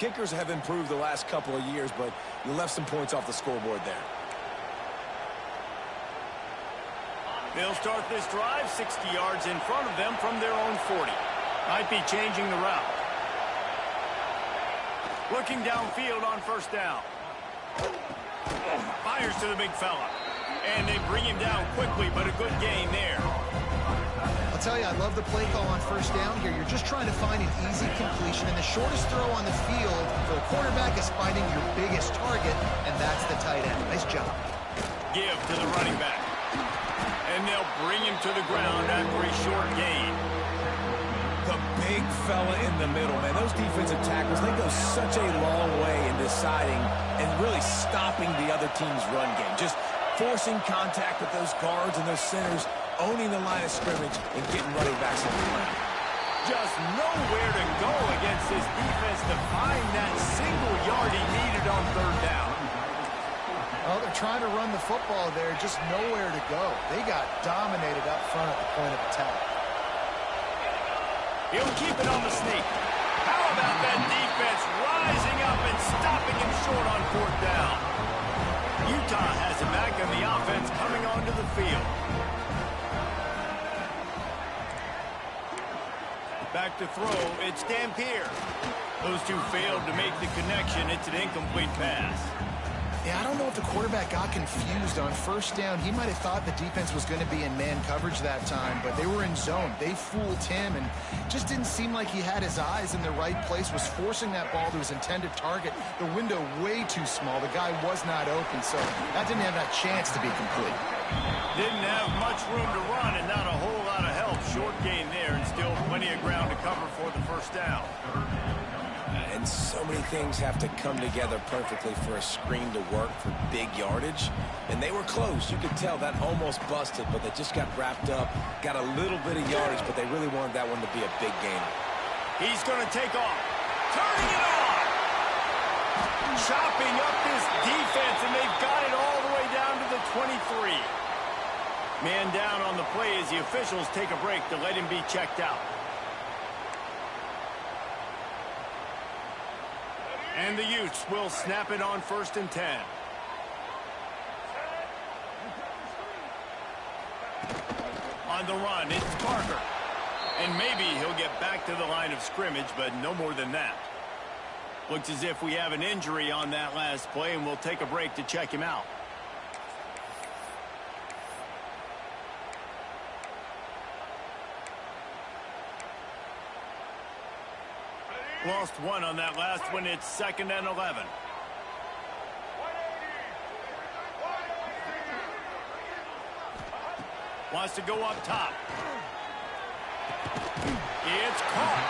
Kickers have improved the last couple of years, but you left some points off the scoreboard there. They'll start this drive 60 yards in front of them from their own 40. Might be changing the route. Looking downfield on first down. Fires to the big fella. And they bring him down quickly, but a good gain there. I'll tell you, I love the play call on first down here. You're just trying to find an easy completion, and the shortest throw on the field for a quarterback is finding your biggest target, and that's the tight end. Nice job. Give to the running back. And they'll bring him to the ground after a short gain. The big fella in the middle, man. Those defensive tackles, they go such a long way in deciding and really stopping the other team's run game. Just forcing contact with those guards and those centers, owning the line of scrimmage, and getting running backs on the ground. Just nowhere to go against this defense to find that single yard he needed on third down. Well, they're trying to run the football there, just nowhere to go. They got dominated up front at the point of attack. He'll keep it on the sneak. How about that defense rising up and stopping him short on fourth down? Utah has it back, and the offense coming onto the field. Back to throw, it's Dampier. Those two failed to make the connection. It's an incomplete pass. Yeah, I don't know if the quarterback got confused on first down. He might have thought the defense was going to be in man coverage that time, but they were in zone. They fooled him, and just didn't seem like he had his eyes in the right place, was forcing that ball to his intended target. The window way too small. The guy was not open, so that didn't have that chance to be complete. Didn't have much room to run and not a whole lot of help. Short gain there and still plenty of ground to cover for the first down. And so many things have to come together perfectly for a screen to work for big yardage. And they were close. You could tell that almost busted, but they just got wrapped up, got a little bit of yardage, but they really wanted that one to be a big gain. He's going to take off. Turning it on. Chopping up this defense, and they've got it all the way down to the 23. Man down on the play as the officials take a break to let him be checked out. And the Utes will snap it on 1st and 10. On the run, it's Parker. And maybe he'll get back to the line of scrimmage, but no more than that. Looks as if we have an injury on that last play, and we'll take a break to check him out. Lost one on that last one. It's 2nd and 11. Wants to go up top. It's caught.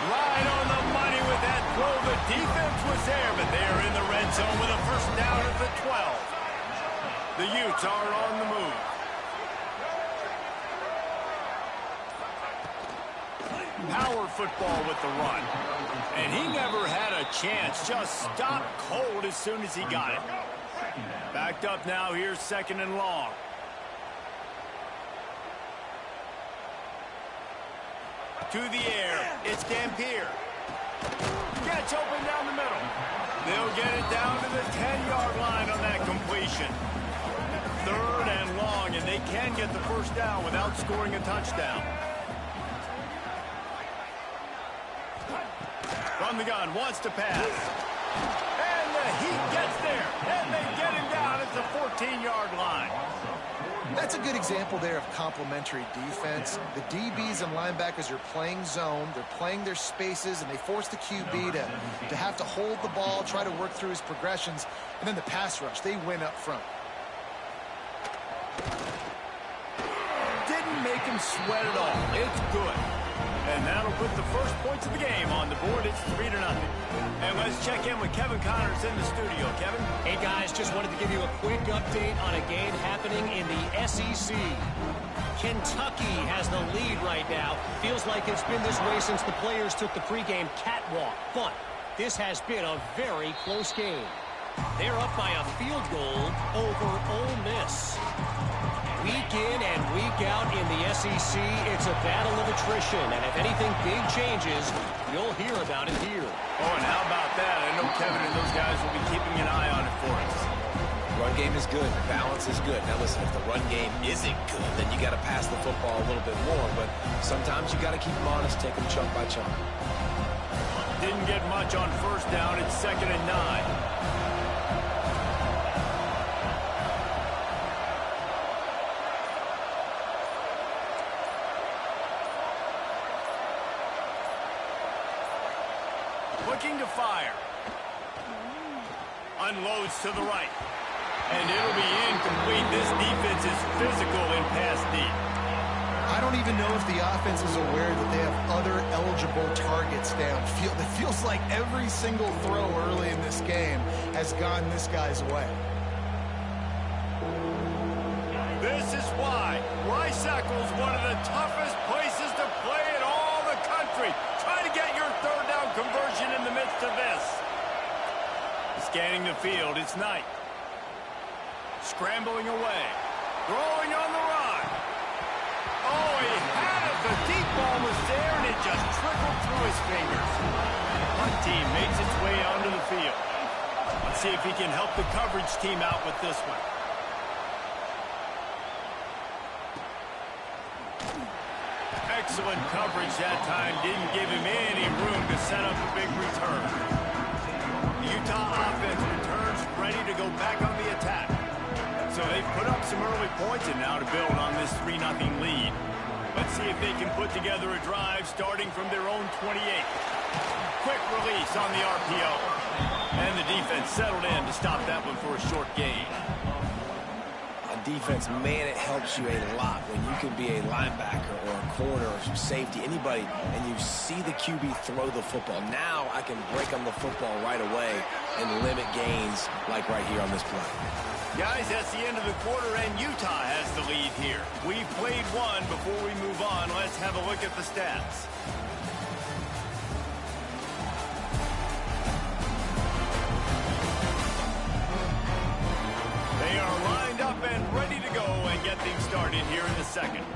Right on the money with that throw. The defense was there, but they're in the red zone with a first down at the 12. The Utes are on the move. Power football with the run. And he never had a chance. Just stopped cold as soon as he got it. Backed up now. Here's 2nd and long. To the air. It's Dampier. Gets open down the middle. They'll get it down to the 10-yard line on that completion. 3rd and long, and they can get the first down without scoring a touchdown. From the gun, wants to pass. And the Heat gets there. And they get him down at the 14-yard line. That's a good example there of complementary defense. The DBs and linebackers are playing zone. They're playing their spaces, and they force the QB to have to hold the ball, try to work through his progressions. And then the pass rush, they win up front. Didn't make him sweat at all. It's good. And that'll put the first points of the game on the board. It's 3-0. And let's check in with Kevin Connors in the studio. Kevin? Hey, guys, just wanted to give you a quick update on a game happening in the SEC. Kentucky has the lead right now. Feels like it's been this way since the players took the pregame catwalk. But this has been a very close game. They're up by a field goal over Ole Miss. Week in and week out in the SEC, it's a battle of attrition. And if anything big changes, you'll hear about it here. Oh, and how about that? I know Kevin and those guys will be keeping an eye on it for us. Run game is good. Balance is good. Now, listen, if the run game isn't good, then you got to pass the football a little bit more. But sometimes you got to keep them honest, take them chunk by chunk. Didn't get much on first down. It's 2nd and 9. Looking to fire. Unloads to the right. And it'll be incomplete. This defense is physical in pass deep. I don't even know if the offense is aware that they have other eligible targets downfield. It feels like every single throw early in this game has gone this guy's way. This is why Rice-Eccles, one of the toughest places to play in all the country. Try to get your third down conversion in the midst of this. Scanning the field, it's Knight. Scrambling away. Throwing on the run. Oh, he had it. The deep ball was there, and it just trickled through his fingers. Punt team makes its way onto the field. Let's see if he can help the coverage team out with this one. Excellent coverage that time. Didn't give him any room to set up a big return. The Utah offense returns ready to go back on the attack. So they've put up some early points and now to build on this 3-0 lead. Let's see if they can put together a drive starting from their own 28. Quick release on the RPO. And the defense settled in to stop that one for a short gain. On defense, man, it helps you a lot when you can be a linebacker or a corner or some safety, anybody, and you see the QB throw the football. Now I can break on the football right away and limit gains like right here on this play. Guys, that's the end of the quarter, and Utah has the lead here. We've played one. Before we move on, let's have a look at the stats. They are lined up and ready to go and get things started here in the second.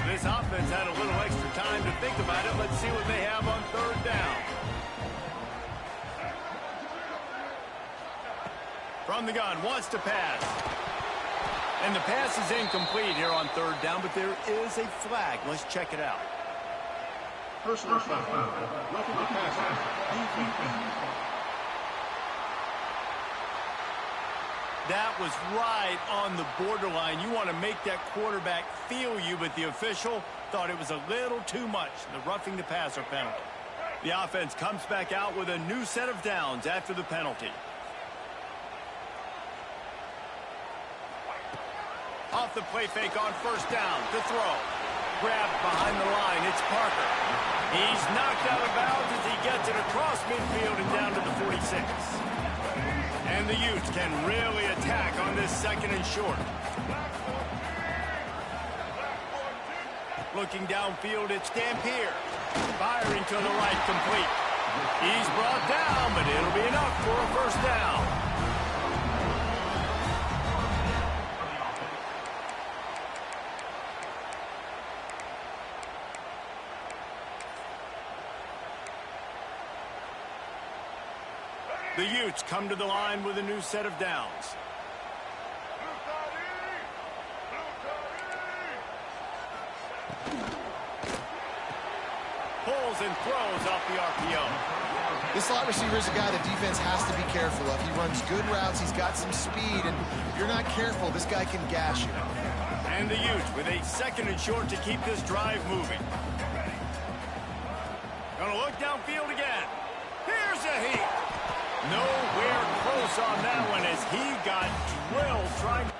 This offense had a little extra time to think about it. Let's see what they have on third down. From the gun, wants to pass. And the pass is incomplete here on third down, but there is a flag. Let's check it out. Personal foul. Roughing the passer. That was right on the borderline. You want to make that quarterback feel you, but the official thought it was a little too much. The roughing the passer penalty. The offense comes back out with a new set of downs after the penalty. Off the play fake on first down to throw. Grabbed behind the line. It's Parker. He's knocked out of bounds as he gets it across midfield and down to the 46. And the Utes can really attack on this 2nd and short. Looking downfield, it's Dampier. Firing to the right, complete. He's brought down, but it'll be enough for a first down. The Utes come to the line with a new set of downs. Pulls and throws off the RPO. This slot receiver is a guy the defense has to be careful of. He runs good routes. He's got some speed, and if you're not careful, this guy can gash you. And the Utes with a 2nd and short to keep this drive moving. Gonna look downfield again. Here's a heat. Nowhere close on that one as he got drilled trying to...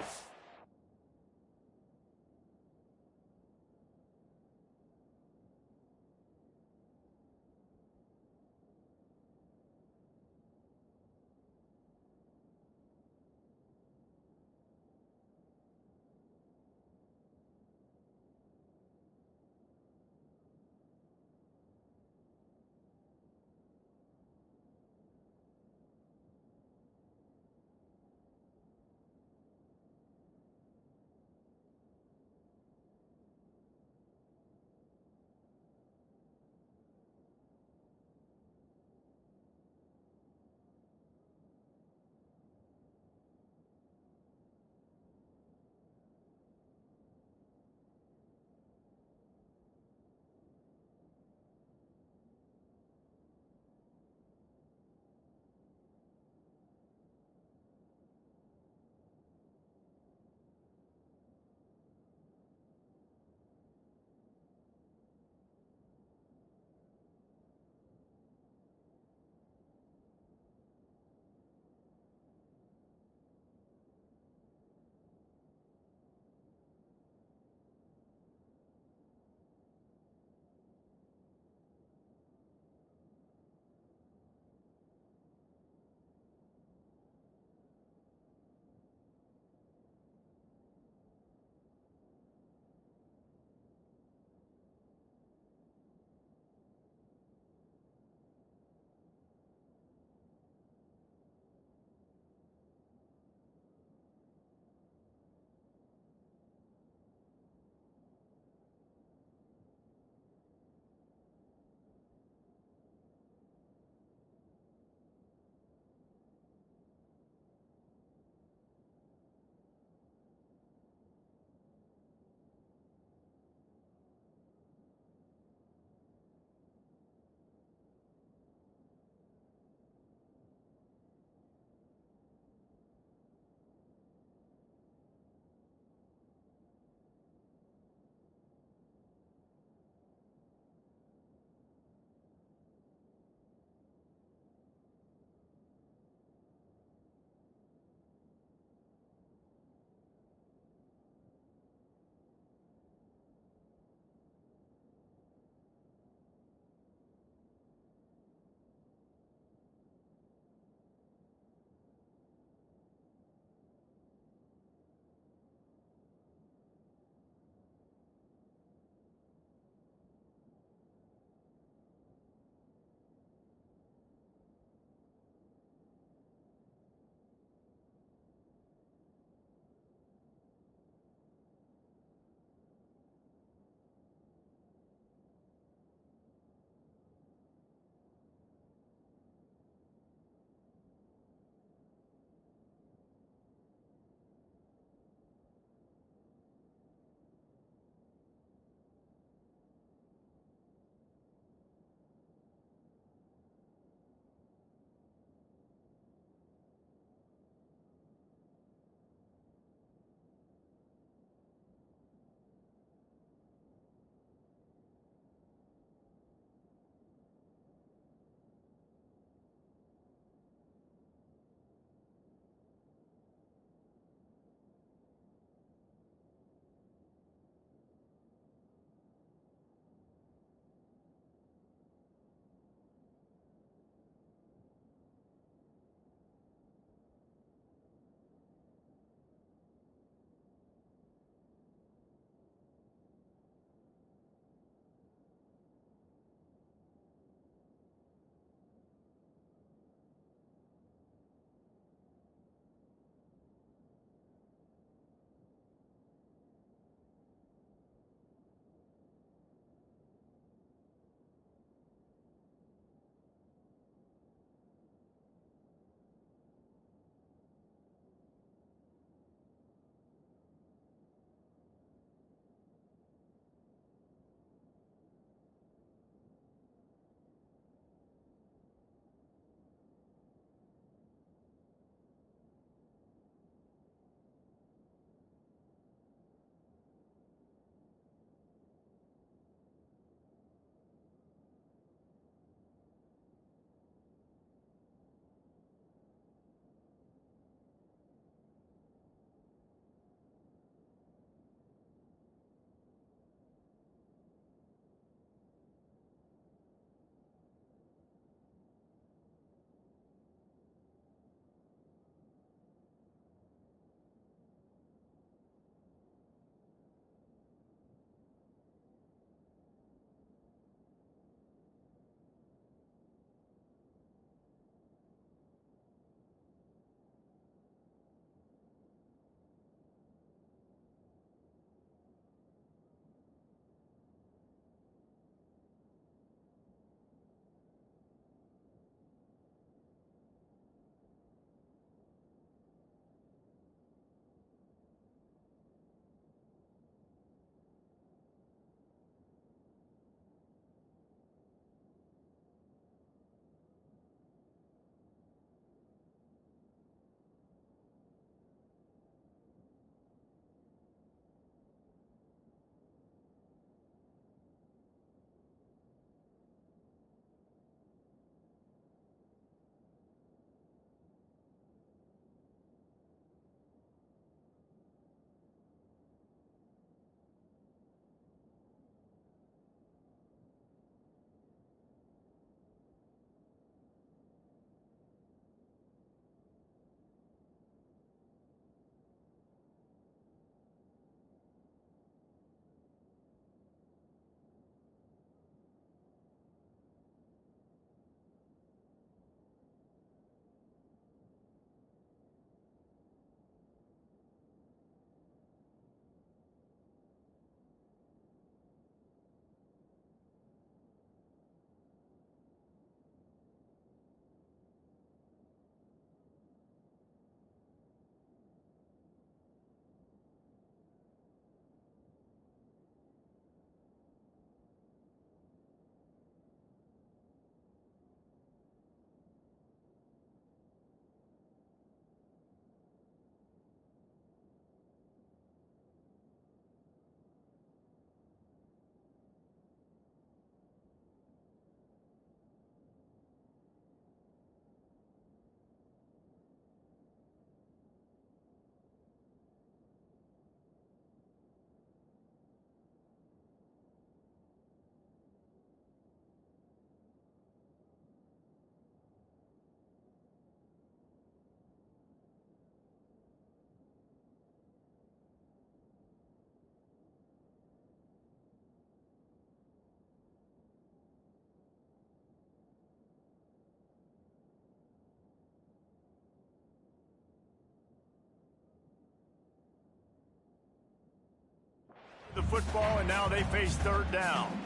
The football, and now they face third down.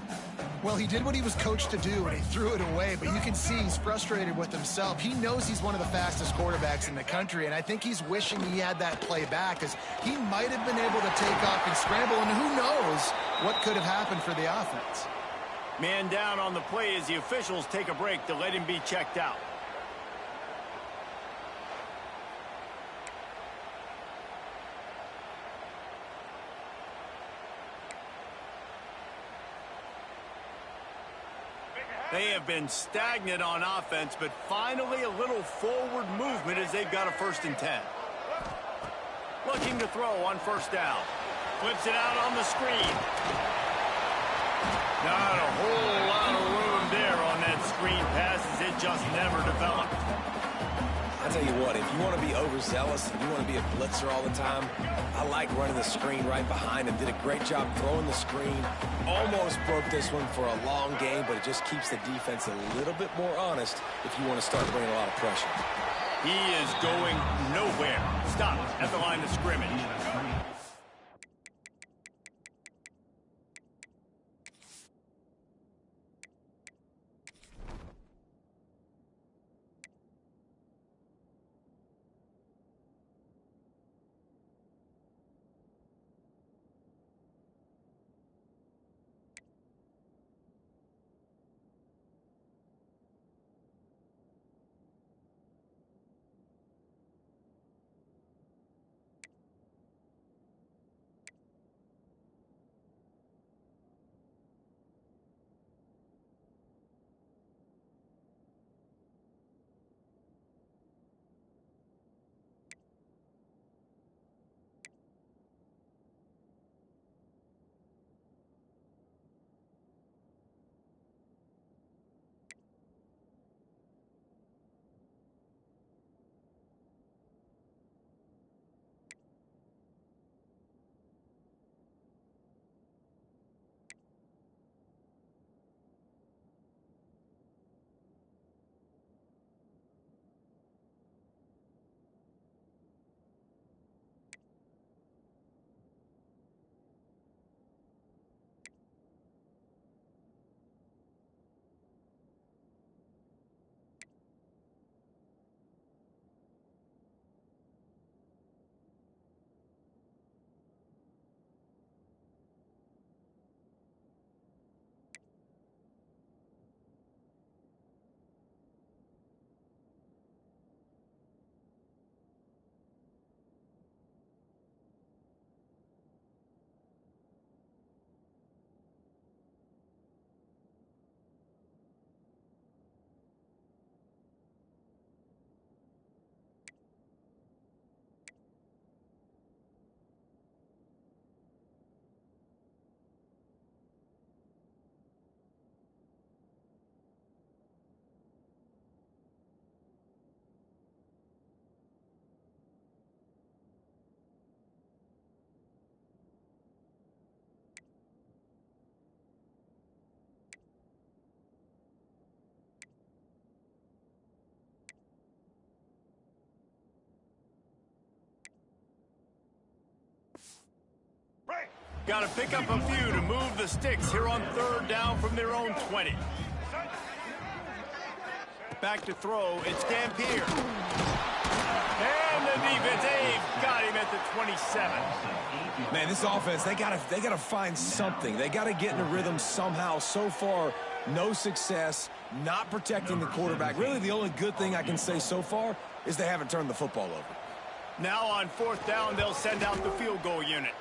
Well, he did what he was coached to do, and he threw it away, but you can see he's frustrated with himself. He knows he's one of the fastest quarterbacks in the country, and I think he's wishing he had that play back, because he might have been able to take off and scramble, and who knows what could have happened for the offense. Man down on the play as the officials take a break to let him be checked out. They have been stagnant on offense, but finally a little forward movement as they've got a 1st and 10. Looking to throw on 1st down. Flips it out on the screen. Not a whole lot of room there on that screen pass as it just never developed. I'll tell you what, if you want to be overzealous and you want to be a blitzer all the time, I like running the screen right behind him. Did a great job throwing the screen. Almost broke this one for a long game, but it just keeps the defense a little bit more honest if you want to start bringing a lot of pressure. He is going nowhere. Stop at the line of scrimmage. Got to pick up a few to move the sticks here on 3rd down from their own 20. Back to throw, it's Dampier. And the defense, they've got him at the 27. Man, this offense, they gotta find something. They gotta get in a rhythm somehow. So far, no success, not protecting the quarterback. Really, the only good thing I can say so far is they haven't turned the football over. Now on 4th down, they'll send out the field goal unit.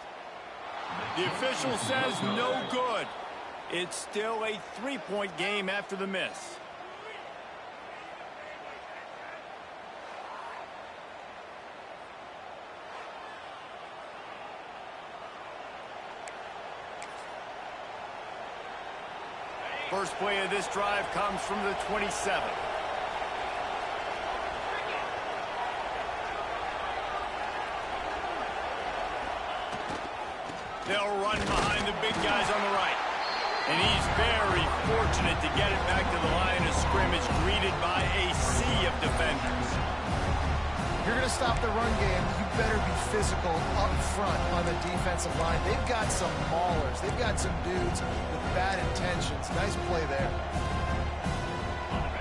The official says no good. It's still a 3-point game after the miss. First play of this drive comes from the 27. They'll run behind the big guys on the right. And he's very fortunate to get it back to the line of scrimmage, greeted by a sea of defenders. you're going to stop the run game, you better be physical up front on the defensive line. They've got some maulers. They've got some dudes with bad intentions. Nice play there.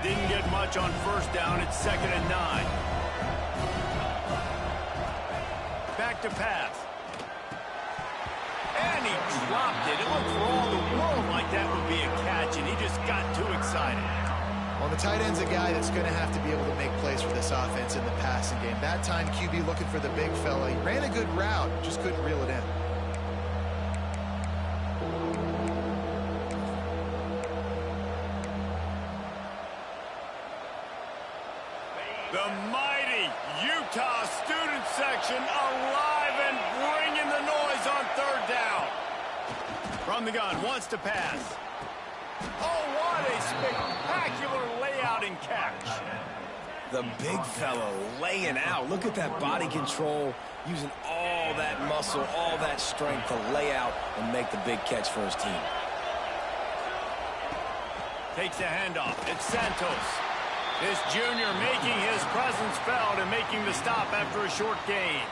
Didn't get much on first down. It's 2nd and 9. Back to pass. And he dropped it. It looked for all the world like that would be a catch, and he just got too excited. Well, the tight end's a guy that's going to have to be able to make plays for this offense in the passing game. That time, QB looking for the big fella. He ran a good route, just couldn't reel it in. The mighty Utah student section alive and bringing the noise on 3rd down. From the gun, wants to pass. Oh, what a spectacular layout and catch. The big fellow laying out. Look at that body control, using all that muscle, all that strength to lay out and make the big catch for his team. Takes a handoff. It's Santos. This junior making his presence felt and making the stop after a short gain.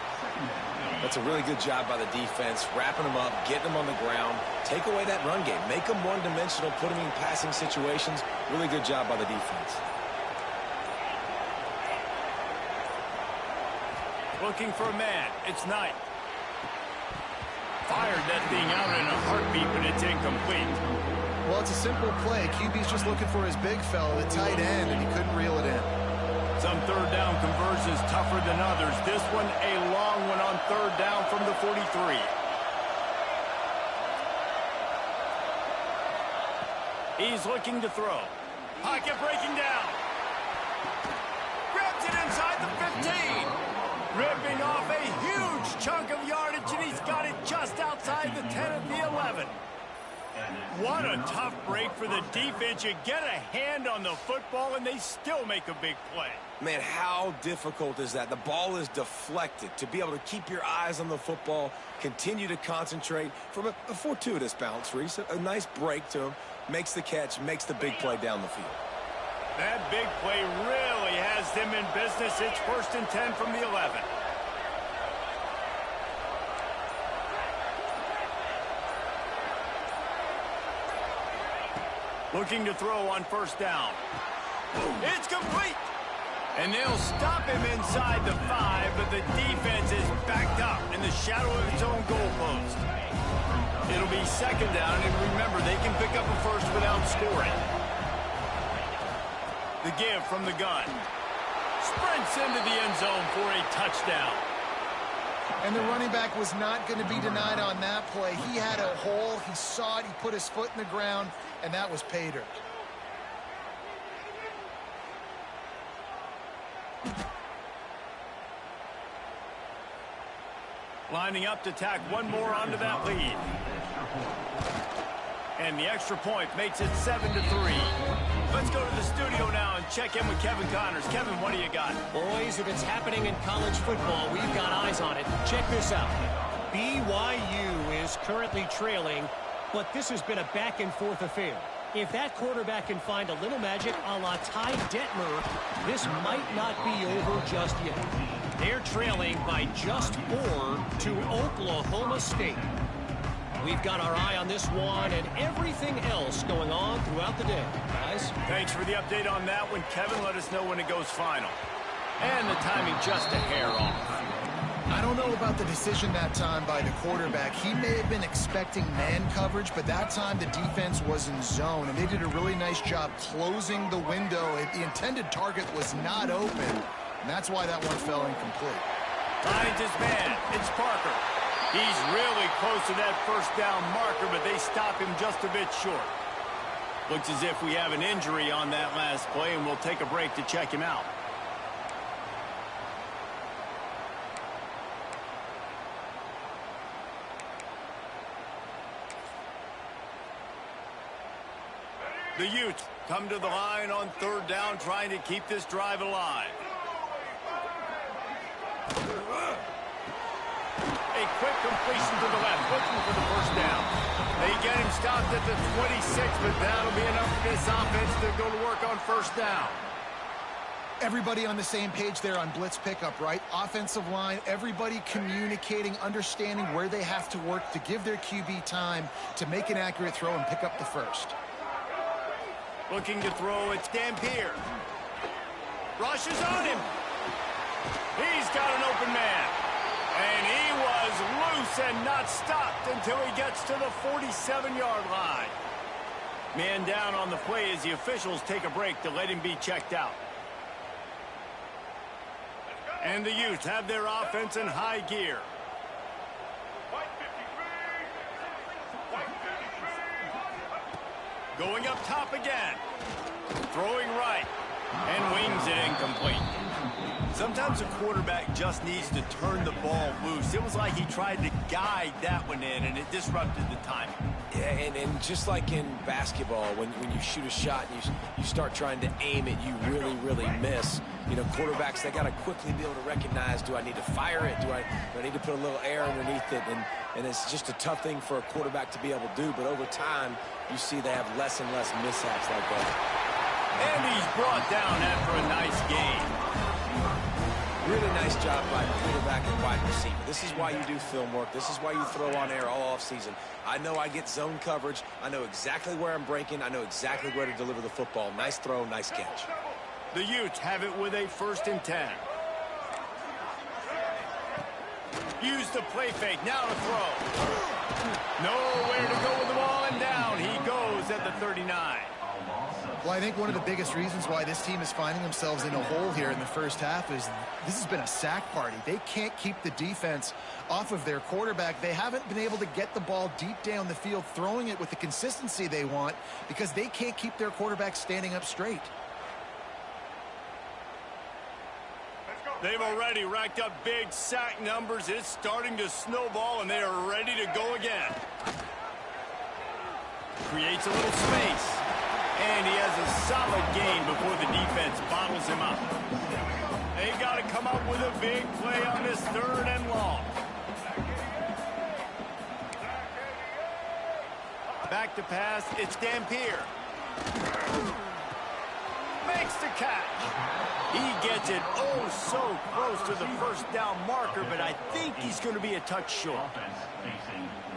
That's a really good job by the defense, wrapping them up, getting them on the ground, take away that run game, make them one-dimensional, put them in passing situations. Really good job by the defense. Looking for a man. It's Knight. Fired that thing out in a heartbeat, but it's incomplete. Well, it's a simple play. QB's just looking for his big fella, the tight end, and he couldn't reel it in. Some 3rd down conversions tougher than others. This one a long one on 3rd down from the 43. He's looking to throw. Pocket breaking down. Grabs it inside the 15. Ripping off a huge chunk of yardage, and he's got it just outside the 10 of the 11. What a tough break for the defense. You get a hand on the football, and they still make a big play. Man, how difficult is that? The ball is deflected. To be able to keep your eyes on the football, continue to concentrate from a fortuitous bounce, Reese. A nice break to him, makes the catch, makes the big play down the field. That big play really has them in business. It's 1st and 10 from the 11. Looking to throw on 1st down. It's complete. And they'll stop him inside the 5, but the defense is backed up in the shadow of its own goalpost. It'll be 2nd down, and remember, they can pick up a first without scoring. The give from the gun. Sprints into the end zone for a touchdown. And the running back was not going to be denied on that play. He had a hole. He saw it. He put his foot in the ground, and that was pay dirt. Lining up to tack one more onto that lead. And the extra point makes it 7-3. Let's go to the studio now and check in with Kevin Connors. Kevin, what do you got? Boys, if it's happening in college football, we've got eyes on it. Check this out. BYU is currently trailing, but this has been a back-and-forth affair. If that quarterback can find a little magic a la Ty Detmer, this might not be over just yet. They're trailing by just 4 to Oklahoma State. We've got our eye on this one and everything else going on throughout the day, guys. Thanks for the update on that one, Kevin. Let us know when it goes final. And the timing just a hair off. I don't know about the decision that time by the quarterback. He may have been expecting man coverage, but that time the defense was in zone, and they did a really nice job closing the window. The intended target was not open, and that's why that one fell incomplete. Finds his man. It's Parker. He's really close to that 1st down marker, but they stop him just a bit short. Looks as if we have an injury on that last play, and we'll take a break to check him out. The Utes come to the line on 3rd down, trying to keep this drive alive. A quick completion to the left, looking for the 1st down. They get him stopped at the 26, but that'll be enough for this offense to go to work on 1st down. Everybody on the same page there on blitz pickup, right? Offensive line, everybody communicating, understanding where they have to work to give their QB time to make an accurate throw and pick up the first. Looking to throw, it's Dampier. Rushes on him. He's got an open man. And he was loose and not stopped until he gets to the 47-yard line. Man down on the play as the officials take a break to let him be checked out. And the Utes have their offense in high gear. Going up top again. Throwing right. And wings it incomplete. Sometimes a quarterback just needs to turn the ball loose. It was like he tried to guide that one in, and it disrupted the timing. Yeah, and just like in basketball, when you shoot a shot and you start trying to aim it, you really miss. You know, quarterbacks, they got to quickly be able to recognize, do I need to fire it? Do I need to put a little air underneath it? And it's just a tough thing for a quarterback to be able to do. But over time, you see they have less and less mishaps like that. And he's brought down after a nice game. Really nice job by quarterback and wide receiver. This is why you do film work. This is why you throw on air all offseason. I know I get zone coverage. I know exactly where I'm breaking. I know exactly where to deliver the football. Nice throw, nice catch. The Utes have it with a 1st and 10. Use the play fake. Now to throw. Nowhere to go with the ball, and down he goes at the 39. Well, I think one of the biggest reasons why this team is finding themselves in a hole here in the first half is this has been a sack party. They can't keep the defense off of their quarterback. They haven't been able to get the ball deep down the field, throwing it with the consistency they want because they can't keep their quarterback standing up straight. They've already racked up big sack numbers. It's starting to snowball, and they are ready to go again. Creates a little space. And he has a solid game before the defense bottles him up. They got to come up with a big play on this 3rd and long. Back to pass, it's Dampier. Makes the catch. He gets it oh so close to the 1st down marker, but I think he's going to be a touch short.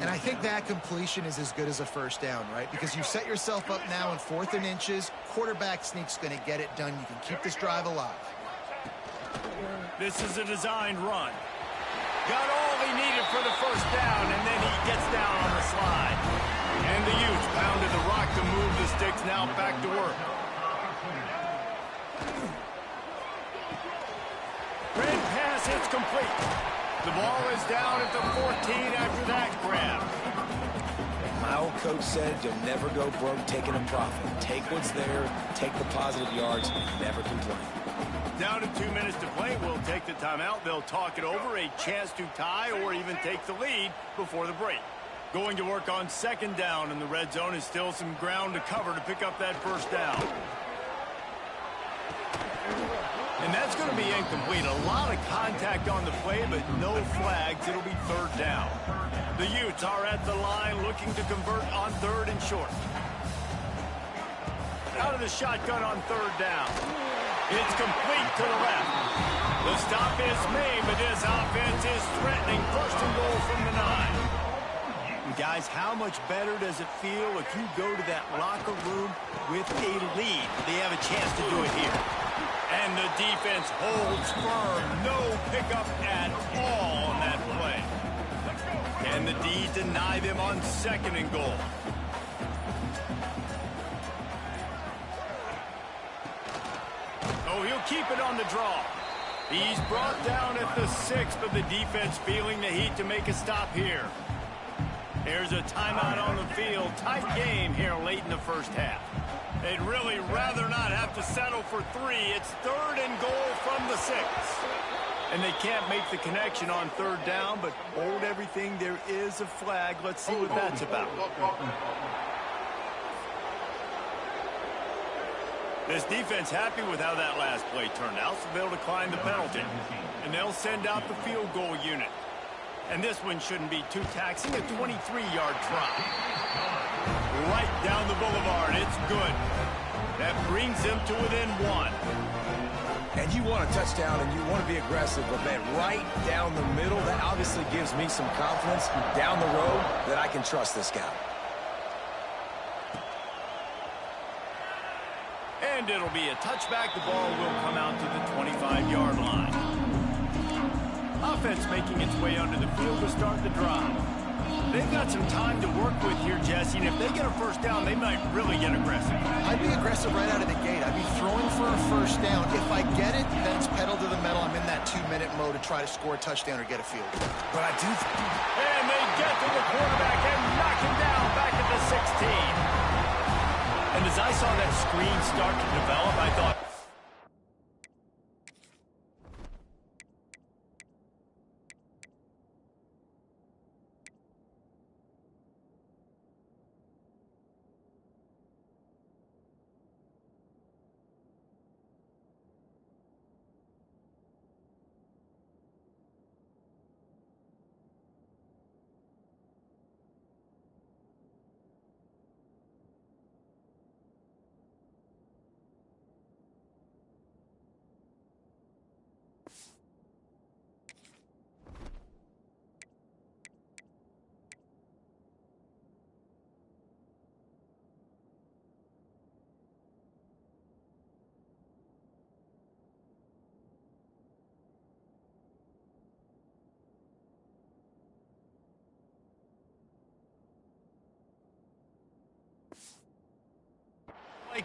And I think that completion is as good as a 1st down, right? Because you set yourself up now in 4th and inches. Quarterback sneak's going to get it done. You can keep this drive alive. This is a designed run. Got all he needed for the 1st down, and then he gets down on the slide. And the Utes pounded the rock to move the sticks, now back to work. Red pass, it's complete. The ball is down at the 14 after that grab. My old coach said you'll never go broke taking a profit. Take what's there, take the positive yards, and never complain. Down to 2 minutes to play. We'll take the timeout. They'll talk it over, a chance to tie or even take the lead before the break. Going to work on 2nd down, and the red zone is still some ground to cover to pick up that 1st down. And that's going to be incomplete. A lot of contact on the play, but no flags. It'll be 3rd down. The Utes are at the line looking to convert on 3rd and short. Out of the shotgun on 3rd down. It's complete to the left. The stop is made, but this offense is threatening 1st and goal from the 9. And guys, how much better does it feel if you go to that locker room with a lead? They have a chance to do it here. And the defense holds firm. No pickup at all on that play. Can the D deny them on 2nd and goal? Oh, he'll keep it on the draw. He's brought down at the 6, but the defense feeling the heat to make a stop here. There's a timeout on the field. Tight game here late in the 1st half. They'd really rather not have to settle for 3. It's 3rd and goal from the 6. And they can't make the connection on 3rd down, but hold everything. There is a flag. Let's see what that's about. This defense happy with how that last play turned out, so they'll decline the penalty. And they'll send out the field goal unit. And this one shouldn't be too taxing, a 23-yard try. Right down the boulevard, it's good. That brings them to within 1. want a touchdown and you want to be aggressive, but, man, right down the middle, that obviously gives me some confidence down the road that I can trust this guy. And it'll be a touchback. The ball will come out to the 25-yard line. Offense making its way under the field to start the drive. They've got some time to work with here, Jesse, and if they get a first down, they might really get aggressive. I'd be aggressive right out of the gate. I'd be throwing for a first down. If I get it, then it's pedal to the metal. I'm in that 2-minute mode to try to score a touchdown or get a field goal. But I do... And they get to the quarterback and knock him down back at the 16. And as I saw that screen start to develop, I thought...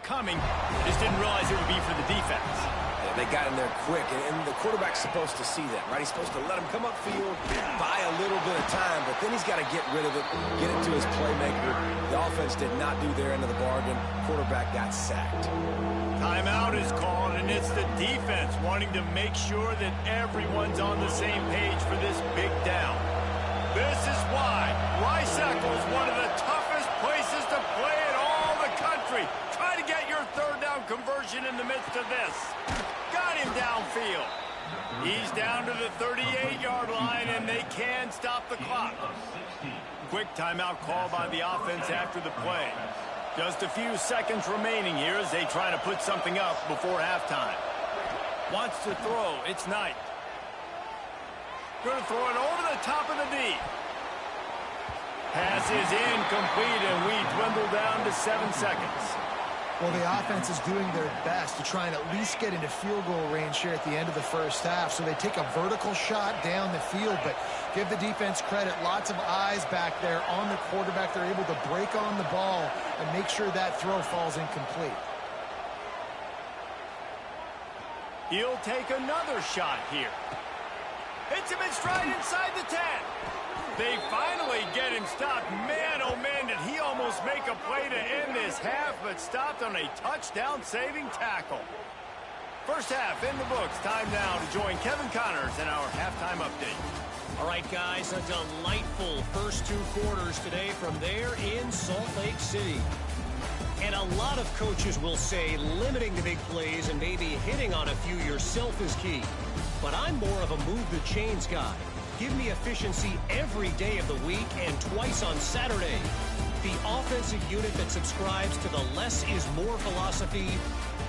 coming, just didn't realize it would be for the defense. Yeah, they got him there quick, and the quarterback's supposed to see that, right? He's supposed to let him come upfield, buy a little bit of time, but then he's got to get rid of it, get it to his playmaker. The offense did not do their end of the bargain. Quarterback got sacked. Timeout is called, and it's the defense wanting to make sure that everyone's on the same page for this big down. This is why Rice-Eccles is one of the toughest places to play in all the country. Try to get your third down conversion in the midst of this. Got him downfield. He's down to the 38-yard line, and they can stop the clock. Quick timeout call by the offense after the play. Just a few seconds remaining here as they try to put something up before halftime. Wants to throw. It's Knight. Going to throw it over the top of the D. Pass is incomplete, and we dwindle down to 7 seconds. Well, the offense is doing their best to try and at least get into field goal range here at the end of the first half. So they take a vertical shot down the field, but give the defense credit. Lots of eyes back there on the quarterback. They're able to break on the ball and make sure that throw falls incomplete. He'll take another shot here. Hits him in stride inside the 10. They finally get him stopped. Man, oh man, did he almost make a play to end this half, but stopped on a touchdown-saving tackle. First half in the books. Time now to join Kevin Connors in our halftime update. All right, guys, a delightful first 2 quarters today from there in Salt Lake City. And a lot of coaches will say limiting the big plays and maybe hitting on a few yourself is key. But I'm more of a move the chains guy. Give me efficiency every day of the week and twice on Saturday. The offensive unit that subscribes to the less is more philosophy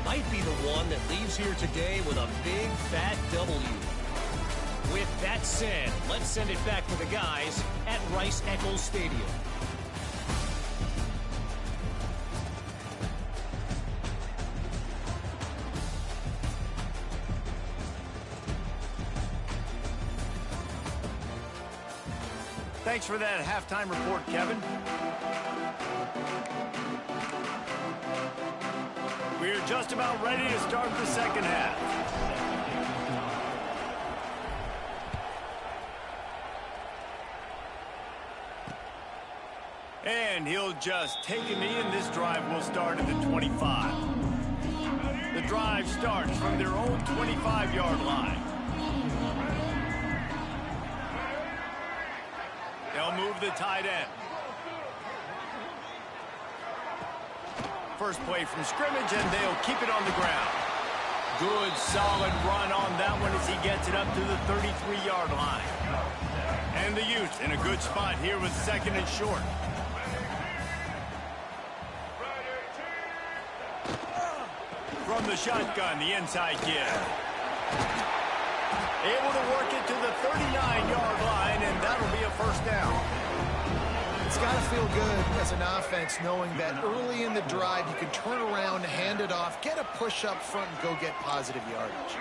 might be the one that leaves here today with a big fat W. With that said, let's send it back to the guys at Rice-Eccles Stadium. Thanks for that halftime report, Kevin. We're just about ready to start the second half. And he'll just take a knee, and this drive will start at the 25. The drive starts from their own 25-yard line. They'll move the tight end. First play from scrimmage, and they'll keep it on the ground. Good, solid run on that one as he gets it up to the 33-yard line. And the Utes in a good spot here with second and short. From the shotgun, the inside give. Able to work it to the 39-yard line, and that'll be a first down. It's got to feel good as an offense knowing that early in the drive you can turn around, hand it off, get a push up front, and go get positive yardage.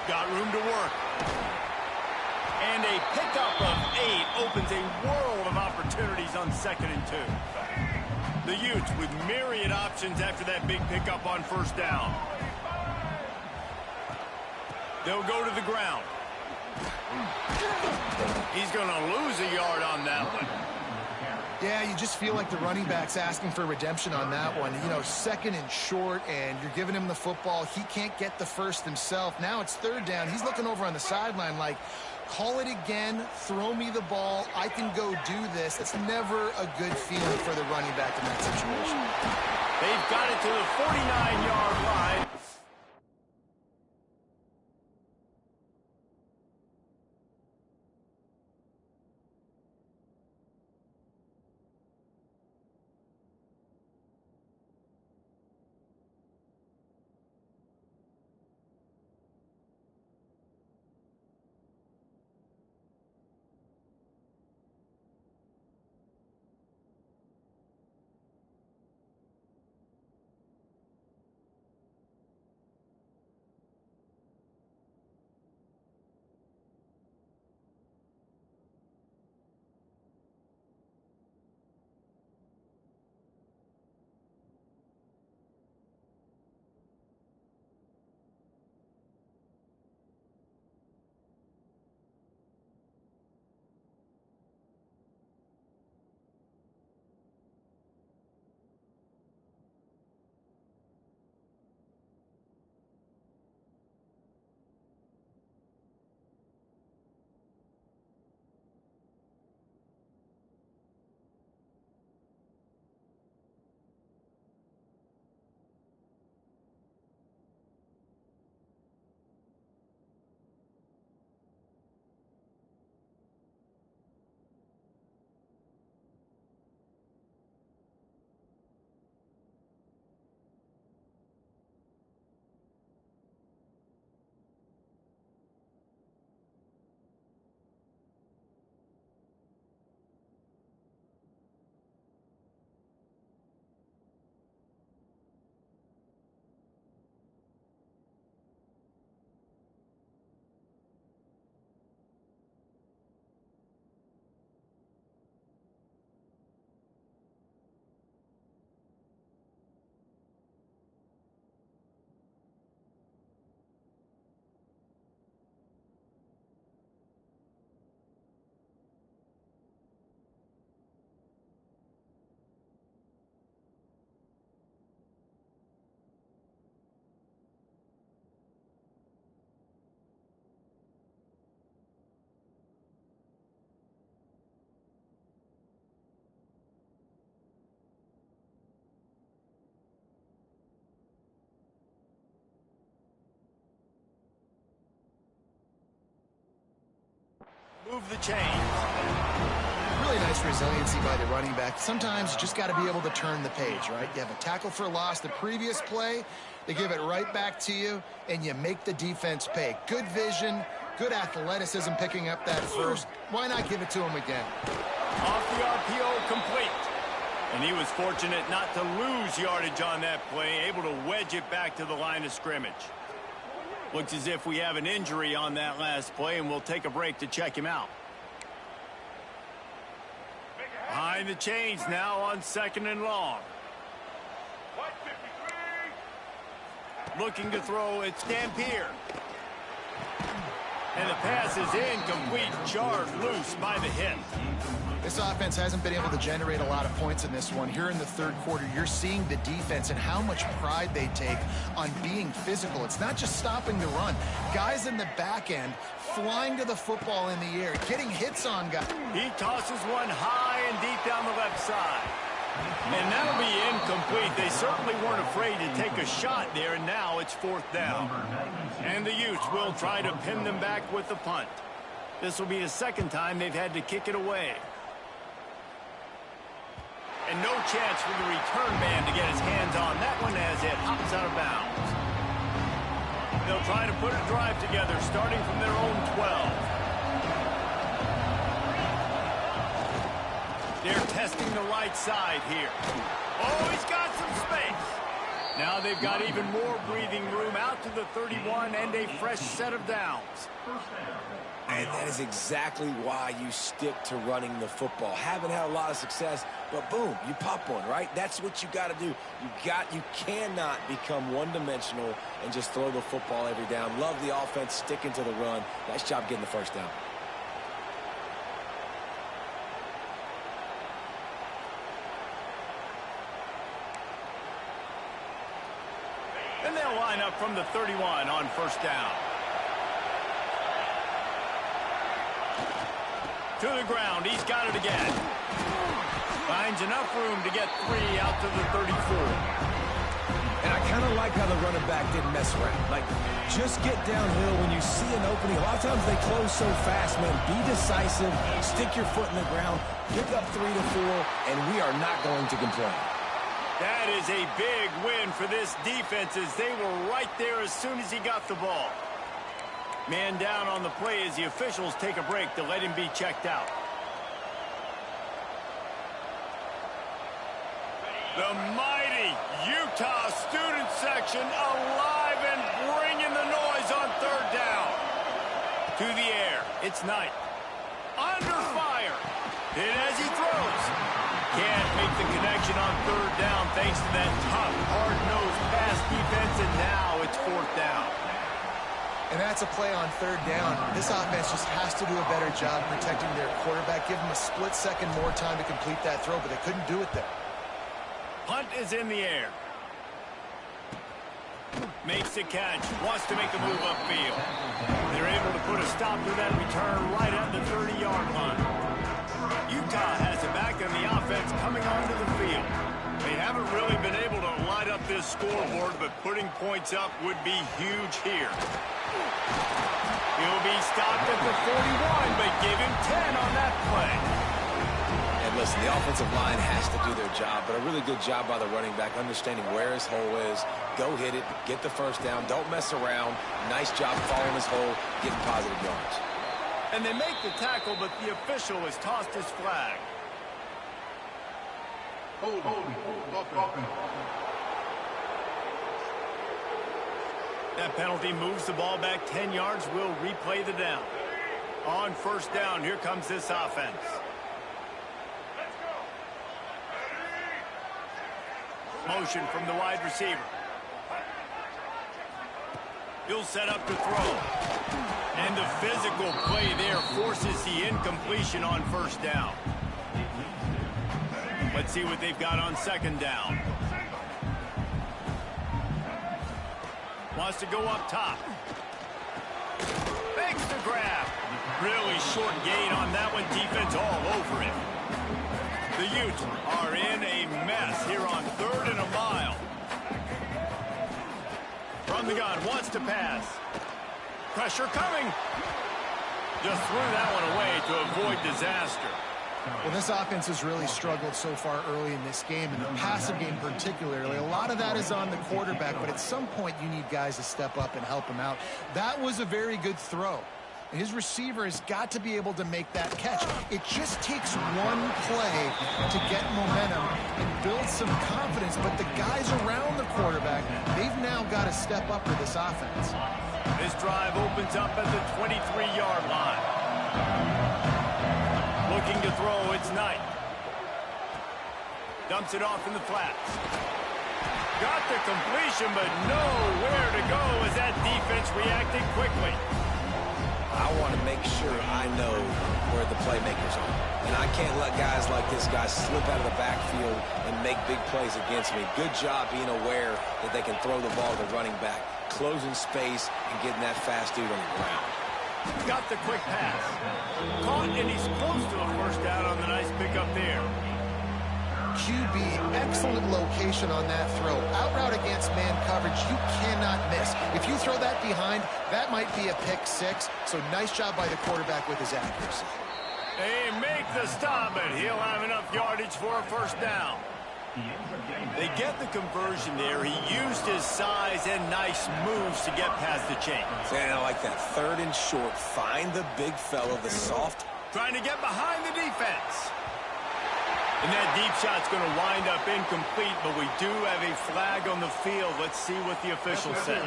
Got room to work. And a pickup of 8 opens a world of opportunities on 2nd and 2. The Utes with myriad options after that big pickup on first down. They'll go to the ground. He's going to lose a yard on that one. Yeah, you just feel like the running back's asking for redemption on that one. You know, 2nd and short, and you're giving him the football. He can't get the first himself. Now it's 3rd down. He's looking over on the sideline like, call it again, throw me the ball, I can go do this. It's never a good feeling for the running back in that situation. They've got it to the 49-yard line. Move the chains. Really nice resiliency by the running back. Sometimes you just got to be able to turn the page, right? You have a tackle for loss the previous play, they give it right back to you, and you make the defense pay. Good vision, good athleticism picking up that first. Why not give it to him again? Off the RPO, complete. And he was fortunate not to lose yardage on that play, able to wedge it back to the line of scrimmage. Looks as if we have an injury on that last play, and we'll take a break to check him out. Behind the chains now on 2nd and long. Looking to throw, it's Dampier. And the pass is incomplete, jarred loose by the hit. This offense hasn't been able to generate a lot of points in this one. Here in the 3rd quarter, you're seeing the defense and how much pride they take on being physical. It's not just stopping the run. Guys in the back end flying to the football in the air, getting hits on guys. He tosses one high and deep down the left side. And that'll be incomplete. They certainly weren't afraid to take a shot there, and now it's 4th down. And the Utes will try to pin them back with the punt. This will be the 2nd time they've had to kick it away. And no chance for the return man to get his hands on that one as it hops pass out of bounds. They'll try to put a drive together, starting from their own 12. They're testing the right side here. Oh, he's got some space. Now they've got even more breathing room out to the 31 and a fresh set of downs. And that is exactly why you stick to running the football. Haven't had a lot of success, but boom, you pop one, right? That's what you got to do. You cannot become one-dimensional and just throw the football every down. Love the offense, sticking to the run. Nice job getting the first down. And they'll line up from the 31 on first down. To the ground, he's got it again. Finds enough room to get 3 out to the 34. And I kind of like how the running back didn't mess around. Like, just get downhill when you see an opening. A lot of times they close so fast, man. Be decisive, stick your foot in the ground, pick up 3 to 4, and we are not going to complain. That is a big win for this defense as they were right there as soon as he got the ball. Man down on the play as the officials take a break to let him be checked out. The mighty Utah student section alive and bringing the noise on third down. To the air, it's Knight. Under fire. Hit as he throws. Can't make the connection on third down thanks to that tough, hard-nosed pass defense, and now it's fourth down. And that's a play on third down. This offense just has to do a better job protecting their quarterback. Give them a split second more time to complete that throw, but they couldn't do it there. Punt is in the air. Makes the catch. Wants to make a move upfield. They're able to put a stop to that return right at the 30-yard line. Utah has it back in the offense coming onto the field. They haven't really been able to light up this scoreboard, but putting points up would be huge here. He'll be stopped at the 41, but give him 10 on that play. And listen, the offensive line has to do their job, but a really good job by the running back, understanding where his hole is. Go hit it, get the first down, don't mess around. Nice job following his hole, getting positive yards. And they make the tackle, but the official has tossed his flag. Hold. That penalty moves the ball back 10 yards. We'll replay the down. On first down, here comes this offense. Motion from the wide receiver. He'll set up to throw. And the physical play there forces the incompletion on first down. Let's see what they've got on second down. Wants to go up top. Makes the grab. Really short gain on that one. Defense all over it. The Utes are in a mess here on 3rd and a mile. From the gun, wants to pass. Pressure coming. Just threw that one away to avoid disaster. Well, this offense has really struggled so far early in this game, and the passing game particularly. A lot of that is on the quarterback, but at some point you need guys to step up and help him out. That was a very good throw. His receiver has got to be able to make that catch. It just takes one play to get momentum and build some confidence, but the guys around the quarterback, they've now got to step up for this offense. This drive opens up at the 23-yard line. Looking to throw, it's Knight. Dumps it off in the flats. Got the completion, but nowhere to go as that defense reacted quickly. I want to make sure I know where the playmakers are. And I can't let guys like this guy slip out of the backfield and make big plays against me. Good job being aware that they can throw the ball to the running back, closing space, and getting that fast dude on the ground. Got the quick pass. Caught, and he's close to a first down on the nice pickup there. QB, excellent location on that throw. Out route against man coverage, you cannot miss. If you throw that behind, that might be a pick six. So nice job by the quarterback with his accuracy. They make the stop, but he'll have enough yardage for a first down. They get the conversion there. He used his size and nice moves to get past the chains. And I like that. 3rd and short. Find the big fella, the soft. Trying to get behind the defense. And that deep shot's going to wind up incomplete, but we do have a flag on the field. Let's see what the official says.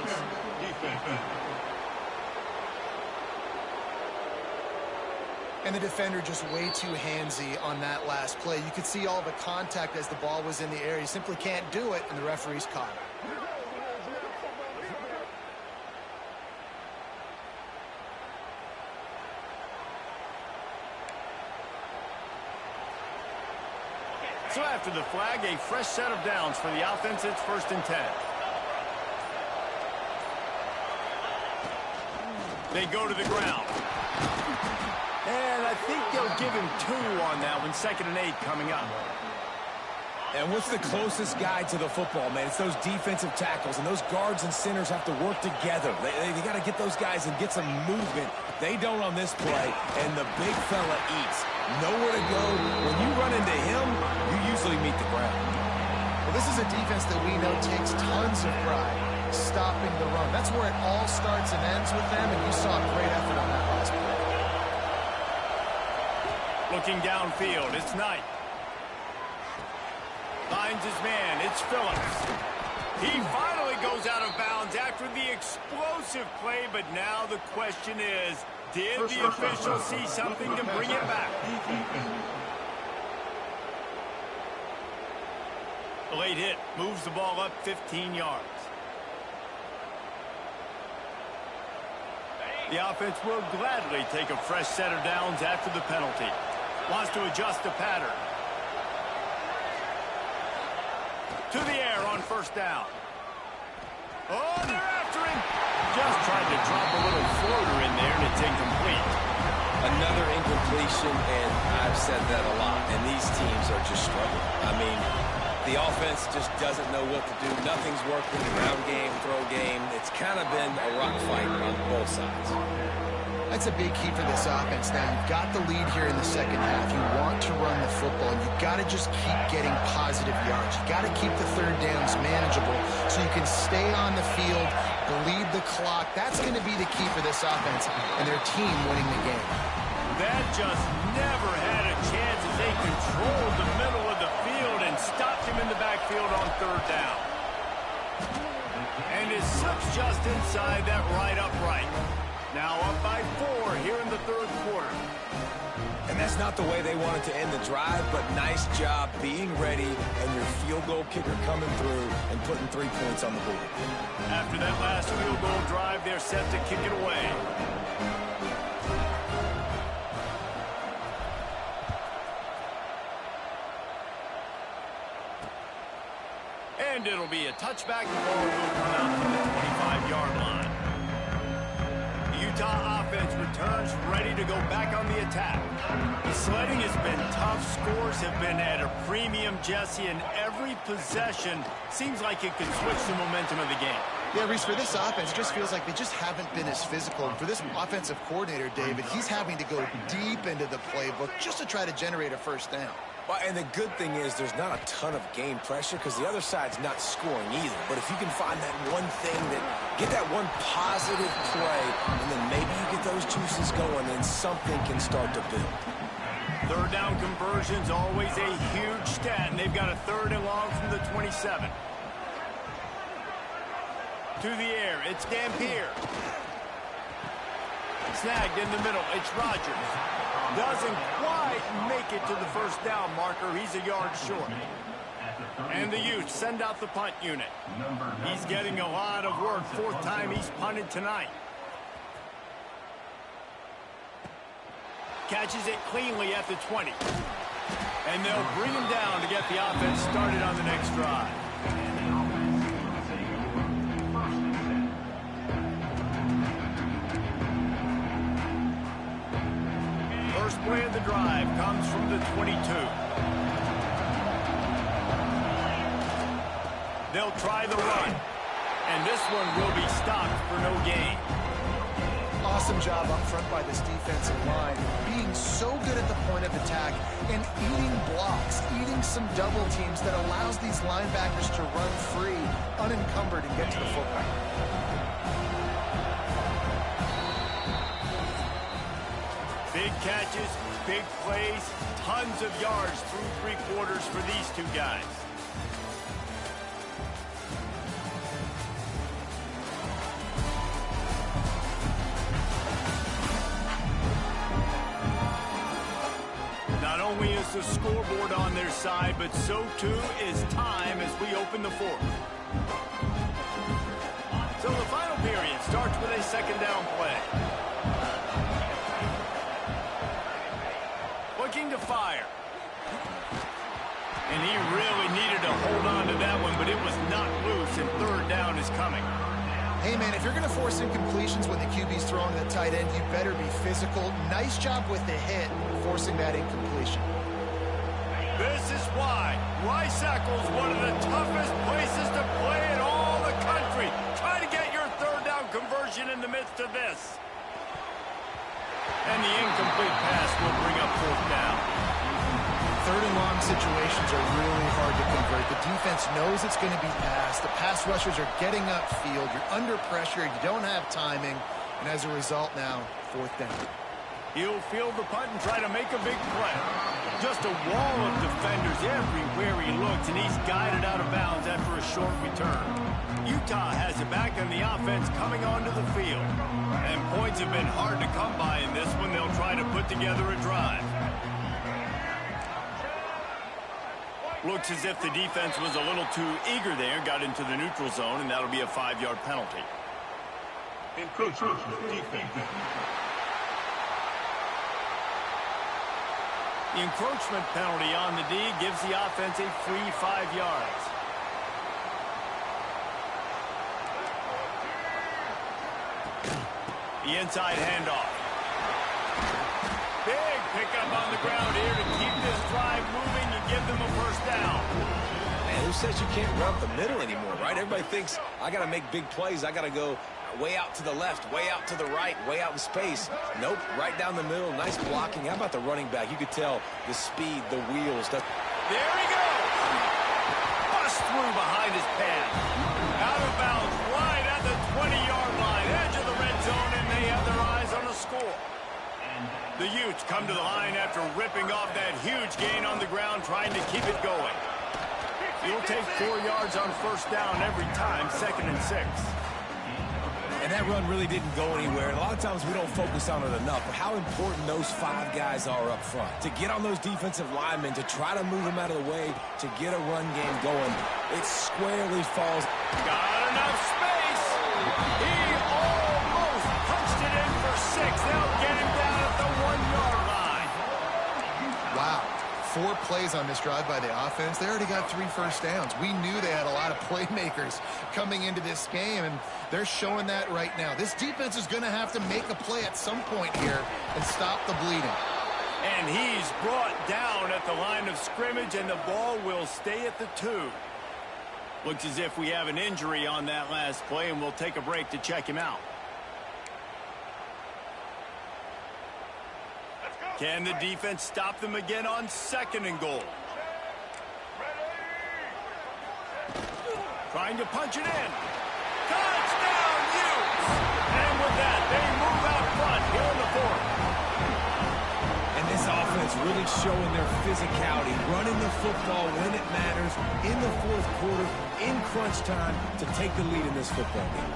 And the defender just way too handsy on that last play. You could see all the contact as the ball was in the air. He simply can't do it, and the referee's caught it. So after the flag, a fresh set of downs for the offense. It's 1st and 10. They go to the ground. And I think they'll give him 2 on that one. 2nd and 8 coming up. And what's the closest guy to the football, man? It's those defensive tackles, and those guards and centers have to work together. They got to get those guys and get some movement. They don't on this play, and the big fella eats. Nowhere to go. When you run into him, you usually meet the ground. Well, this is a defense that we know takes tons of pride stopping the run. That's where it all starts and ends with them, and you saw a great effort on that last play. Looking downfield, it's Knight. Finds his man, it's Phillips. He finally goes out of bounds after the explosive play, but now the question is, did the official see something to bring it back? The late hit moves the ball up 15 yards. The offense will gladly take a fresh set of downs after the penalty. Wants to adjust the pattern. To the air on 1st down. Oh, they're after him. Just tried to drop a little floater in there, and it's incomplete. Another incompletion, and I've said that a lot, and these teams are just struggling. I mean, the offense just doesn't know what to do. Nothing's working. Ground game, throw game. It's kind of been a rock fight on both sides. That's a big key for this offense now. You've got the lead here in the 2nd half. You want to run the football, and you've got to just keep getting positive yards. You've got to keep the 3rd downs manageable so you can stay on the field, bleed the clock. That's going to be the key for this offense and their team winning the game. That just never had a chance as they controlled the middle of the field and stopped him in the backfield on 3rd down. And his slips just inside that right upright. Now up by 4 here in the 3rd quarter. And that's not the way they wanted to end the drive, but nice job being ready and your field goal kicker coming through and putting 3 points on the board. After that last field goal drive, they're set to kick it away. And it'll be a touchback. The ball will come out from the 25-yard line. Utah offense returns ready to go back on the attack. The sledding has been tough. Scores have been at a premium, Jesse, and every possession seems like it could switch the momentum of the game. Yeah, Reese, for this offense, it just feels like they just haven't been as physical. And for this offensive coordinator, David, he's having to go deep into the playbook just to try to generate a 1st down. Well, and the good thing is there's not a ton of game pressure because the other side's not scoring either. But if you can find that one thing, get that one positive play, and then maybe you get those juices going, then something can start to build. 3rd down conversion's always a huge stat, and they've got a 3rd and long from the 27. To the air, it's Dampier. Snagged in the middle, it's Rodgers. Doesn't quite make it to the 1st down marker. He's a yard short. And the Utes send out the punt unit. He's getting a lot of work. 4th time he's punted tonight. Catches it cleanly at the 20. And they'll bring him down to get the offense started on the next drive. First play of the drive comes from the 22. They'll try the run. And this one will be stopped for no gain. Awesome job up front by this defensive line, being so good at the point of attack and eating blocks, eating some double teams that allows these linebackers to run free, unencumbered, and get to the football. Big catches, big plays, tons of yards through 3 quarters for these two guys. Not only is the scoreboard on their side, but so too is time as we open the 4th. So the final period starts with a 2nd down play. Looking to fire. And he really needed to hold on to that one, but it was not loose, and 3rd down is coming. Hey, man, if you're going to force incompletions when the QB's throwing to the tight end, you better be physical. Nice job with the hit, forcing that incompletion. This is why Rice-Eccles, one of the toughest places to play in all the country. Try to get your 3rd down conversion in the midst of this. And the incomplete pass will bring up 4th down. 3rd and long situations are really hard to convert. The defense knows it's going to be passed. The pass rushers are getting upfield. You're under pressure. You don't have timing. And as a result now, 4th down. He'll field the punt and try to make a big play. Just a wall of defenders everywhere he looks, and he's guided out of bounds after a short return. Utah has it back on the offense coming onto the field. And points have been hard to come by in this one. They'll try to put together a drive. Looks as if the defense was a little too eager there, got into the neutral zone, and that'll be a 5-yard penalty. Encroachment defense. The encroachment penalty on the D gives the offense a free 5 yards. The inside handoff. Big pickup on the ground here to keep this drive moving and give them a 1st down. Man, who says you can't run up the middle anymore, right? Everybody thinks, I got to make big plays. I got to go way out to the left, way out to the right, way out in space. Nope, right down the middle. Nice blocking. How about the running back? You could tell the speed, the wheels. There he goes. Bust through behind his pad. Out of bounds, right at the 20-yard line, edge of the red zone, and they have their eyes on the score. The Utes come to the line after ripping off that huge gain on the ground, trying to keep it going. You'll take 4 yards on 1st down every time, 2nd and 6. And that run really didn't go anywhere. And a lot of times we don't focus on it enough, but how important those 5 guys are up front. To get on those defensive linemen, to try to move them out of the way, to get a run game going, it squarely falls. Got enough space. He almost punched it in for 6. They'll get him down at the 1-yard line. Wow. 4 plays on this drive by the offense. They already got 3 first downs. We knew they had a lot of playmakers coming into this game, and they're showing that right now. This defense is going to have to make a play at some point here and stop the bleeding. And he's brought down at the line of scrimmage, and the ball will stay at the 2. Looks as if we have an injury on that last play, and we'll take a break to check him out. Can the defense stop them again on 2nd and goal? Trying to punch it in. Touchdown, Utes! And with that, they move out front here in the 4th. And this offense really showing their physicality, running the football when it matters, in the 4th quarter, in crunch time, to take the lead in this football game.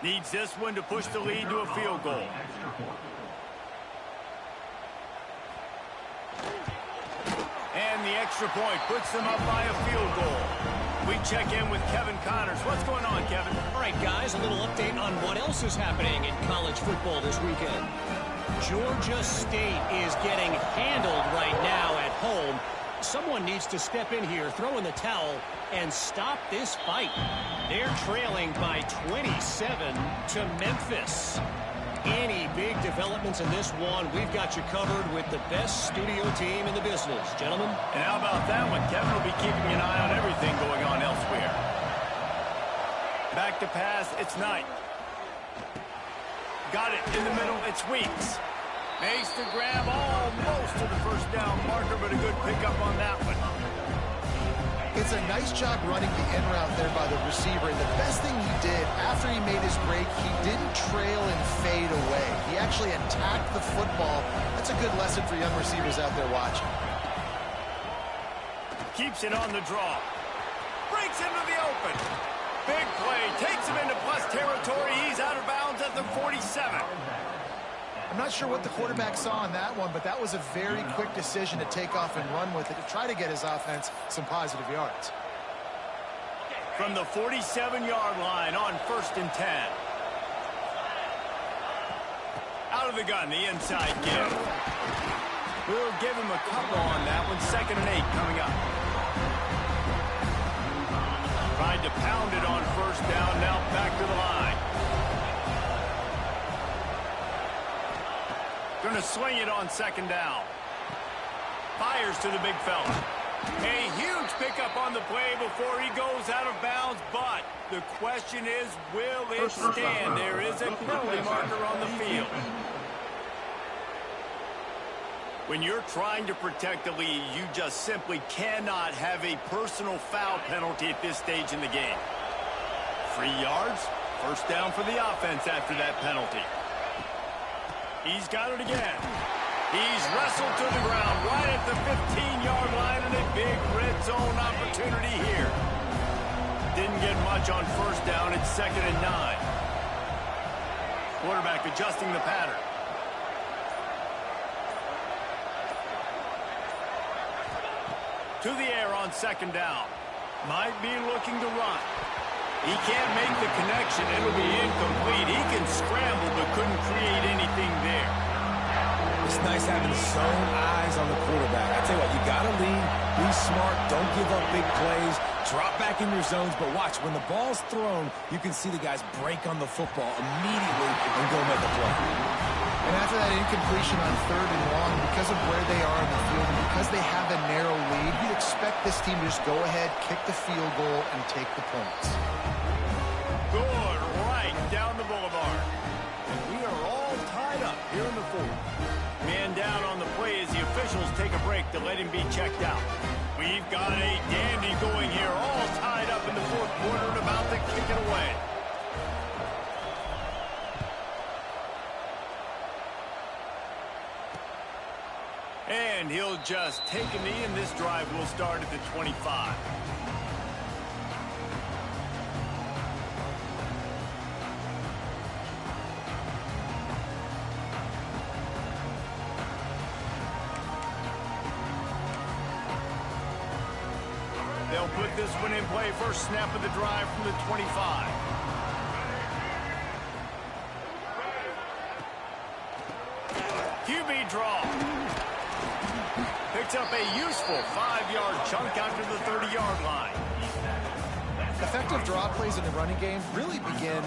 Needs this one to push the lead to a field goal. And the extra point puts them up by a field goal. We check in with Kevin Connors. What's going on, Kevin? All right, guys, a little update on what else is happening in college football this weekend. Georgia State is getting handled right now at home. Someone needs to step in here, throw in the towel, and stop this fight. They're trailing by 27 to Memphis. Any big developments in this one, we've got you covered with the best studio team in the business, gentlemen. And how about that one? Kevin will be keeping an eye on everything going on elsewhere. Back to pass, it's Knight. Got it in the middle, it's Weeks. Makes the grab almost to the first down marker, but a good pickup on that one. It's a nice job running the in route there by the receiver. And the best thing he did after he made his break, he didn't trail and fade away. He actually attacked the football. That's a good lesson for young receivers out there watching. Keeps it on the draw. Breaks into the open. Big play. Takes him into plus territory. He's out of bounds at the 47. I'm not sure what the quarterback saw on that one, but that was a very quick decision to take off and run with it to try to get his offense some positive yards. From the 47-yard line on 1st and 10. Out of the gun, the inside give. We'll give him a couple on that one. 2nd and 8 coming up. Tried to pound it on 1st down, now back to the line. Going to swing it on 2nd down. Fires to the big fella. A huge pickup on the play before he goes out of bounds, but the question is, will it stand? There is a penalty marker on the field. When you're trying to protect the lead, you just simply cannot have a personal foul penalty at this stage in the game. 3 yards, 1st down for the offense after that penalty. He's got it again. He's wrestled to the ground right at the 15-yard line, and a big red zone opportunity here. Didn't get much on 1st down. It's 2nd and 9. Quarterback adjusting the pattern. To the air on 2nd down. Might be looking to run. He can't make the connection. It'll be incomplete. He can scramble, but couldn't create anything there. It's nice having zone eyes on the quarterback. I tell you what, you got to lead, be smart, don't give up big plays, drop back in your zones, but watch, when the ball's thrown, you can see the guys break on the football immediately and go make a play. And after that incompletion on 3rd and long, because of where they are in the field and because they have a narrow lead, you'd expect this team to just go ahead, kick the field goal, and take the points. Good, right down the boulevard. And we are all tied up here in the 4th. Man down on the play as the officials take a break to let him be checked out. We've got a dandy going here, all tied up in the 4th quarter and about to kick it away. And he'll just take a knee, and this drive will start at the 25. They'll put this one in play. First snap of the drive from the 25. QB draw. Picks up a useful 5-yard chunk after the 30-yard line. Effective draw plays in the running game really begin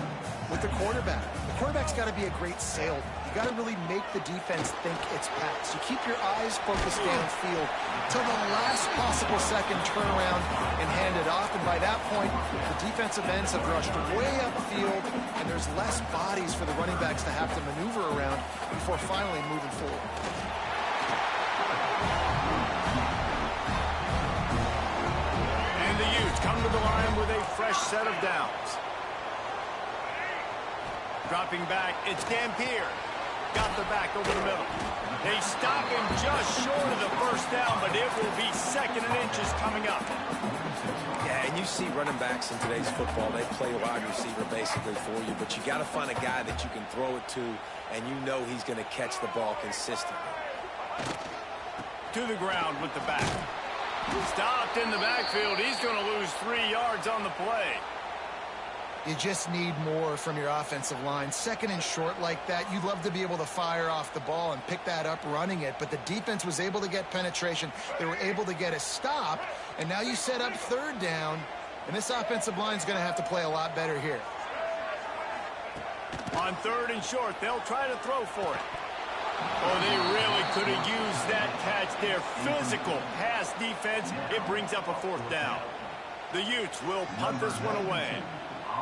with the quarterback. The quarterback's got to be a great salesman. You got to really make the defense think it's pass. You keep your eyes focused downfield till the last possible second, turn around and hand it off. And by that point, the defensive ends have rushed way upfield, and there's less bodies for the running backs to have to maneuver around before finally moving forward. And the Utes come to the line with a fresh set of downs. Dropping back, it's Dampier. Got the back over the middle. They stop him just short of the 1st down, but it will be 2nd and inches coming up. Yeah, and you see running backs in today's football, they play a wide receiver basically for you, but you got to find a guy that you can throw it to, and you know he's going to catch the ball consistently. To the ground with the back. Stopped in the backfield. He's going to lose 3 yards on the play. You just need more from your offensive line. 2nd and short like that, you'd love to be able to fire off the ball and pick that up running it, but the defense was able to get penetration. They were able to get a stop, and now you set up 3rd down, and this offensive line is going to have to play a lot better here. On 3rd and short, they'll try to throw for it. Oh, they really could have used that catch there. Physical pass defense. It brings up a 4th down. The Utes will punt this one away.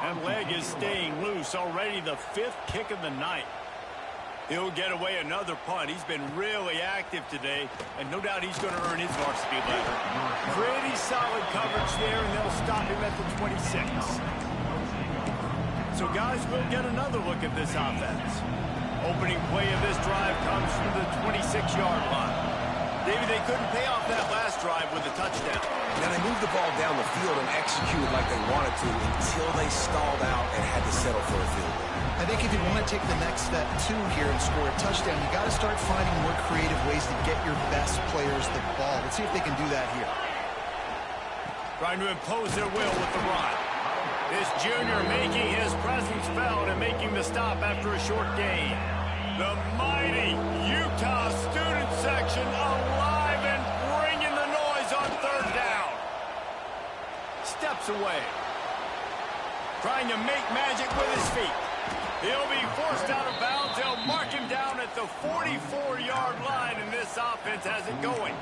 That leg is staying loose. Already the 5th kick of the night. He'll get away another punt. He's been really active today, and no doubt he's going to earn his varsity letter. Pretty solid coverage there, and they'll stop him at the 26. So, guys, we'll get another look at this offense. Opening play of this drive comes from the 26-yard line. David, they couldn't pay off that last drive with a touchdown. Now, they moved the ball down the field and executed like they wanted to until they stalled out and had to settle for a field goal. I think if you want to take the next step, too, here and score a touchdown, you got to start finding more creative ways to get your best players the ball. Let's see if they can do that here. Trying to impose their will with the run. This junior making his presence felt and making the stop after a short gain. The mighty Utah student section alive and bringing the noise on 3rd down. Steps away. Trying to make magic with his feet. He'll be forced out of bounds. They'll mark him down at the 44-yard line, and this offense has it going.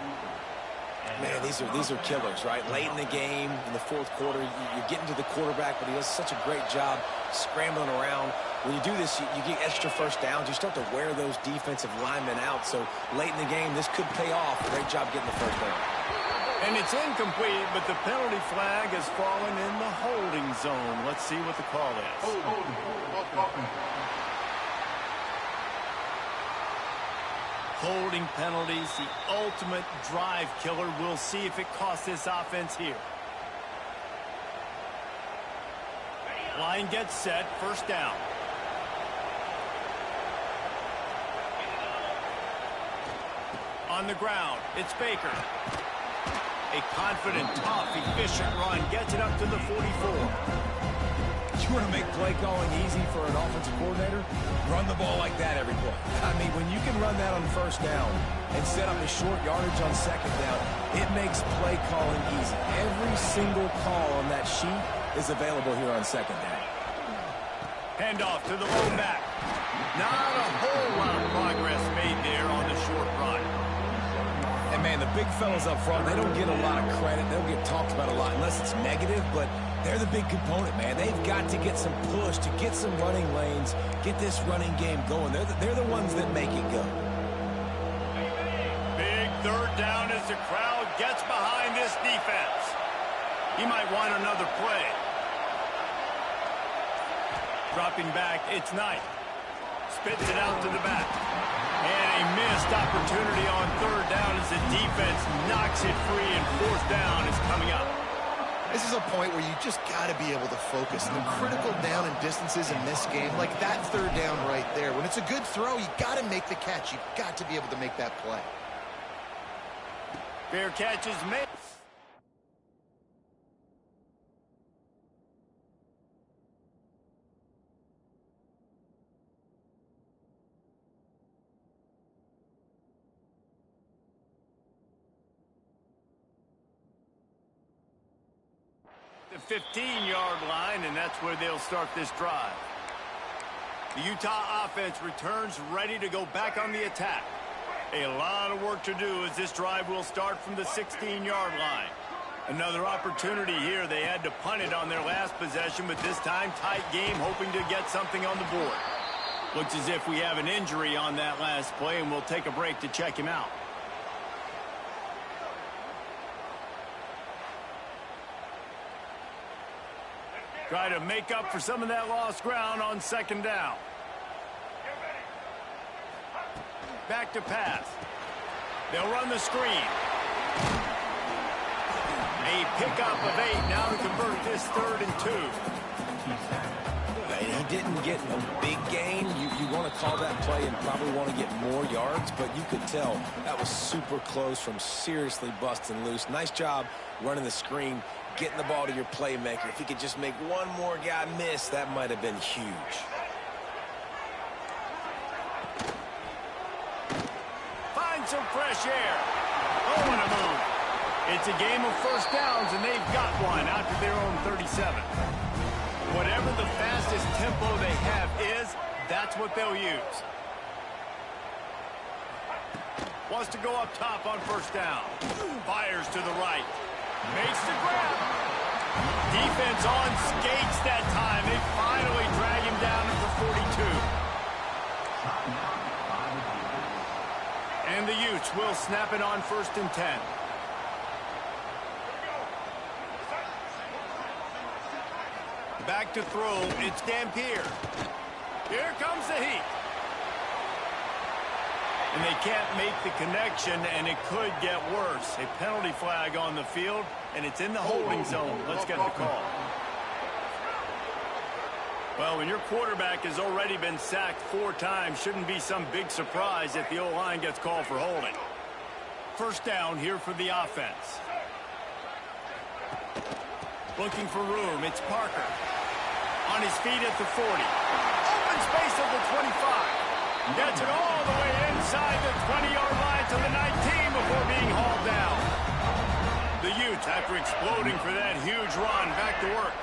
Man, these are killers, right? Late in the game, in the 4th quarter, you're getting to the quarterback, but he does such a great job scrambling around. When you do this, you get extra 1st downs. You start to wear those defensive linemen out. So late in the game, this could pay off. Great job getting the 1st down. And it's incomplete, but the penalty flag has fallen in the holding zone. Let's see what the call is. Holding penalties, the ultimate drive killer. We'll see if it costs this offense here. Line gets set, 1st down. On the ground, it's Baker. A confident, tough, efficient run gets it up to the 44. You want to make play calling easy for an offensive coordinator? Run the ball like that every play. I mean, when you can run that on 1st down and set up a short yardage on 2nd down, it makes play calling easy. Every single call on that sheet is available here on 2nd down. Handoff to the low back. Not a whole lot of progress made there on the short run. And, man, the big fellas up front, they don't get a lot of credit. They'll get talked about a lot unless it's negative, but they're the big component, man. They've got to get some push, to get some running lanes, get this running game going. They're the ones that make it go. Big 3rd down as the crowd gets behind this defense. He might want another play. Dropping back, it's Knight. Spits it out to the back. And a missed opportunity on 3rd down as the defense knocks it free, and 4th down is coming up. This is a point where you just got to be able to focus. The critical down and distances in this game, like that 3rd down right there. When it's a good throw, you got to make the catch. You've got to be able to make that play. Fair catch is made. The 15-yard line, and that's where they'll start this drive. The Utah offense returns ready to go back on the attack. A lot of work to do as this drive will start from the 16-yard line. Another opportunity here. They had to punt it on their last possession, but this time tight game, hoping to get something on the board. Looks as if we have an injury on that last play, and we'll take a break to check him out. Try to make up for some of that lost ground on 2nd down. Back to pass. They'll run the screen. A pickup of 8 now to convert this 3rd and 2. He didn't get a big gain. You want to call that play and probably want to get more yards, but you could tell that was super close from seriously busting loose. Nice job running the screen, getting the ball to your playmaker. If he could just make one more guy miss, that might have been huge. Find some fresh air. Oh, what a move. It's a game of 1st downs, and they've got one out to their own 37. Whatever the fastest tempo they have is, that's what they'll use. Wants to go up top on first down. Fires to the right. Makes the grab. Defense on skates that time. They finally drag him down at the 42. And the Utes will snap it on 1st and 10. Back to throw. It's Dampier. Here comes the heat. And they can't make the connection, and it could get worse. A penalty flag on the field, and it's in the holding zone. Let's get the call. Well, when your quarterback has already been sacked 4 times, shouldn't be some big surprise if the O-line gets called for holding. First down here for the offense. Looking for room. It's Parker. On his feet at the 40. Open space at the 25. Gets it all the way inside the 20-yard line to the 19 before being hauled down. The Utes, after exploding for that huge run, back to work.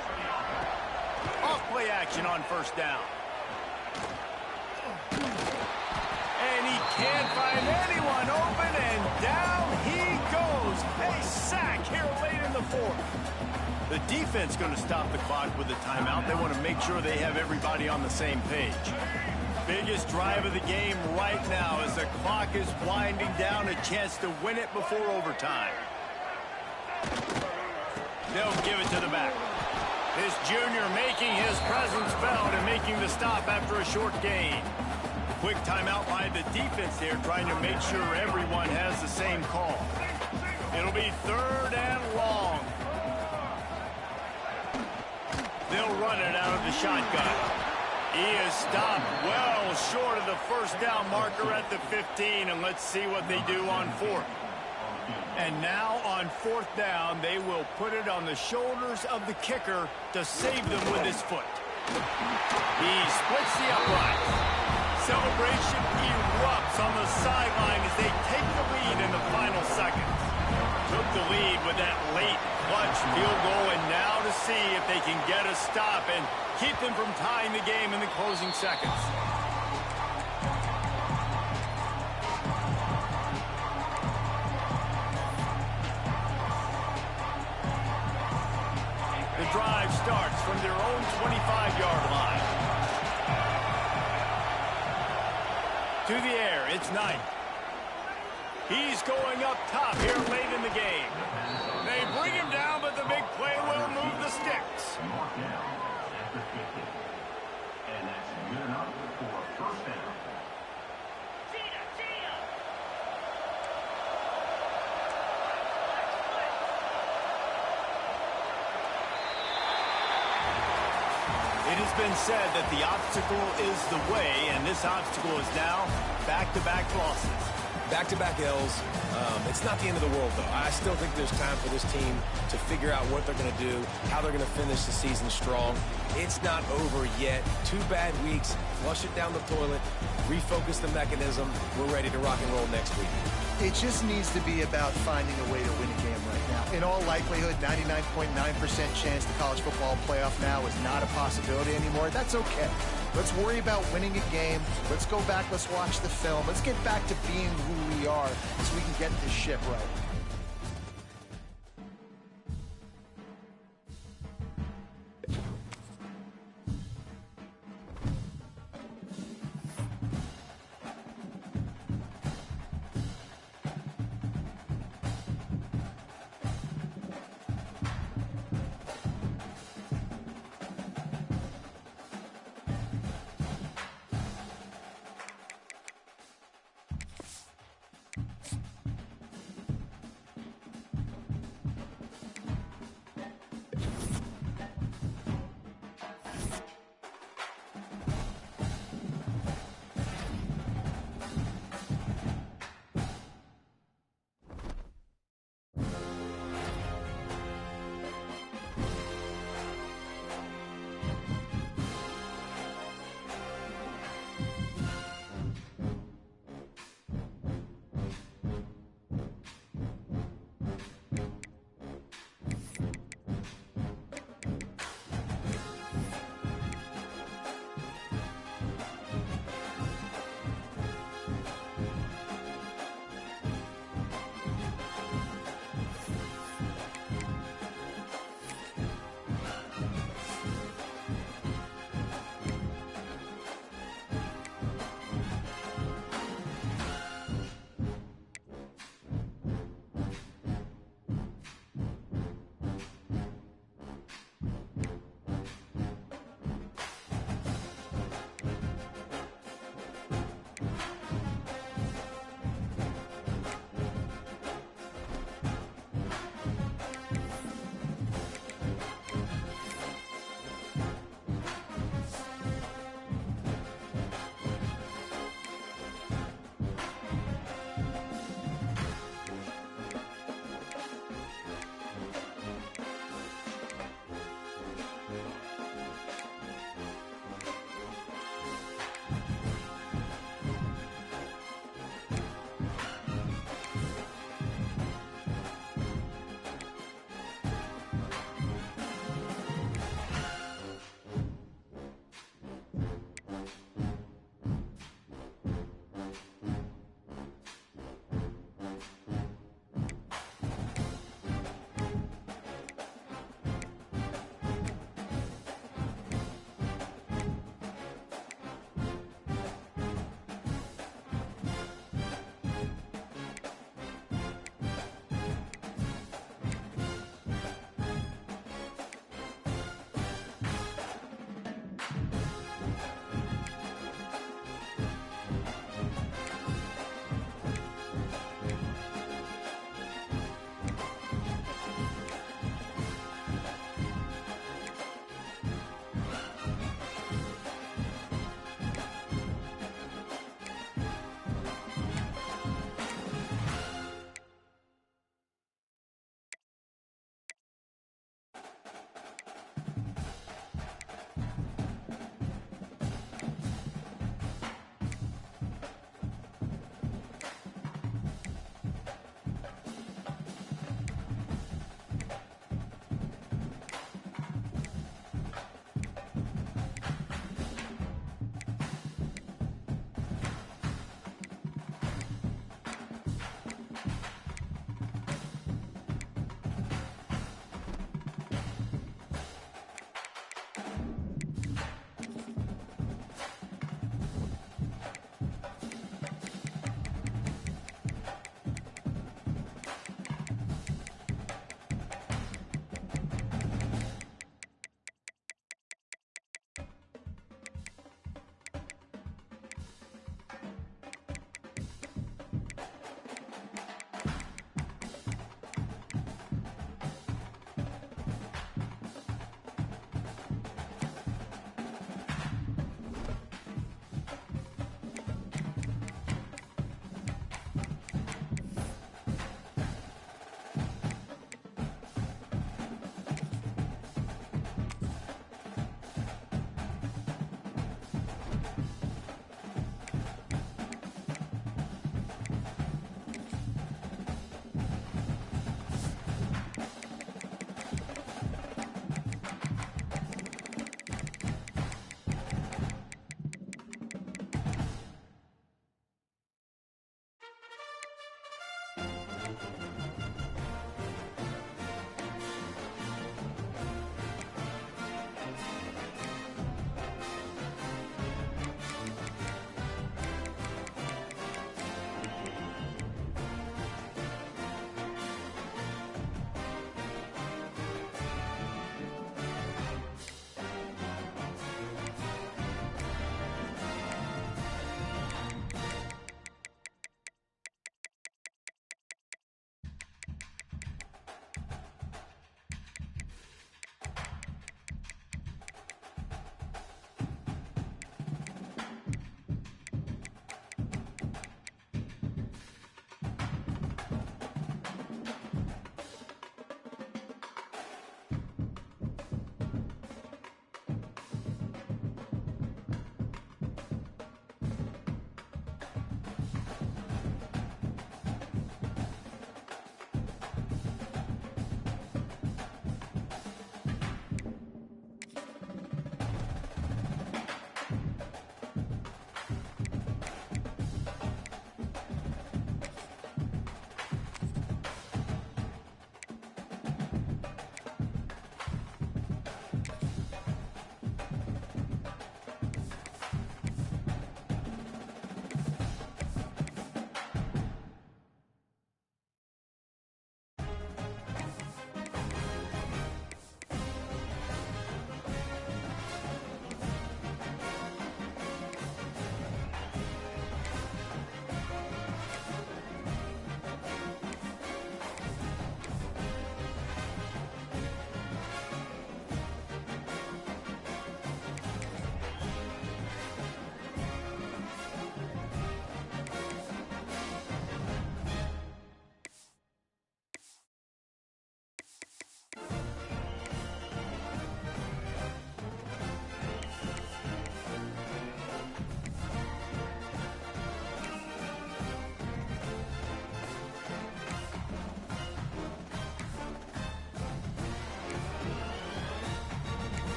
Off-play action on first down. And he can't find anyone open, and down he goes. A sack here late in the 4th. The defense going to stop the clock with a timeout. They want to make sure they have everybody on the same page. Biggest drive of the game right now as the clock is winding down, a chance to win it before overtime. They'll give it to the back. This junior making his presence felt and making the stop after a short gain. Quick timeout by the defense there, trying to make sure everyone has the same call. It'll be 3rd and long. They'll run it out of the shotgun. He is stopped well short of the first down marker at the 15, and let's see what they do on 4th. And now on 4th down, they will put it on the shoulders of the kicker to save them with his foot. He splits the upright. Celebration erupts on the sideline as they take the lead in the final seconds. Took the lead with that late clutch field goal, and now to see if they can get a stop and keep them from tying the game in the closing seconds. The drive starts from their own 25-yard line. To the air, it's Knight. He's going up top here late in the game. They bring him down, but the big play will move the sticks. And that's good enough for 1st down. It has been said that the obstacle is the way, and this obstacle is now back-to-back losses. Back-to-back L's. It's not the end of the world, though. I still think there's time for this team to figure out what they're going to do, how they're going to finish the season strong. It's not over yet. 2 bad weeks. Flush it down the toilet. Refocus the mechanism. We're ready to rock and roll next week. It just needs to be about finding a way to win a game right now. In all likelihood, 99.9% chance the college football playoff now is not a possibility anymore. That's okay. Let's worry about winning a game. Let's go back. Let's watch the film. Let's get back to being who we are so we can get this ship right.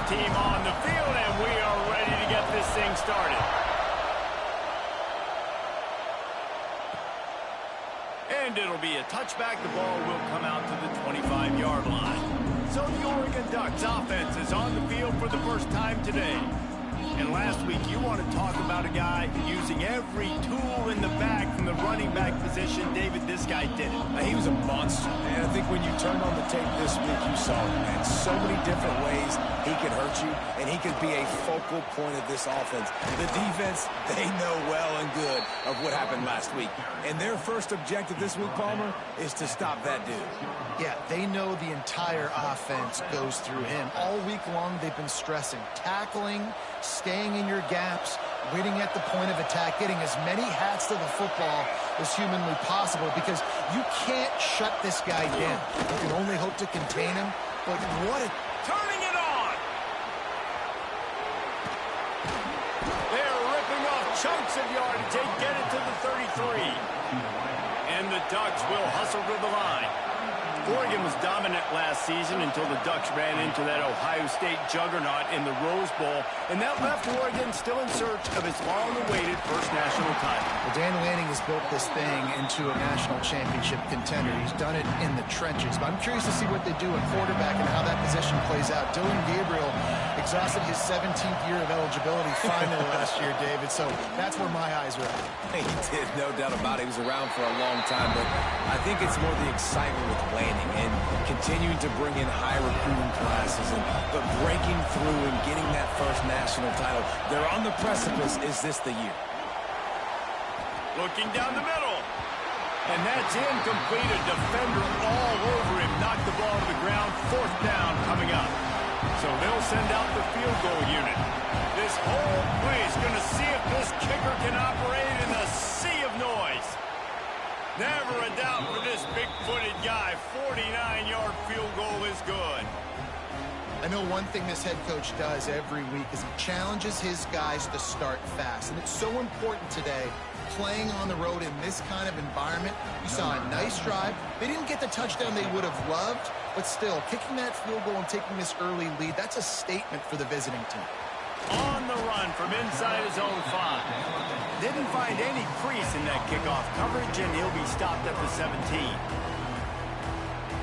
team on the field, and we are ready to get this thing started. And it'll be a touchback. The ball will come out to the 25-yard line. So the Oregon Ducks offense is on the field for the first time today. And last week, you want to talk about a guy using every tool in the bag from the running back position. David, this guy did it. He was a monster, man. I think when you turned on the tape this week, you saw it, man. So many different ways he could hurt you, and he could be a focal point of this offense. The defense, they know well and good of what happened last week. And their first objective this week, Palmer, is to stop that dude. Yeah, they know the entire offense goes through him. All week long, they've been stressing tackling, staying in your gaps, waiting at the point of attack, getting as many hats to the football as humanly possible, because you can't shut this guy down. You can only hope to contain him, but what a... Turning it on! They're ripping off chunks of yardage. They get it to the 33. And the Ducks will hustle to the line. Oregon was dominant last season until the Ducks ran into that Ohio State juggernaut in the Rose Bowl, and that left Oregon still in search of its long-awaited first national title. Well, Dan Lanning has built this thing into a national championship contender. He's done it in the trenches, but I'm curious to see what they do at quarterback and how that position plays out. Dylan Gabriel exhausted his 17th year of eligibility finally last year, David, so that's where my eyes are at. He did, no doubt about it. He was around for a long time, but I think it's more the excitement with Lanning and continuing to bring in high recruiting classes, but breaking through and getting that first national title. They're on the precipice. Is this the year? Looking down the middle. And that's incomplete. A defender all over him. Knocked the ball to the ground. Fourth down coming up. So they'll send out the field goal unit. This whole place going to see if this kicker can operate in a sea of noise. Never a doubt for this big-footed guy. 49-yard field goal is good. I know one thing this head coach does every week is he challenges his guys to start fast. And it's so important today, playing on the road in this kind of environment. You saw a nice drive. They didn't get the touchdown they would have loved, but still, kicking that field goal and taking this early lead, that's a statement for the visiting team. On the run from inside his own 5. Didn't find any crease in that kickoff coverage, and he'll be stopped at the 17.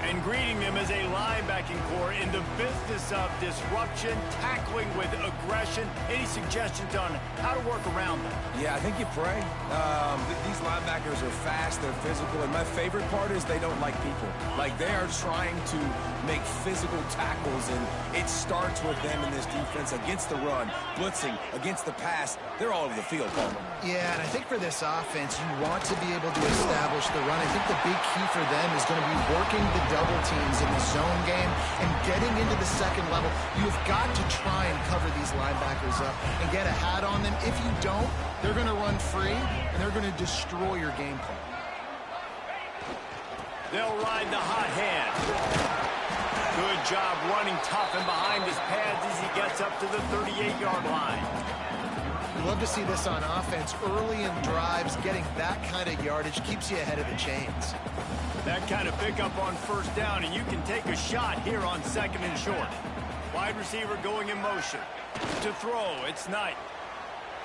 And greeting them as a linebacking core in the business of disruption, tackling with aggression. Any suggestions on how to work around them? Yeah, I think you pray. These linebackers are fast, they're physical, and my favorite part is they don't like people. Like, they are trying to make physical tackles, and it starts with them in this defense against the run, blitzing, against the pass. They're all over the field, Palmer. Yeah, and I think for this offense, you want to be able to establish the run. I think the big key for them is going to be working the double teams in the zone game and getting into the second level. You've got to try and cover these linebackers up and get a hat on them. If you don't, they're going to run free, and they're going to destroy your game plan. They'll ride the hot hand. Good job running tough and behind his pads as he gets up to the 38-yard line. You love to see this on offense. Early in drives, getting that kind of yardage keeps you ahead of the chains. That kind of pickup on first down, and you can take a shot here on second and short. Wide receiver going in motion. To throw, it's Knight.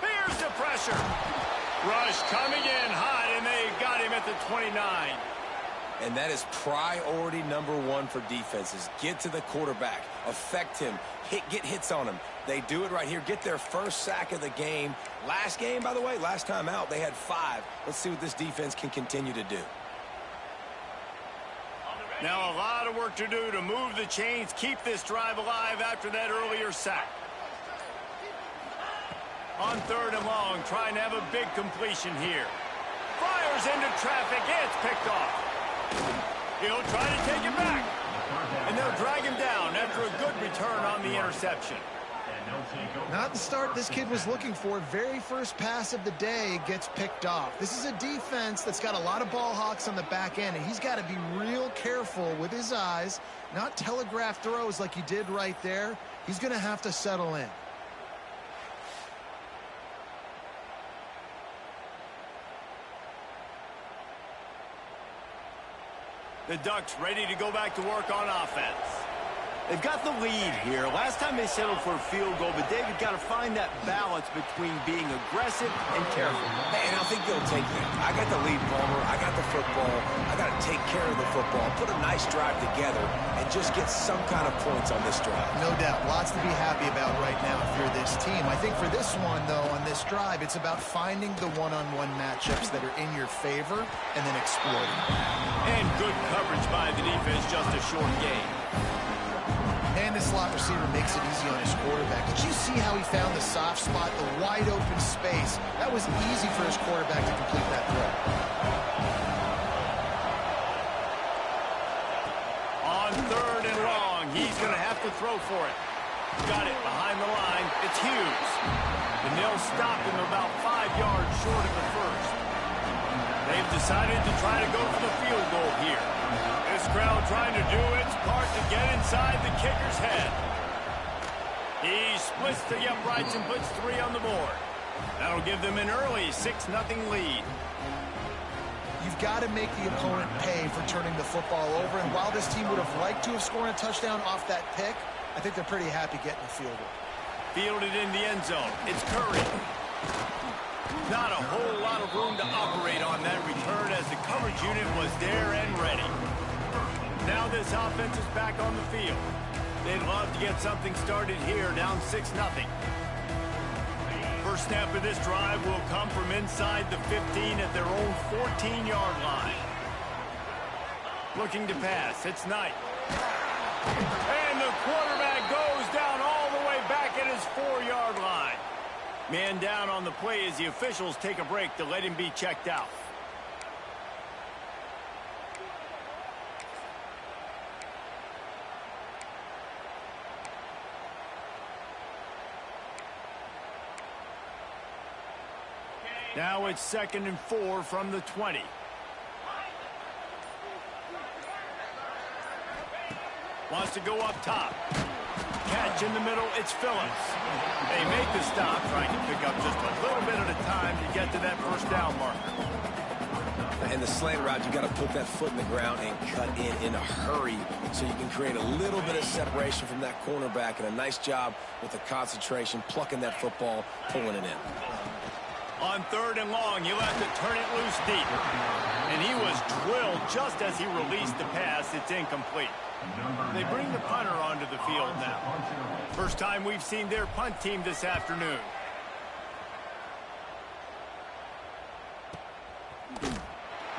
Here's the pressure. Rush coming in hot, and they got him at the 29. And that is priority number one for defenses. Get to the quarterback, affect him, get hits on him. They do it right here. Get their first sack of the game. Last game, by the way, last time out, they had 5. Let's see what this defense can continue to do. Now a lot of work to do to move the chains, keep this drive alive after that earlier sack. On third and long, trying to have a big completion here. Fires into traffic, it's picked off. He'll try to take it back. And they'll drag him down after a good return on the interception. Not the start this kid was looking for. Very first pass of the day gets picked off. This is a defense that's got a lot of ball hawks on the back end, and he's got to be real careful with his eyes, not telegraph throws like he did right there. He's going to have to settle in. The Ducks ready to go back to work on offense. They've got the lead here. Last time they settled for a field goal, but David got to find that balance between being aggressive and careful. And I think they'll take that. I got the lead, Palmer. I got the football. I got to take care of the football, put a nice drive together, and just get some kind of points on this drive. No doubt. Lots to be happy about right now if you're this team. I think for this one, though, on this drive, it's about finding the one-on-one matchups that are in your favor and then exploiting. And good coverage by the defense, just a short game. And the slot receiver makes it easy on his quarterback. Did you see how he found the soft spot, the wide open space? That was easy for his quarterback to complete that throw. On 3rd and long, he's going to have to throw for it. Got it behind the line. It's Hughes. And they'll stop him about 5 yards short of the first. They've decided to try to go for the field goal here. This crowd trying to do its part to get inside the kicker's head. He splits the uprights and puts 3 on the board. That'll give them an early 6-0 lead. You've got to make the opponent pay for turning the football over. And while this team would have liked to have scored a touchdown off that pick, I think they're pretty happy getting the field goal. Fielded in the end zone. It's Curry. Not a whole lot of room to operate on that return as the coverage unit was there and ready. Now this offense is back on the field. They'd love to get something started here, down 6-0. First snap of this drive will come from inside the 15 at their own 14-yard line. Looking to pass. It's Knight. And the quarterback goes down all the way back at his 4-yard line. Man down on the play as the officials take a break to let him be checked out. Now it's 2nd and 4 from the 20. Wants to go up top. Catch in the middle, it's Phillips. They make the stop, trying to pick up just a little bit at a time to get to that first down marker. And the slant route, you got to put that foot in the ground and cut in a hurry so you can create a little bit of separation from that cornerback, and a nice job with the concentration, plucking that football, pulling it in. On 3rd and long, he'll have to turn it loose deep. And he was drilled just as he released the pass. It's incomplete. They bring the punter onto the field now. First time we've seen their punt team this afternoon.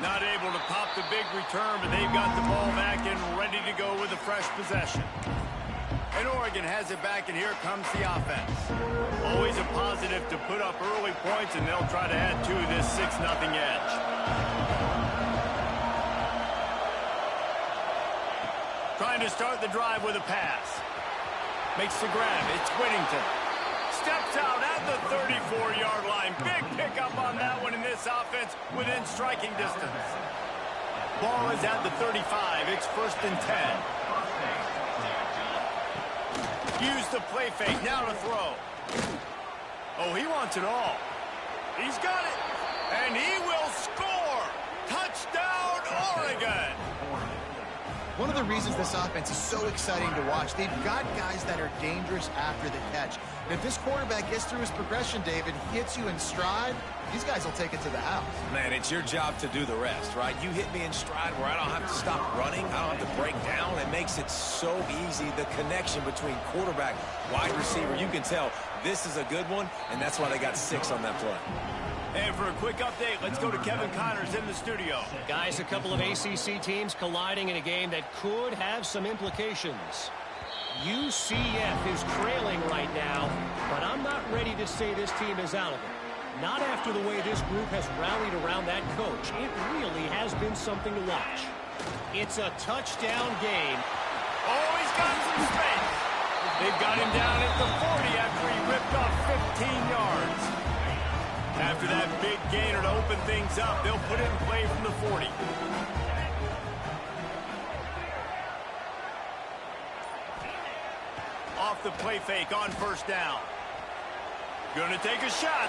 Not able to pop the big return, but they've got the ball back and ready to go with a fresh possession. And Oregon has it back, and here comes the offense. Always a positive to put up early points, and they'll try to add to this 6-0 edge. Trying to start the drive with a pass. Makes the grab. It's Whittington. Steps out at the 34-yard line. Big pickup on that one in this offense within striking distance. Ball is at the 35. It's 1st and 10. Use the play fake. Now to throw. Oh, he wants it all. He's got it. And he will score. Touchdown, Oregon. One of the reasons this offense is so exciting to watch, they've got guys that are dangerous after the catch. And if this quarterback gets through his progression, David, hits you in stride, these guys will take it to the house. Man, it's your job to do the rest, right? You hit me in stride where I don't have to stop running. I don't have to break down. It makes it so easy, the connection between quarterback, wide receiver. You can tell this is a good one, and that's why they got 6 on that play. And for a quick update, let's go to Kevin Connors in the studio. Guys, a couple of ACC teams colliding in a game that could have some implications. UCF is trailing right now, but I'm not ready to say this team is out of it. Not after the way this group has rallied around that coach. It really has been something to watch. It's a touchdown game. Oh, he's got some space. They've got him down at the 40 after he ripped off 15 yards. After that big gainer to open things up, they'll put it in play from the 40. Off the play fake on 1st down. Gonna take a shot.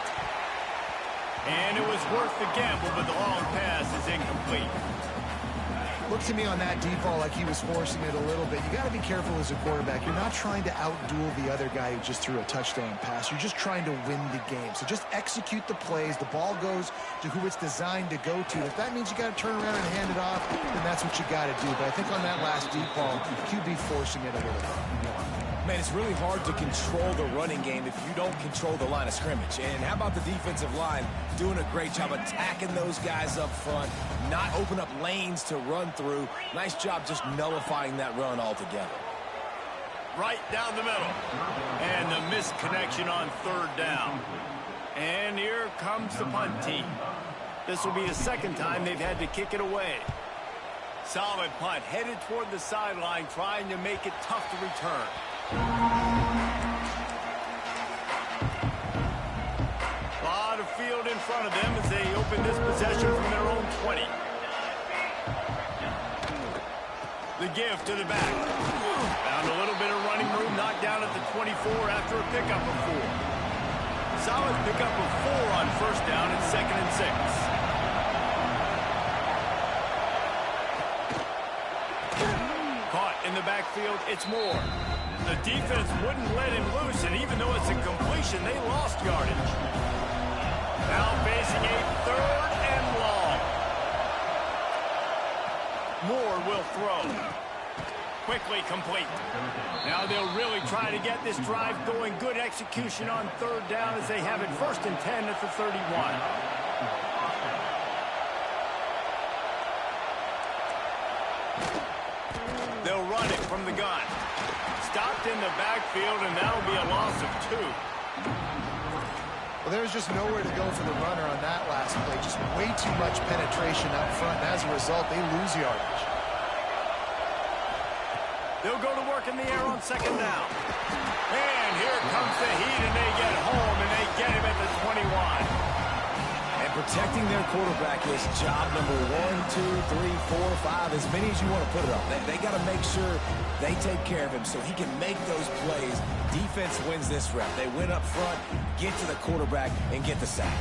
And it was worth the gamble, but the long pass is incomplete. Looked to me on that deep ball like he was forcing it a little bit. You got to be careful as a quarterback. You're not trying to outduel the other guy who just threw a touchdown pass. You're just trying to win the game. So just execute the plays. The ball goes to who it's designed to go to. If that means you got to turn around and hand it off, then that's what you got to do. But I think on that last deep ball, QB forcing it a little bit. Man, it's really hard to control the running game if you don't control the line of scrimmage. And how about the defensive line doing a great job attacking those guys up front, not open up lanes to run through. Nice job just nullifying that run altogether. Right down the middle. And the missed connection on third down. And here comes the punt team. This will be the second time they've had to kick it away. Solid punt, headed toward the sideline, trying to make it tough to return. A lot of field in front of them as they open this possession from their own 20. The give to the back. Found a little bit of running room, knocked down at the 24 after a pickup of 4. Solid pickup of 4 on first down and 2nd and 6. Caught in the backfield, it's Moore. The defense wouldn't let him loose, and even though it's a completion, they lost yardage. Now facing a 3rd and long. Moore will throw. Quickly complete. Now they'll really try to get this drive going. Good execution on 3rd down as they have it 1st and 10 at the 31. They'll run it from the gun. Stopped in the backfield, and that'll be a loss of 2. Well, there's just nowhere to go for the runner on that last play. Just way too much penetration up front, and as a result, they lose yardage. They'll go to work in the air on 2nd down. And here comes the heat, and they get home, and they get him at the 21. And protecting their quarterback is job number 1, 2, 3, 4, 5, as many as you want to put it on. They got to make sure they take care of him so he can make those plays. Defense wins this rep. They win up front, get to the quarterback, and get the sack.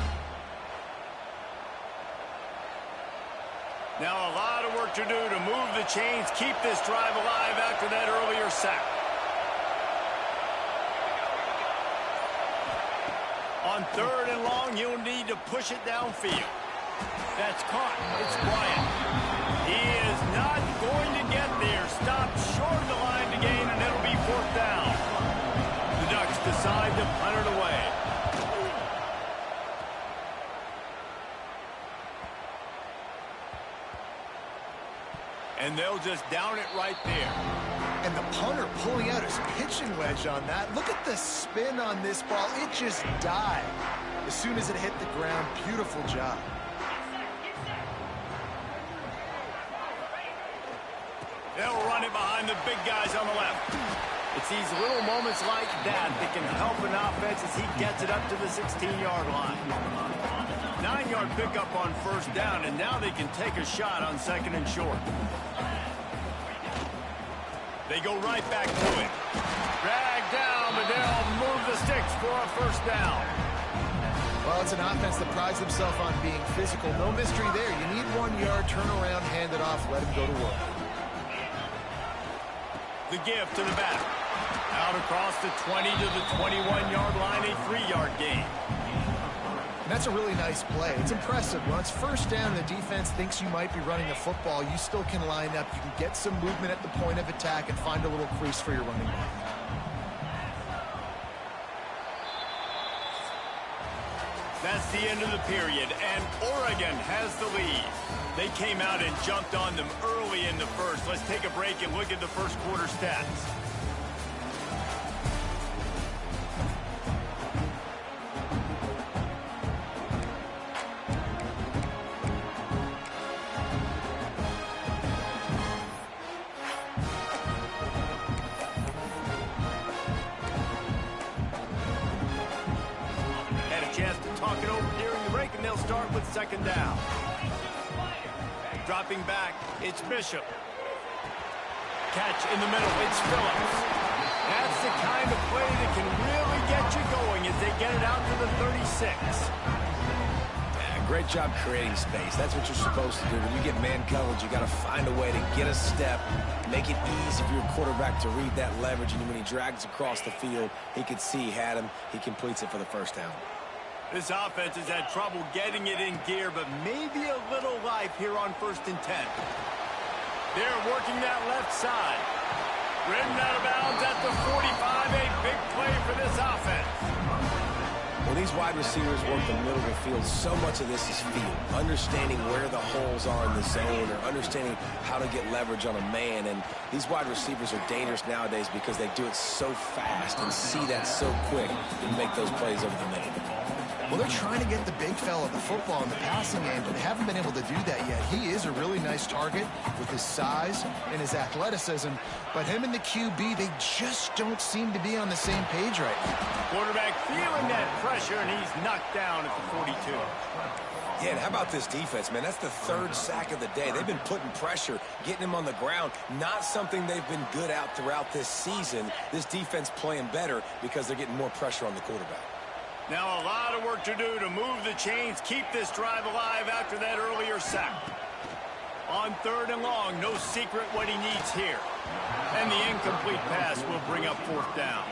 Now a lot of work to do to move the chains, keep this drive alive after that earlier sack. On 3rd and long, you'll need to push it downfield. That's caught. It's Bryant. He is not going to get there. Stopped short of the line to gain, and it'll be 4th down. The Ducks decide to punt it away. And they'll just down it right there. And the punter pulling out his pitching wedge on that. Look at the spin on this ball. It just died as soon as it hit the ground. Beautiful job. They'll run it behind the big guys on the left. It's these little moments like that that can help an offense as he gets it up to the 16-yard line. 9-yard pickup on 1st down, and now they can take a shot on 2nd and short. They go right back to it. Drag down, but they'll move the sticks for a 1st down. Well, it's an offense that prides themselves on being physical. No mystery there. You need 1 yard, turn around, hand it off, let him go to work. The give to the back. Out across the 20 to the 21-yard line, a 3-yard gain. And that's a really nice play. It's impressive. When it's 1st down and the defense thinks you might be running the football, you still can line up. You can get some movement at the point of attack and find a little crease for your running back. That's the end of the period, and Oregon has the lead. They came out and jumped on them early in the 1st. Let's take a break and look at the 1st quarter stats. Start with 2nd down. Dropping back, it's Bishop. Catch in the middle, it's Phillips. That's the kind of play that can really get you going as they get it out to the 36. great job creating space. That's what you're supposed to do. When you get man coverage, you got to find a way to get a step, make it easy for your quarterback to read that leverage, and when he drags across the field, he could see he had him. He completes it for the first down. This offense has had trouble getting it in gear, but maybe a little life here on 1st and 10. They're working that left side. Ridden out of bounds at the 45, a big play for this offense. When these wide receivers work the middle of the field, so much of this is feel. Understanding where the holes are in the zone or understanding how to get leverage on a man. And these wide receivers are dangerous nowadays because they do it so fast and see that so quick and make those plays over the middle. Well, they're trying to get the big fella the football in the passing game, but they haven't been able to do that yet. He is a really nice target with his size and his athleticism, but him and the QB, they just don't seem to be on the same page right now. Quarterback feeling that pressure, and he's knocked down at the 42. Yeah, and how about this defense, man? That's the 3rd sack of the day. They've been putting pressure, getting him on the ground. Not something they've been good at throughout this season. This defense playing better because they're getting more pressure on the quarterback. Now a lot of work to do to move the chains, keep this drive alive after that earlier sack. On 3rd and long, no secret what he needs here. And the incomplete pass will bring up 4th down.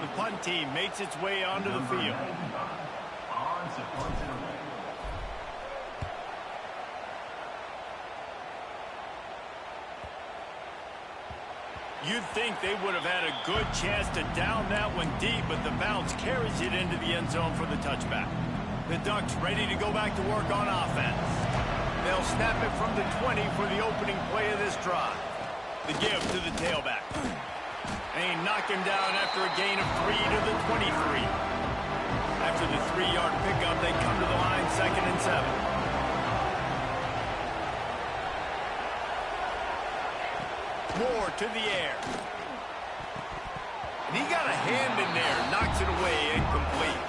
The punt team makes its way onto the field. You'd think they would have had a good chance to down that one deep, but the bounce carries it into the end zone for the touchback. The Ducks ready to go back to work on offense. They'll snap it from the 20 for the opening play of this drive. The give to the tailback. And he knocked him down after a gain of 3 to the 23. After the 3-yard pickup, they come to the line 2nd and 7. Moore to the air. And he got a hand in there, knocks it away, incomplete.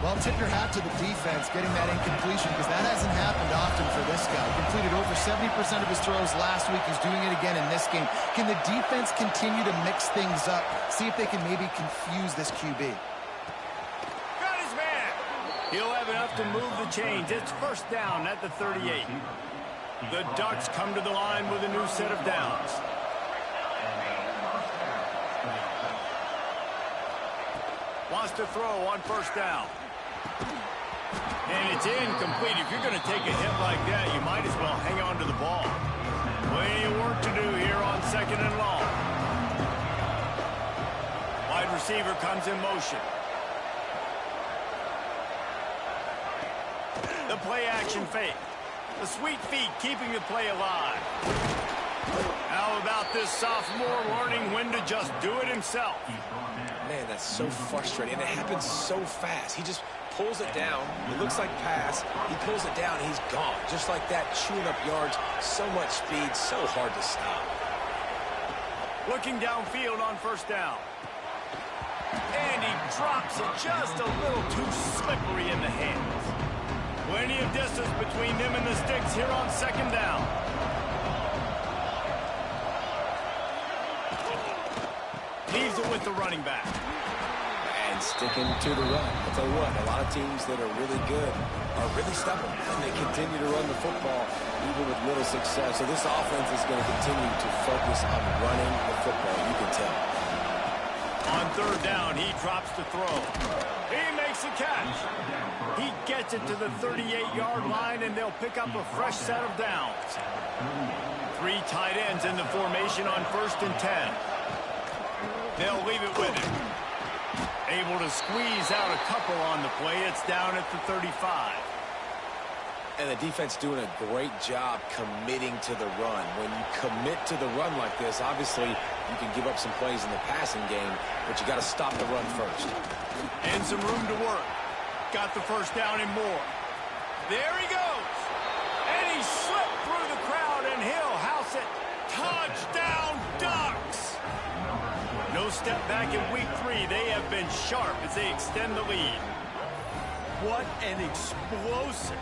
Well, tip your hat to the defense getting that incompletion because that hasn't happened often for this guy. Completed over 70% of his throws last week. He's doing it again in this game. Can the defense continue to mix things up? See if they can maybe confuse this QB. Got his man. He'll have enough to move the chains. It's 1st down at the 38. The Ducks come to the line with a new set of downs. Wants to throw on 1st down. And it's incomplete. If you're going to take a hit like that, you might as well hang on to the ball. Plenty of work to do here on 2nd and long. Wide receiver comes in motion. The play action fake. The sweet feet keeping the play alive. How about this sophomore learning when to just do it himself? Man, that's so frustrating, and it happens so fast. He just pulls it down. It looks like pass. He pulls it down, and he's gone. Just like that, chewing up yards. So much speed, so hard to stop. Looking downfield on 1st down. And he drops it just a little too slippery in the hands. Plenty of distance between them and the sticks here on 2nd down. Leaves it with the running back. And sticking to the run. I'll tell you what, a lot of teams that are really good are really stubborn, and they continue to run the football even with little success. So this offense is going to continue to focus on running the football, you can tell. On 3rd down, he drops the throw. He makes a catch. He gets it to the 38-yard line, and they'll pick up a fresh set of downs. 3 tight ends in the formation on 1st and 10. They'll leave it with him. Able to squeeze out a couple on the play. It's down at the 35. And the defense doing a great job committing to the run. When you commit to the run like this, obviously you can give up some plays in the passing game, but you got to stop the run first. And some room to work. Got the 1st down and more. There he goes. And he slipped through the crowd, and he'll house it. Touchdown, Ducks! No step back in week 3. They have been sharp as they extend the lead. What an explosive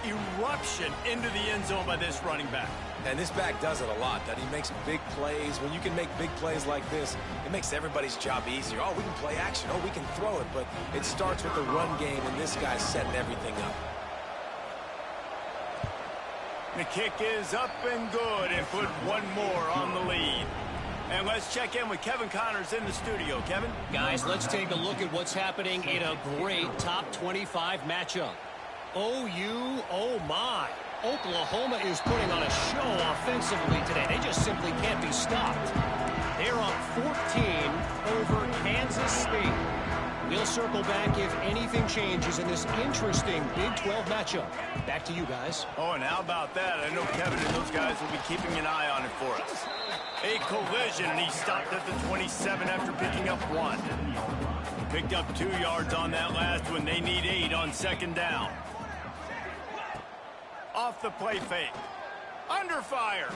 eruption into the end zone by this running back. And this back does it a lot. That he makes big plays. When you can make big plays like this, it makes everybody's job easier. We can play action. We can throw it. But it starts with the run game, and this guy's setting everything up. The kick is up and good and put one more on the lead. And let's check in with Kevin Connors in the studio. Kevin? Guys, let's take a look at what's happening in a great top 25 matchup. OU, oh my. Oklahoma is putting on a show offensively today. They just simply can't be stopped. They're up 14 over Kansas State. We'll circle back if anything changes in this interesting Big 12 matchup. Back to you guys. Oh, and how about that? I know Kevin and those guys will be keeping an eye on it for us. A collision, and he stopped at the 27 after picking up 1. Picked up 2 yards on that last one. They need 8 on second down. Off the play fake. Under fire.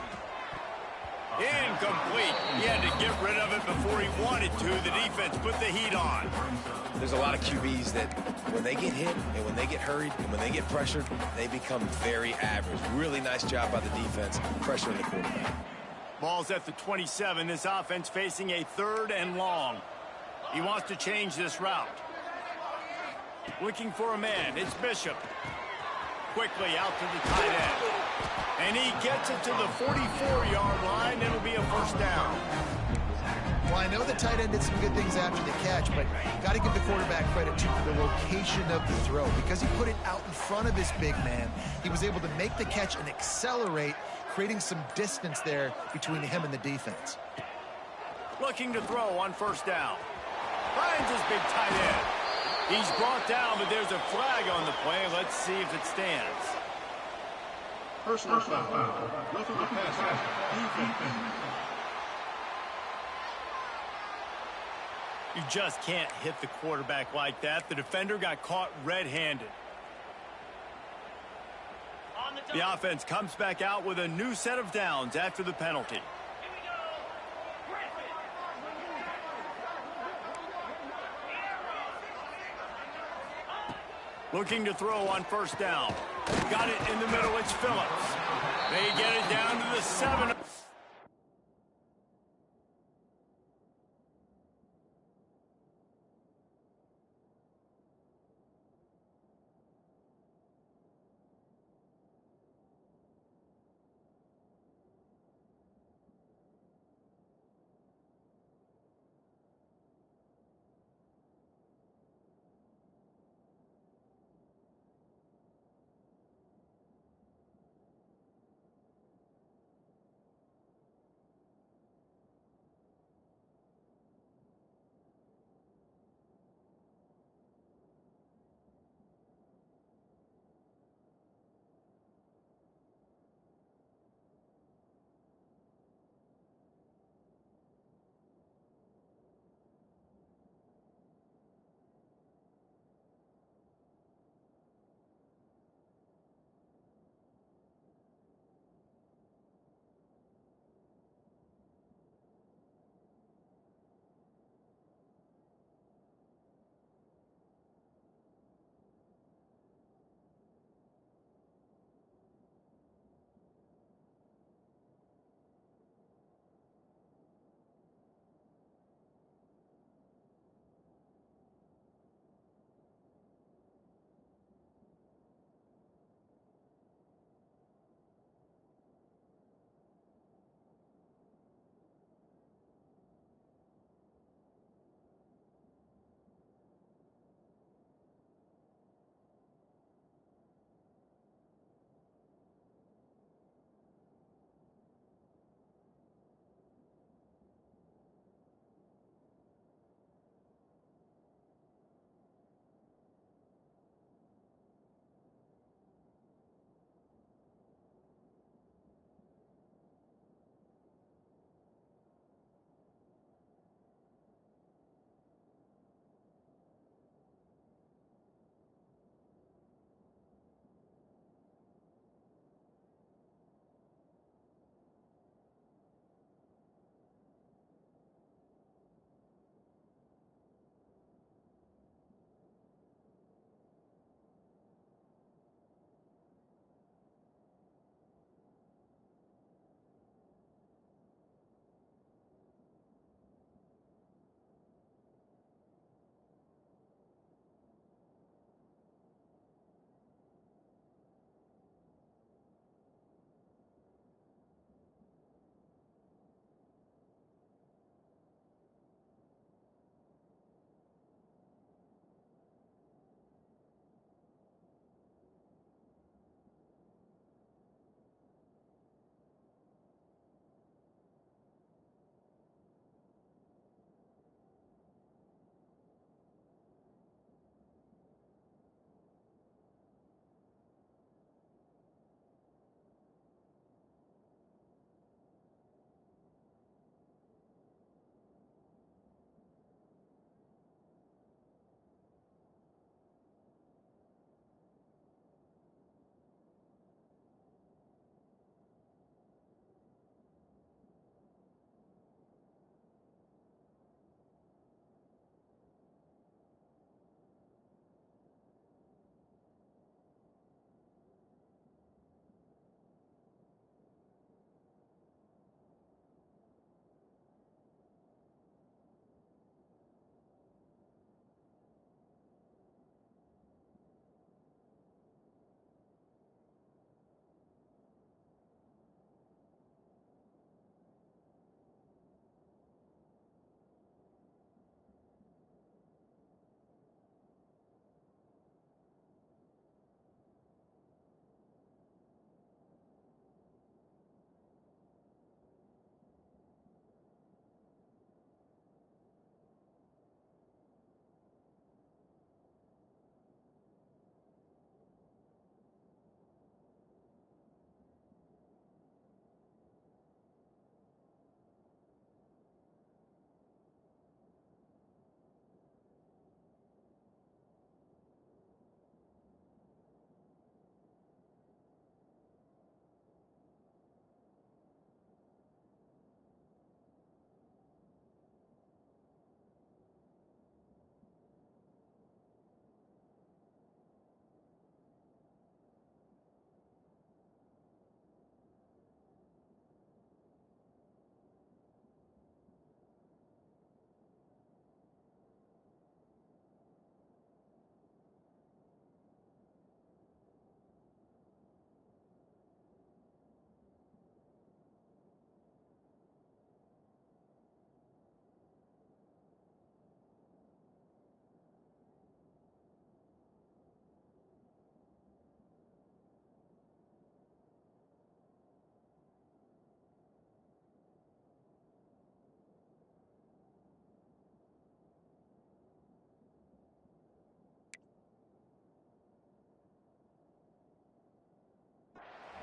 Incomplete. He had to get rid of it before he wanted to. The defense put the heat on. There's a lot of QBs that when they get hit and when they get hurried and when they get pressured, they become very average. Really nice job by the defense pressuring the quarterback. Ball's at the 27. This offense facing a 3rd and long. He wants to change this route. Looking for a man. It's Bishop. Quickly out to the tight end. And he gets it to the 44-yard line. It'll be a first down. Well, I know the tight end did some good things after the catch, but got to give the quarterback credit to the location of the throw. Because he put it out in front of his big man, he was able to make the catch and accelerate, creating some distance there between him and the defense. Looking to throw on first down. Finds his big tight end. He's brought down, but there's a flag on the play. Let's see if it stands. Personal foul. Roughing the pass. Defense. You just can't hit the quarterback like that. The defender got caught red-handed. The offense comes back out with a new set of downs after the penalty. Looking to throw on first down. Got it in the middle. It's Phillips. They get it down to the 7.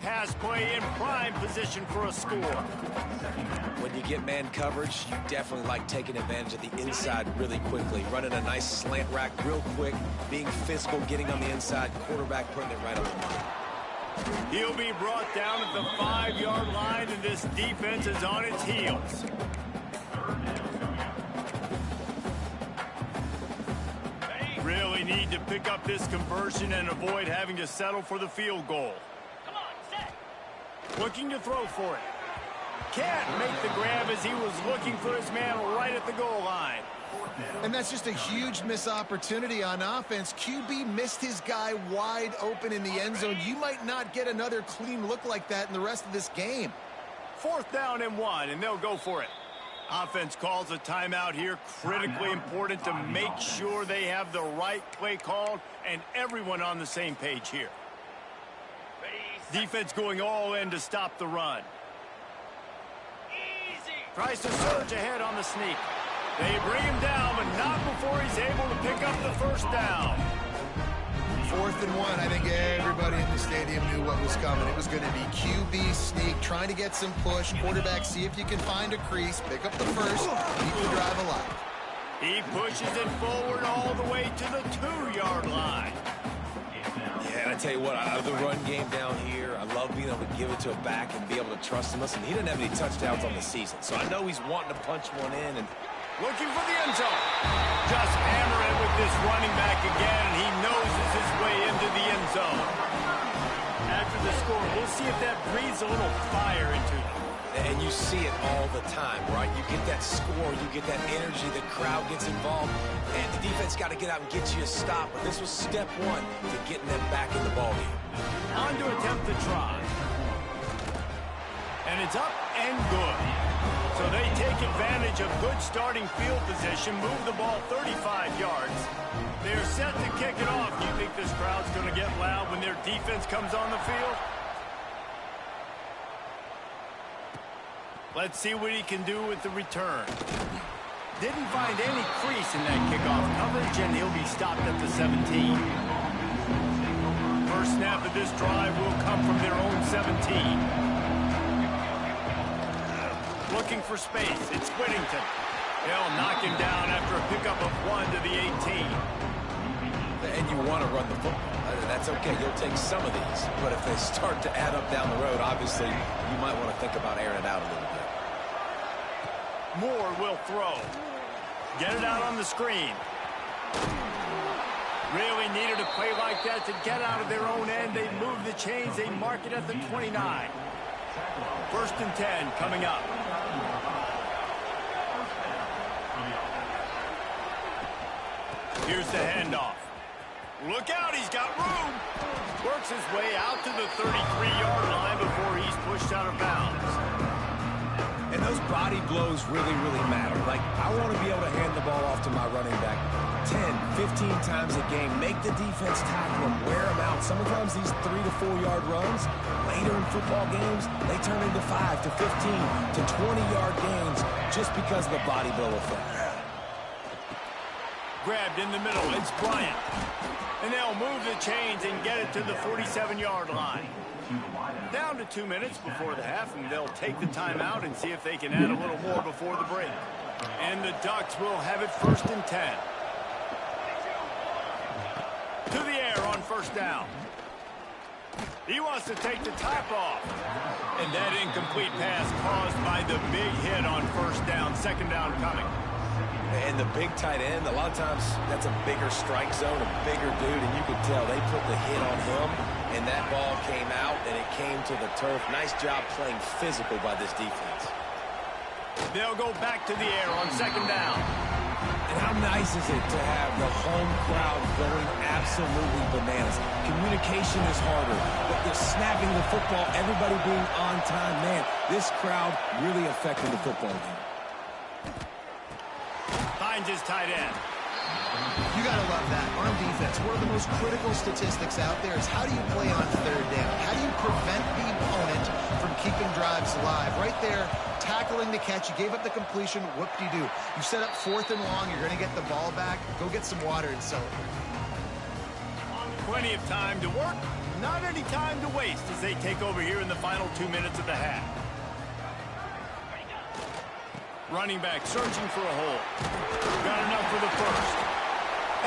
pass play in prime position for a score. When you get man coverage, you definitely like taking advantage of the inside really quickly. Running a nice slant rack real quick, being physical, getting on the inside, quarterback putting it right on the money. He'll be brought down at the 5-yard line, and this defense is on its heels. Really need to pick up this conversion and avoid having to settle for the field goal. Come on, set. Looking to throw for it. Can't make the grab as he was looking for his man right at the goal line. And that's just a huge missed opportunity on offense. QB missed his guy wide open in the end zone. You might not get another clean look like that in the rest of this game. 4th down and 1, and they'll go for it. Offense calls a timeout here. Critically important to make sure they have the right play called and everyone on the same page here. Defense going all in to stop the run. Tries to surge ahead on the sneak. They bring him down, but not before he's able to pick up the 1st down. 4th and 1, I think everybody in the stadium knew what was coming. It was going to be QB sneak, trying to get some push. Quarterback, see if you can find a crease, pick up the 1st, keep the drive alive. He pushes it forward all the way to the 2-yard line. Yeah, and I tell you what, out of the run game down here, I love being able to give it to a back and be able to trust him. Listen, he didn't have any touchdowns on the season, so I know he's wanting to punch one in. And looking for the end zone. Just hammer it with this running back again, and he noses his way into the end zone. After the score, we'll see if that breathes a little fire into them. And you see it all the time, right? You get that score, you get that energy, the crowd gets involved, and the defense got to get out and get you a stop. But this was step 1 to getting them back in the ballgame. On to attempt the try. And it's up and good. So they take advantage of good starting field position, move the ball 35 yards. They're set to kick it off. Do you think this crowd's going to get loud when their defense comes on the field? Let's see what he can do with the return. Didn't find any crease in that kickoff coverage, and he'll be stopped at the 17. First snap of this drive will come from their own 17. Looking for space. It's Whittington. They'll knock him down after a pickup of 1 to the 18. And you want to run the football. That's okay. You'll take some of these. But if they start to add up down the road, obviously, you might want to think about airing it out a little bit. Moore will throw. Get it out on the screen. Really needed a play like that to get out of their own end. They move the chains. They mark it at the 29. 1st and 10 coming up. Here's the handoff. Look out, he's got room. Works his way out to the 33-yard line before he's pushed out of bounds. And those body blows really, really matter. Like, I want to be able to hand the ball off to my running back 10, 15 times a game. Make the defense tackle him, wear him out. Sometimes these 3 to 4-yard runs, later in football games, they turn into 5 to 15 to 20-yard gains just because of the body blow effect. Grabbed in the middle, it's Bryant. And they'll move the chains and get it to the 47-yard line. Down to 2 minutes before the half, and they'll take the timeout and see if they can add a little more before the break. And the Ducks will have it 1st and 10. To the air on 1st down. He wants to take the top off. And that incomplete pass caused by the big hit on 1st down. 2nd down coming. And the big tight end, a lot of times that's a bigger strike zone, a bigger dude, and you could tell they put the hit on him, and that ball came out, and it came to the turf. Nice job playing physical by this defense. They'll go back to the air on 2nd down. And how nice is it to have the home crowd going absolutely bananas? Communication is harder, but they're snapping the football, everybody being on time. Man, this crowd really affected the football game. Finds his tight end. You got to love that. On defense, one of the most critical statistics out there is how do you play on 3rd down? How do you prevent the opponent from keeping drives alive? Right there, tackling the catch. You gave up the completion. What do? You set up 4th and long. You're going to get the ball back. Go get some water and celebrate. Plenty of time to work. Not any time to waste as they take over here in the final 2 minutes of the half. Running back searching for a hole. Got enough for the first.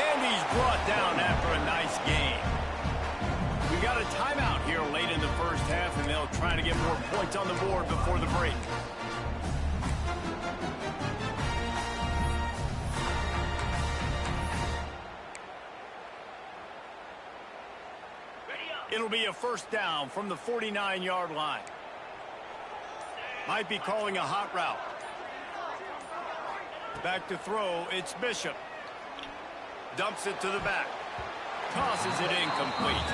And he's brought down after a nice gain. We got a timeout here late in the first half, and they'll try to get more points on the board before the break. It'll be a first down from the 49-yard line. Might be calling a hot route. Back to throw, it's Bishop. Dumps it to the back. Tosses it incomplete.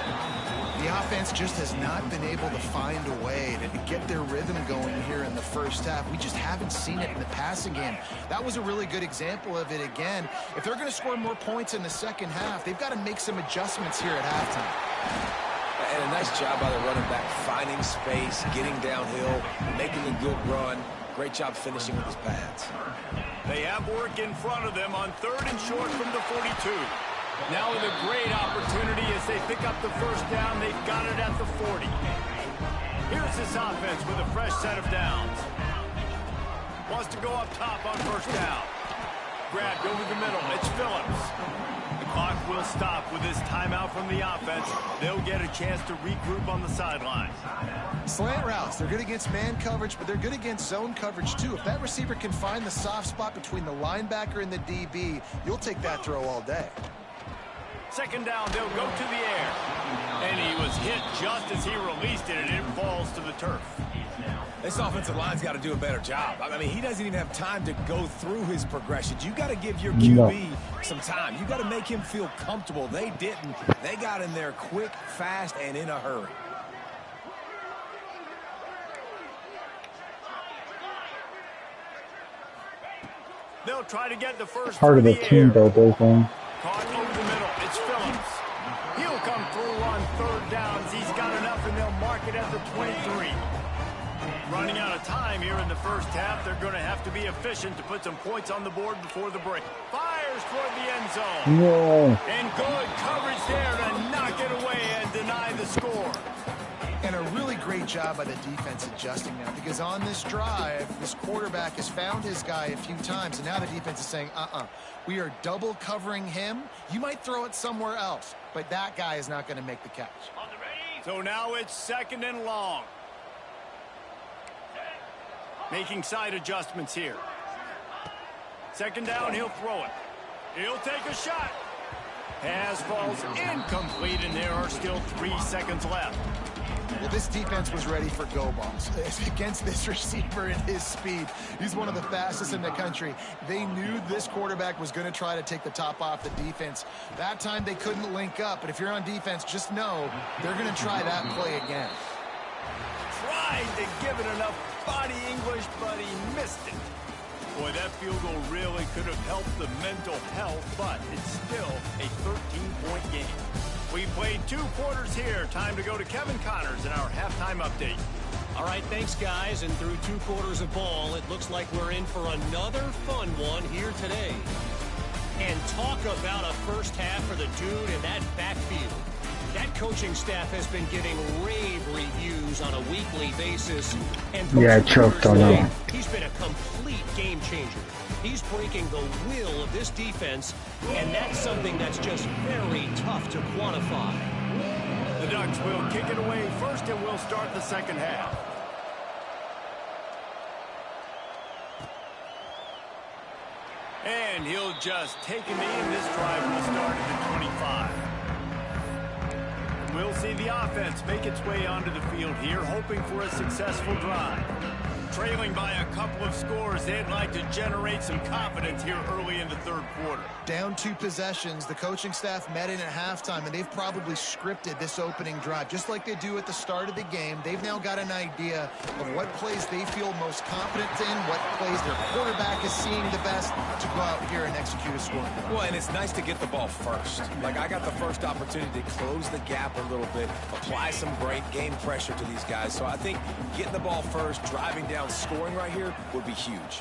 The offense just has not been able to find a way to get their rhythm going here in the first half. We just haven't seen it in the passing game. That was a really good example of it again. If they're going to score more points in the second half, they've got to make some adjustments here at halftime. And a nice job by the running back, finding space, getting downhill, making a good run. Great job finishing with his pads. They have work in front of them on 3rd and short from the 42. Now with a great opportunity as they pick up the first down. They've got it at the 40. Here's this offense with a fresh set of downs. Wants to go up top on first down. Grabbed over the middle. It's Phillips. The clock will stop with this timeout from the offense. They'll get a chance to regroup on the sideline. Slant routes, they're good against man coverage, but they're good against zone coverage too. If that receiver can find the soft spot between the linebacker and the DB, you'll take that throw all day. Second down, they'll go to the air. And he was hit just as he released it, and it falls to the turf. This offensive line's got to do a better job. I mean, he doesn't even have time to go through his progressions. You got to give your QB some time. You got to make him feel comfortable. They didn't. They got in there quick, fast, and in a hurry. They'll try to get the first Part of the Team Builder thing. Caught over the middle. It's Phillips. He'll come through on 3rd downs. He's got enough, and they'll mark it at the 23. Running out of time here in the first half. They're going to have to be efficient to put some points on the board before the break. Fires toward the end zone. No. And good coverage there to knock it away and deny the score. And a really great job by the defense adjusting now, because on this drive, this quarterback has found his guy a few times, and now the defense is saying, we are double covering him. You might throw it somewhere else, but that guy is not going to make the catch. So now it's 2nd and long. Making side adjustments here. 2nd down, he'll throw it. He'll take a shot. Pass falls incomplete, and there are still 3 seconds left. Well, this defense was ready for go balls against this receiver at his speed. He's one of the fastest in the country. They knew this quarterback was going to try to take the top off the defense. That time they couldn't link up, but if you're on defense, just know they're going to try that play again. Tried to give it enough body English, but he missed it. Boy, that field goal really could have helped the mental health, but it's still a 13-point game. We played 2 quarters here. Time to go to Kevin Connors in our halftime update. All right, thanks, guys. And through 2 quarters of ball, it looks like we're in for another fun one here today. And talk about a first half for the dude in that backfield. That coaching staff has been getting rave reviews on a weekly basis. And Yeah, I choked on that. He's been a complete game changer. He's breaking the will of this defense, and that's something that's just very tough to quantify. The Ducks will kick it away first, and we'll start the second half. And he'll just take a knee, and this drive will start at the 25. We'll see the offense make its way onto the field here, hoping for a successful drive. Trailing by a couple of scores, they'd like to generate some confidence here early in the 3rd quarter. Down 2 possessions, the coaching staff met in at halftime, and they've probably scripted this opening drive. Just like they do at the start of the game, they've now got an idea of what plays they feel most confident in, what plays their quarterback is seeing the best to go out here and execute a scoring drive. Well, and it's nice to get the ball first. Like, I got the first opportunity to close the gap a little bit, apply some great game pressure to these guys. So I think getting the ball first, driving down, scoring right here would be huge.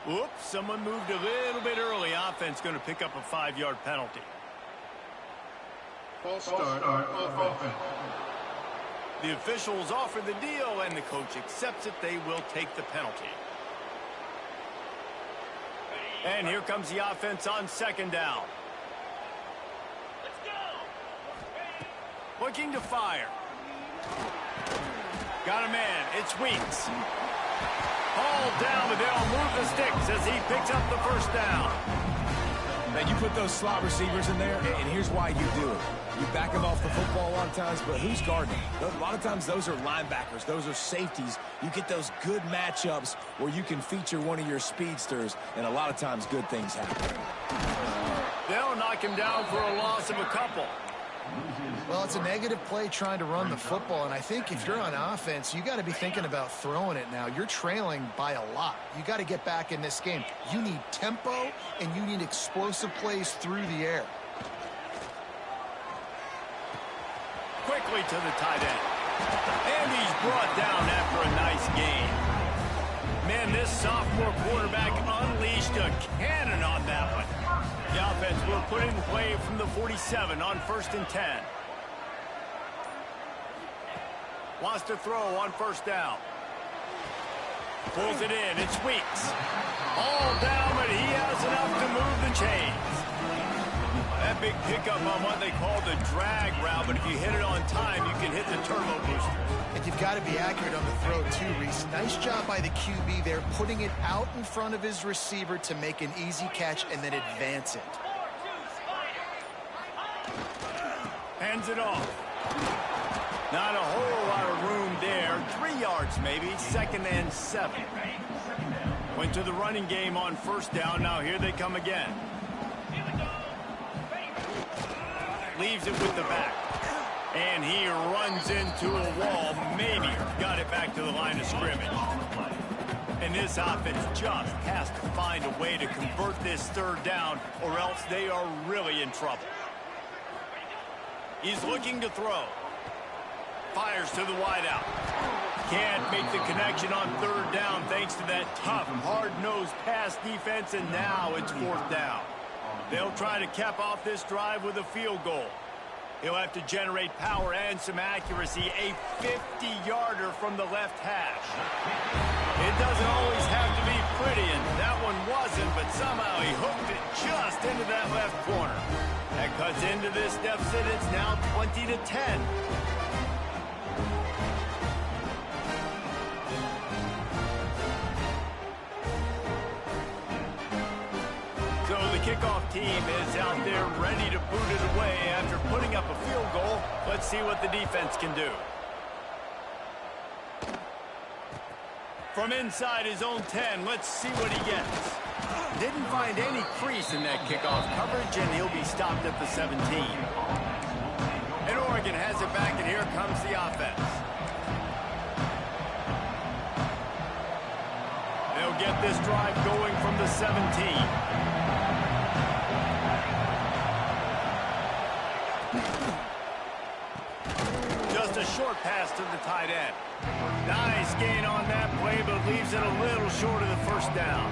Oops, someone moved a little bit early. Offense going to pick up a 5-yard penalty. False start offense. The officials offer the deal, and the coach accepts it. They will take the penalty. And here comes the offense on 2nd down. Let's go. Looking to fire. Got a man. It's Weeks. Hauled down, but they'll move the sticks as he picks up the 1st down. Man, you put those slot receivers in there, and here's why you do it. You back them off the football a lot of times, but who's guarding them? A lot of times those are linebackers. Those are safeties. You get those good matchups where you can feature one of your speedsters, and a lot of times good things happen. They'll knock him down for a loss of a couple. Well, it's a negative play trying to run the football, and I think if you're on offense, you got to be thinking about throwing it now. You're trailing by a lot. You got to get back in this game. You need tempo, and you need explosive plays through the air. Quickly to the tight end. And he's brought down after a nice gain. Man, this sophomore quarterback unleashed a cannon on that one. The offense will put in play from the 47 on 1st and 10. Wants to throw on 1st down. Pulls it in. It's Weeks. All down, but he has enough to move the chains. That big pickup on what they call the drag route, but if you hit it on time, you can hit the turbo booster. And you've got to be accurate on the throw, too, Reese. Nice job by the QB there, putting it out in front of his receiver to make an easy catch and then advance it. Hands it off. Not a whole lot of room there. 3 yards maybe, 2nd and 7. Went to the running game on 1st down. Now here they come again. Leaves it with the back. And he runs into a wall. Maybe got it back to the line of scrimmage. And this offense just has to find a way to convert this 3rd down, or else they are really in trouble. He's looking to throw. Fires to the wideout. Can't make the connection on 3rd down thanks to that tough, hard-nosed pass defense, and now it's 4th down. They'll try to cap off this drive with a field goal. He'll have to generate power and some accuracy. A 50-yarder from the left hash. It doesn't always have to be pretty, and that one wasn't, but somehow he hooked it just into that left corner. That cuts into this deficit. It's now 20-10. So the kickoff team is out there ready to boot it away after putting up a field goal. Let's see what the defense can do. From inside his own 10, let's see what he gets. Didn't find any crease in that kickoff coverage, and he'll be stopped at the 17. And Oregon has it back, and here comes the offense. They'll get this drive going from the 17. Just a short pass to the tight end. Nice gain on that play, but leaves it a little short of the 1st down.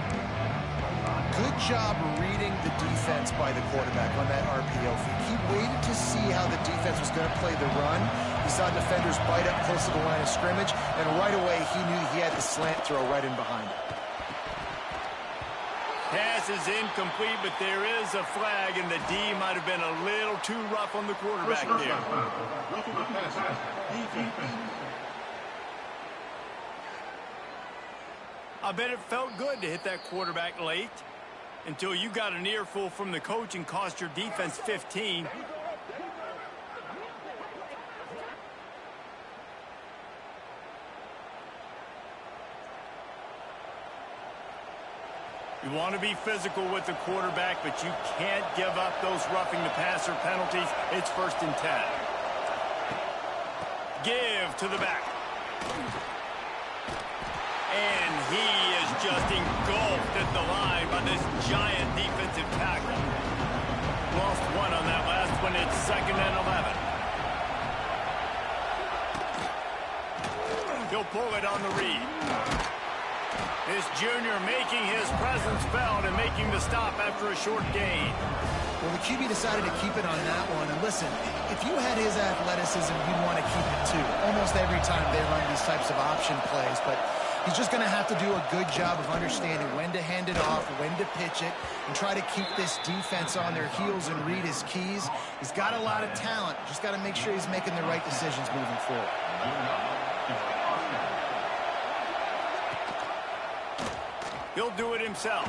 Good job reading the defense by the quarterback on that RPO feed. He waited to see how the defense was going to play the run. He saw defenders bite up close to the line of scrimmage, and right away he knew he had the slant throw right in behind it. Pass is incomplete, but there is a flag, and the D might have been a little too rough on the quarterback there. I bet it felt good to hit that quarterback late until you got an earful from the coach and cost your defense 15. You want to be physical with the quarterback, but you can't give up those roughing the passer penalties. It's 1st and 10. Give to the back. And he is just engulfed at the line by this giant defensive tackle. Lost one on that last one. It's 2nd and 11. He'll pull it on the read. This junior making his presence felt and making the stop after a short gain. Well, the QB decided to keep it on that one. And listen, if you had his athleticism, you'd want to keep it too. Almost every time they run these types of option plays. But he's just going to have to do a good job of understanding when to hand it off, when to pitch it, and try to keep this defense on their heels and read his keys. He's got a lot of talent. Just got to make sure he's making the right decisions moving forward. He'll do it himself.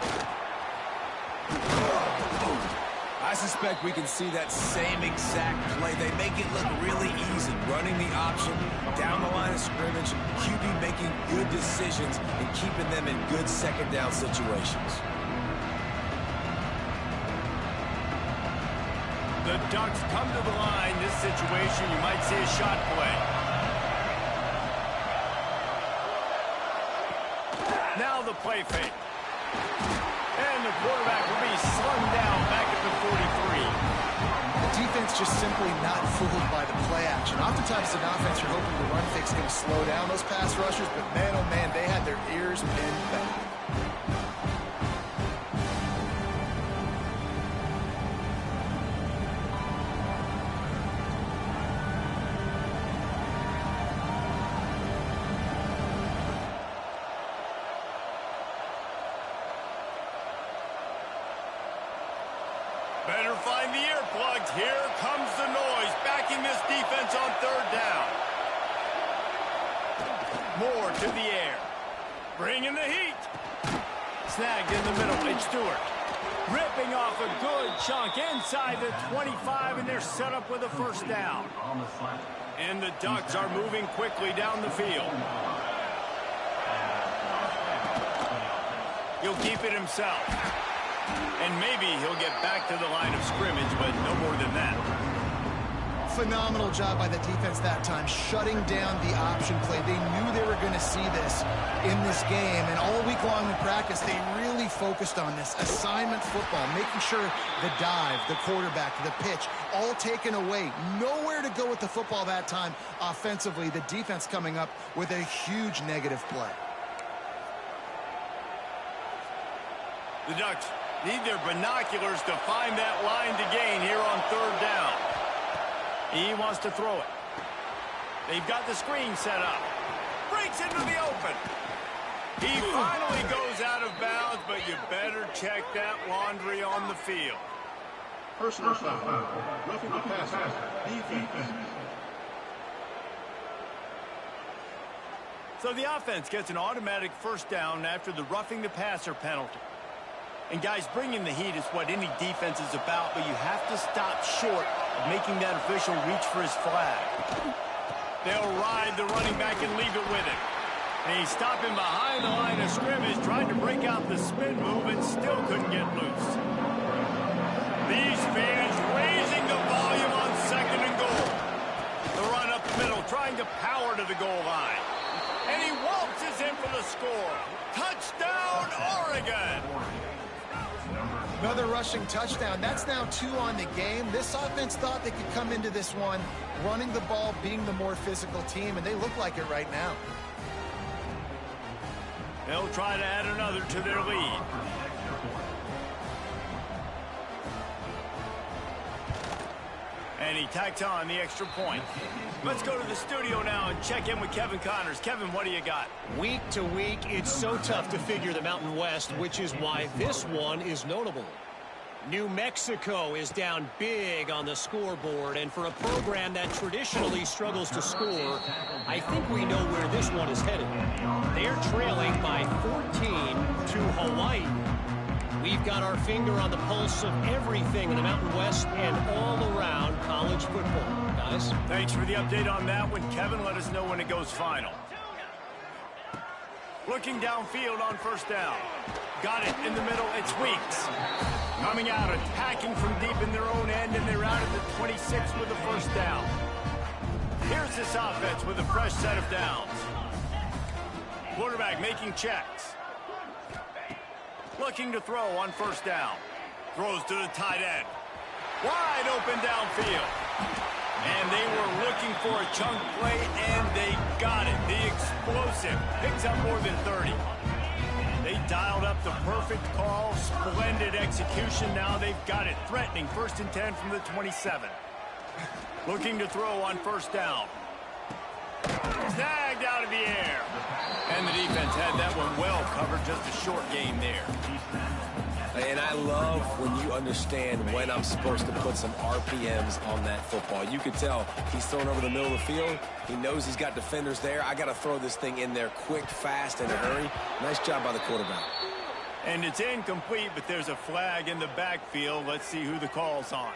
I suspect we can see that same exact play. They make it look really easy, running the option down the line of scrimmage, QB making good decisions and keeping them in good second down situations. The Ducks come to the line. This situation, you might see a shot play. Now the play fake. And the quarterback will be slung down back at the 43. The defense just simply not fooled by the play action. Oftentimes, an offense, you're hoping the run fix is going to slow down those pass rushers, but man, oh man, they had their ears pinned back. Better find the earplugs. Here comes the noise, backing this defense on third down. Moore to the air. Bringing the heat. Snagged in the middle. It's Stewart. Ripping off a good chunk inside the 25, and they're set up with a first down. And the Ducks are moving quickly down the field. He'll keep it himself. And maybe he'll get back to the line of scrimmage, but no more than that. Phenomenal job by the defense that time, shutting down the option play. They knew they were going to see this in this game, and all week long in practice, they really focused on this assignment football, making sure the dive, the quarterback, the pitch, all taken away. Nowhere to go with the football that time offensively. The defense coming up with a huge negative play. The Ducks need their binoculars to find that line to gain here on third down. He wants to throw it. They've got the screen set up. Breaks into the open. He finally goes out of bounds, but you better check that laundry on the field. Personal foul. Roughing the passer. Defense. So the offense gets an automatic first down after the roughing the passer penalty. And guys, bringing the heat is what any defense is about, but you have to stop short of making that official reach for his flag. They'll ride the running back and leave it with him. And he's stopping behind the line of scrimmage, trying to break out the spin move and still couldn't get loose. These fans raising the volume on second and goal. The run up the middle, trying to power to the goal line. And he waltzes in for the score. Touchdown, Oregon! Another rushing touchdown. That's now 2 on the game. This offense thought they could come into this one running the ball, being the more physical team, and they look like it right now. They'll try to add another to their lead. And he tacks on the extra point. Let's go to the studio now and check in with Kevin Connors. Kevin, what do you got? Week to week, it's so tough to figure the Mountain West, which is why this one is notable. New Mexico is down big on the scoreboard, and for a program that traditionally struggles to score, I think we know where this one is headed. They're trailing by 14 to Hawaii. We've got our finger on the pulse of everything in the Mountain West and all around college football. Guys? Thanks for the update on that one. Kevin, let us know when it goes final. Looking downfield on first down. Got it in the middle. It's Weeks. Coming out, attacking from deep in their own end, and they're out at the 26 with the first down. Here's this offense with a fresh set of downs. Quarterback making checks. Looking to throw on first down. Throws to the tight end. Wide open downfield. And they were looking for a chunk play, and they got it. The explosive picks up more than 30. They dialed up the perfect call, splendid execution. Now they've got it threatening. 1st and 10 from the 27. Looking to throw on 1st down. Snagged out of the air. And the defense had that one well covered. Just a short game there. And I love when you understand when I'm supposed to put some RPMs on that football. You can tell he's thrown over the middle of the field. He knows he's got defenders there. I got to throw this thing in there quick, fast, in a hurry. Nice job by the quarterback. And it's incomplete, but there's a flag in the backfield. Let's see who the call's on.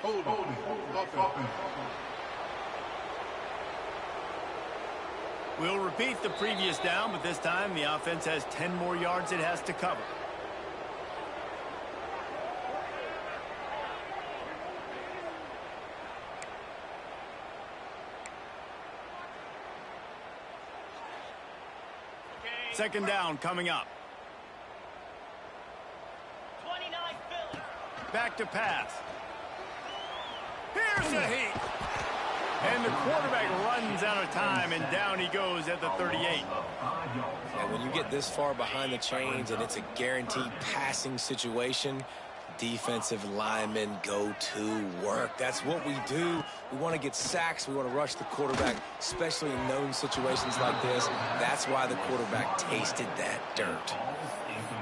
We'll repeat the previous down, but this time the offense has 10 more yards it has to cover. Second down coming up. 29 Philly. Back to pass. Here's a heat. And the quarterback runs out of time, and down he goes at the 38. And when you get this far behind the chains and it's a guaranteed passing situation, defensive linemen go to work. That's what we do. We want to get sacks. We want to rush the quarterback, especially in known situations like this. That's why the quarterback tasted that dirt.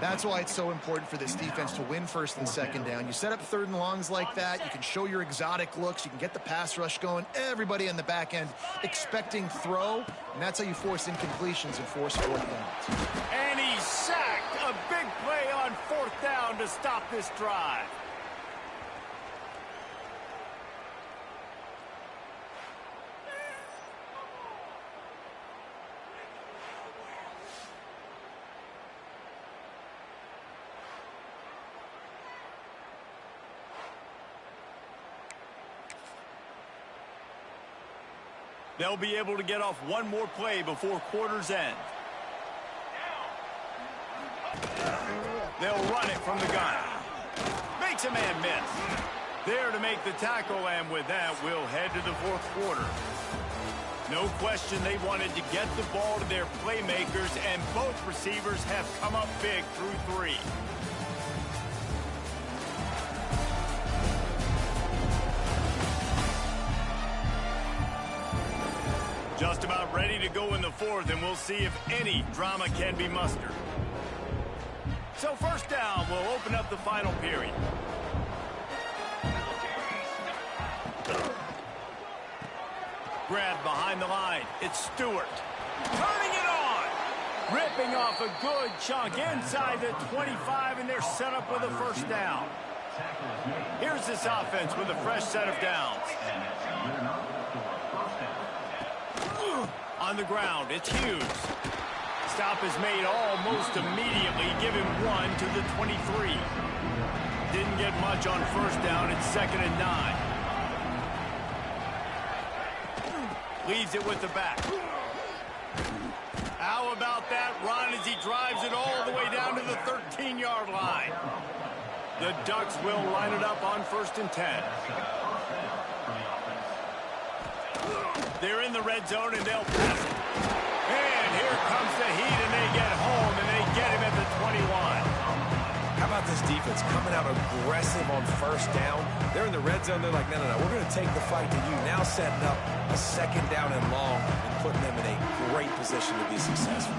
That's why it's so important for this defense to win 1st and 2nd down. You set up 3rd and longs like that. You can show your exotic looks. You can get the pass rush going. Everybody on the back end expecting throw, and that's how you force incompletions and force 4th downs. And he's sacked. A big play on 4th down to stop this drive. They'll be able to get off one more play before quarter's end. They'll run it from the gun. Makes a man miss. There to make the tackle, and with that, we'll head to the 4th quarter. No question they wanted to get the ball to their playmakers, and both receivers have come up big through 3. Just about ready to go in the 4th, and we'll see if any drama can be mustered. So 1st down will open up the final period. Grabbed behind the line. It's Stewart. Turning it on. Ripping off a good chunk inside the 25, and they're set up with a 1st down. Here's this offense with a fresh set of downs. On the ground, it's Hughes. Stop is made almost immediately. Give him 1 to the 23. Didn't get much on 1st down. It's 2nd and 9. Leaves it with the back. How about that run as he drives it all the way down to the 13-yard line? The Ducks will line it up on 1st and 10. They're in the red zone, and they'll pass it. And here comes the heat, and they get home, and they get him at the 21. How about this defense coming out aggressive on 1st down? They're in the red zone. They're like, no, we're going to take the fight to you. Now setting up a 2nd down and long and putting them in a great position to be successful.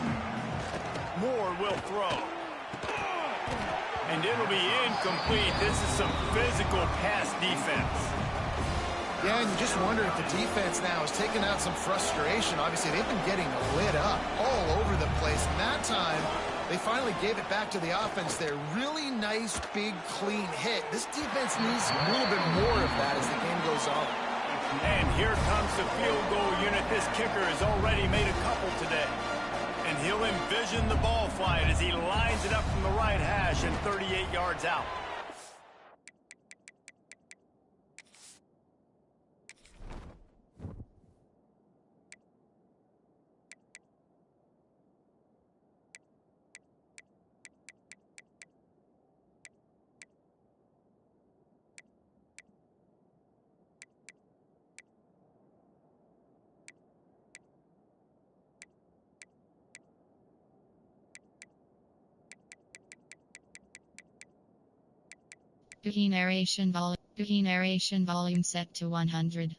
Moore will throw. And it'll be incomplete. This is some physical pass defense. Yeah, and you just wonder if the defense now is taking out some frustration. Obviously, they've been getting lit up all over the place. And that time, they finally gave it back to the offense there. Really nice, big, clean hit. This defense needs a little bit more of that as the game goes on. And here comes the field goal unit. This kicker has already made a couple today. And he'll envision the ball flight as he lines it up from the right hash and 38 yards out. Narration volume set to 100.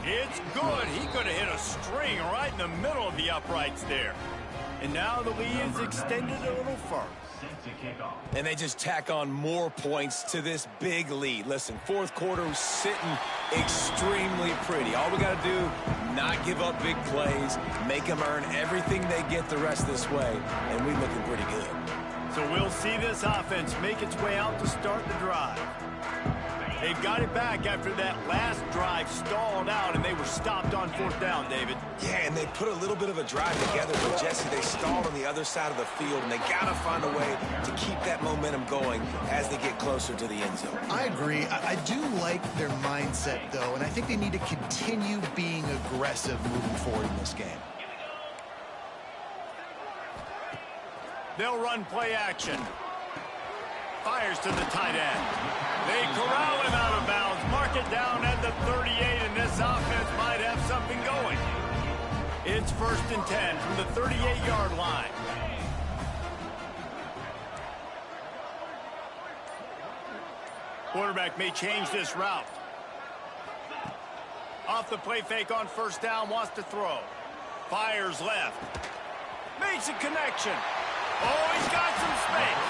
It's good. He could have hit a string right in the middle of the uprights there. And now the lead is extended a little further. And they just tack on more points to this big lead. Listen, fourth quarter sitting extremely pretty. All we got to do, not give up big plays, make them earn everything they get the rest of this way, and we're looking pretty good. So we'll see this offense make its way out to start the drive. They've got it back after that last drive stalled out, and they were stopped on fourth down, David. Yeah, and they put a little bit of a drive together, but Jesse, they stalled on the other side of the field, and they got to find a way to keep that momentum going as they get closer to the end zone. I agree. I do like their mindset, though, and I think they need to continue being aggressive moving forward in this game. They'll run play action. Fires to the tight end. They corral him out of bounds. Mark it down at the 38, and this offense might have something going. It's 1st and 10 from the 38-yard line. Quarterback may change this route. Off the play fake on first down, wants to throw. Fires left. Makes a connection. Oh, he's got some space.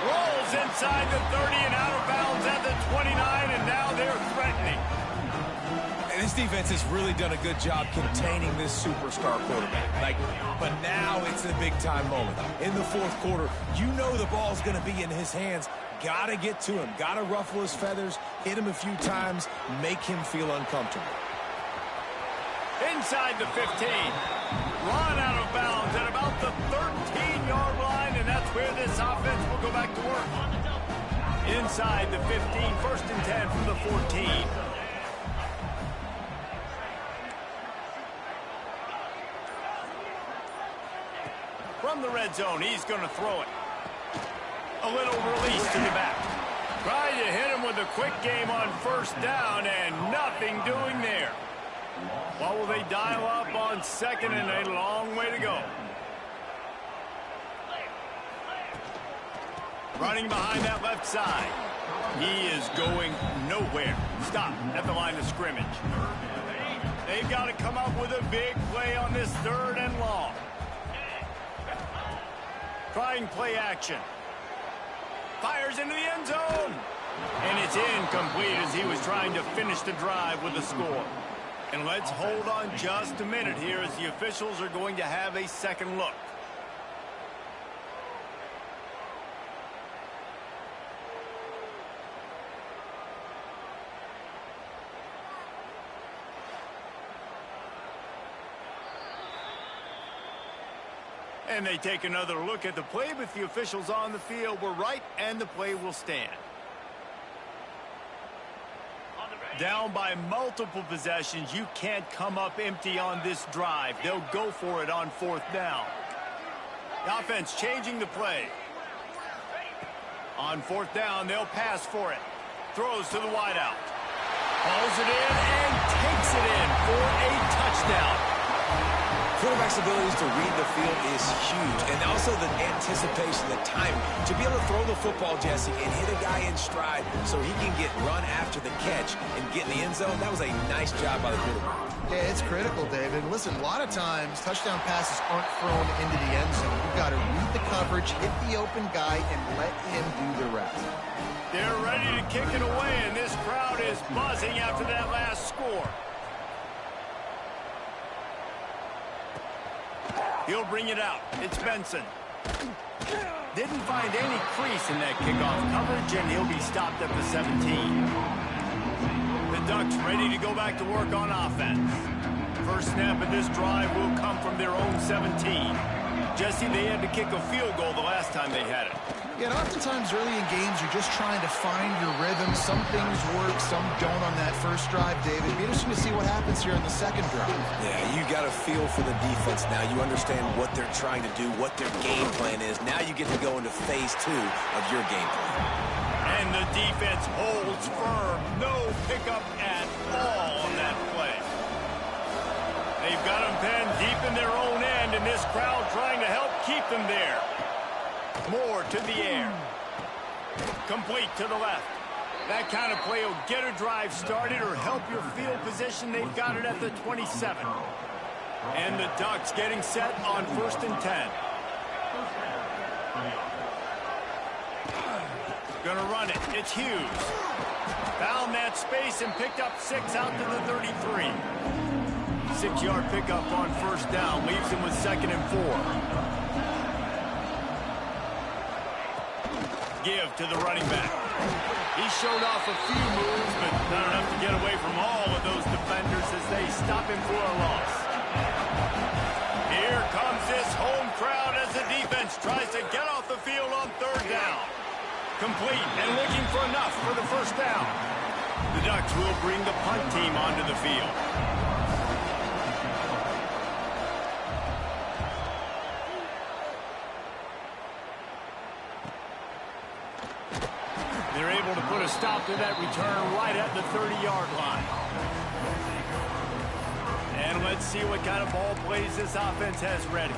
Rolls inside the 30 and out of bounds at the 29, and now they're threatening. And this defense has really done a good job containing this superstar quarterback. But now it's a big-time moment. In the fourth quarter, you know the ball's going to be in his hands. Got to get to him. Got to ruffle his feathers, hit him a few times, make him feel uncomfortable. Inside the 15. Run out of bounds at about the 13-yard line, and that's where this offense will go back to work. Inside the 15, 1st and 10 from the 14. From the red zone, he's going to throw it. A little release to the back. Trying to hit him with a quick game on first down, and nothing doing there. What will they dial up on second, and a long way to go. Running behind that left side. He is going nowhere. Stop at the line of scrimmage. They've got to come up with a big play on this 3rd and long. Trying play action. Fires into the end zone. And it's incomplete as he was trying to finish the drive with a score. And let's hold on just a minute here as the officials are going to have a second look. And they take another look at the play, but the officials on the field were right, and the play will stand. Down by multiple possessions, you can't come up empty on this drive. They'll go for it on 4th down. The offense changing the play. On 4th down, they'll pass for it. Throws to the wideout. Hauls it in and takes it in for a touchdown. Quarterback's abilities to read the field is huge, and also the anticipation, the time to be able to throw the football, Jesse, and hit a guy in stride so he can get run after the catch and get in the end zone. That was a nice job by the quarterback. Yeah, it's critical, David. Listen, a lot of times touchdown passes aren't thrown into the end zone. You've got to read the coverage, hit the open guy, and let him do the rest. They're ready to kick it away, and this crowd is buzzing after that last score. He'll bring it out. It's Benson. Didn't find any crease in that kickoff coverage, and he'll be stopped at the 17. The Ducks ready to go back to work on offense. First snap of this drive will come from their own 17. Jesse, they had to kick a field goal the last time they had it. Yeah, and oftentimes early in games, you're just trying to find your rhythm. Some things work, some don't on that first drive, David. Be interesting to see what happens here in the second drive. Yeah, you got a feel for the defense now. You understand what they're trying to do, what their game plan is. Now you get to go into phase 2 of your game plan. And the defense holds firm. No pickup at all on that play. They've got them pinned deep in their own end, and this crowd trying to help keep them there. Moore to the air. Complete to the left. That kind of play will get a drive started or help your field position. They've got it at the 27. And the Ducks getting set on 1st and 10. Gonna run it. It's Hughes. Found that space and picked up 6 out to the 33. 6-yard pickup on 1st down. Leaves him with 2nd and 4. Give to the running back. He showed off a few moves, but not enough to get away from all of those defenders as they stop him for a loss. Here comes this home crowd as the defense tries to get off the field on 3rd down. Complete and looking for enough for the 1st down. The Ducks will bring the punt team onto the field. They're able to put a stop to that return right at the 30-yard line. And let's see what kind of ball plays this offense has ready.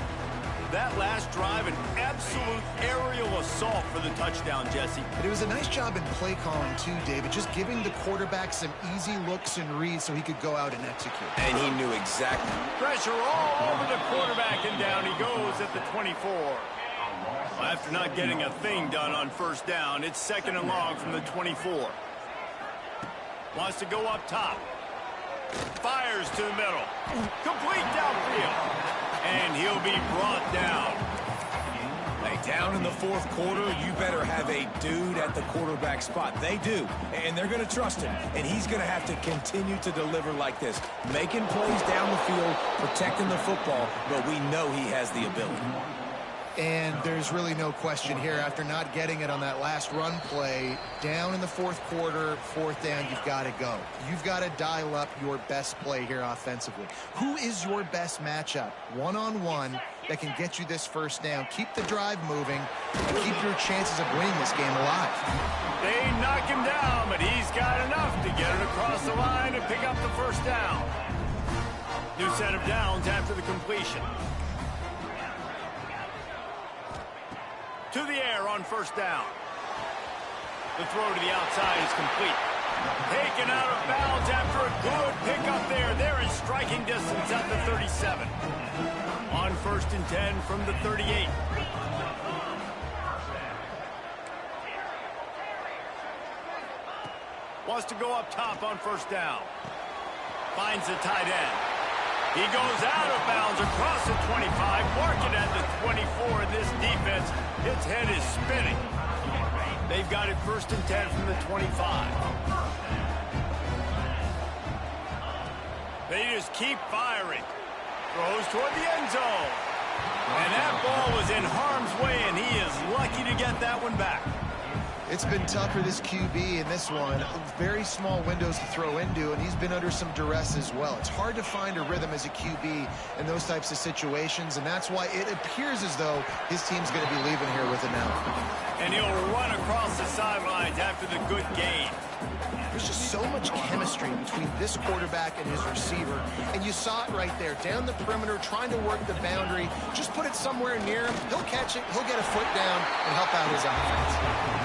That last drive, an absolute aerial assault for the touchdown, Jesse. But it was a nice job in play calling, too, David, just giving the quarterback some easy looks and reads so he could go out and execute. And he knew exactly. Pressure all over the quarterback, and down he goes at the 24. Well, after not getting a thing done on 1st down, it's 2nd and long from the 24. Wants to go up top. Fires to the middle. Complete downfield. And he'll be brought down. Hey, down in the 4th quarter, you better have a dude at the quarterback spot. They do, and they're going to trust him. And he's going to have to continue to deliver like this, making plays down the field, protecting the football, but we know he has the ability. And there's really no question here, after not getting it on that last run play, down in the 4th quarter, 4th down, you've got to go. You've got to dial up your best play here offensively. Who is your best matchup, one-on-one, that can get you this 1st down? Keep the drive moving and keep your chances of winning this game alive. They knock him down, but he's got enough to get it across the line and pick up the 1st down. New set of downs after the completion. To the air on 1st down. The throw to the outside is complete. Taken out of bounds after a good pickup there. They're in striking distance at the 37. On 1st and 10 from the 38. Wants to go up top on 1st down. Finds the tight end. He goes out of bounds across the 25, mark it at the 24, and this defense, its head is spinning. They've got it 1st and 10 from the 25. They just keep firing. Throws toward the end zone. And that ball was in harm's way, and he is lucky to get that one back. It's been tough for this QB in this one. Very small windows to throw into, and he's been under some duress as well. It's hard to find a rhythm as a QB in those types of situations, and that's why it appears as though his team's going to be leaving here with it now. And he'll run across the sidelines after the good gain. There's just so much chemistry between this quarterback and his receiver, and you saw it right there, down the perimeter, trying to work the boundary. Just put it somewhere near him. He'll catch it. He'll get a foot down and help out his offense.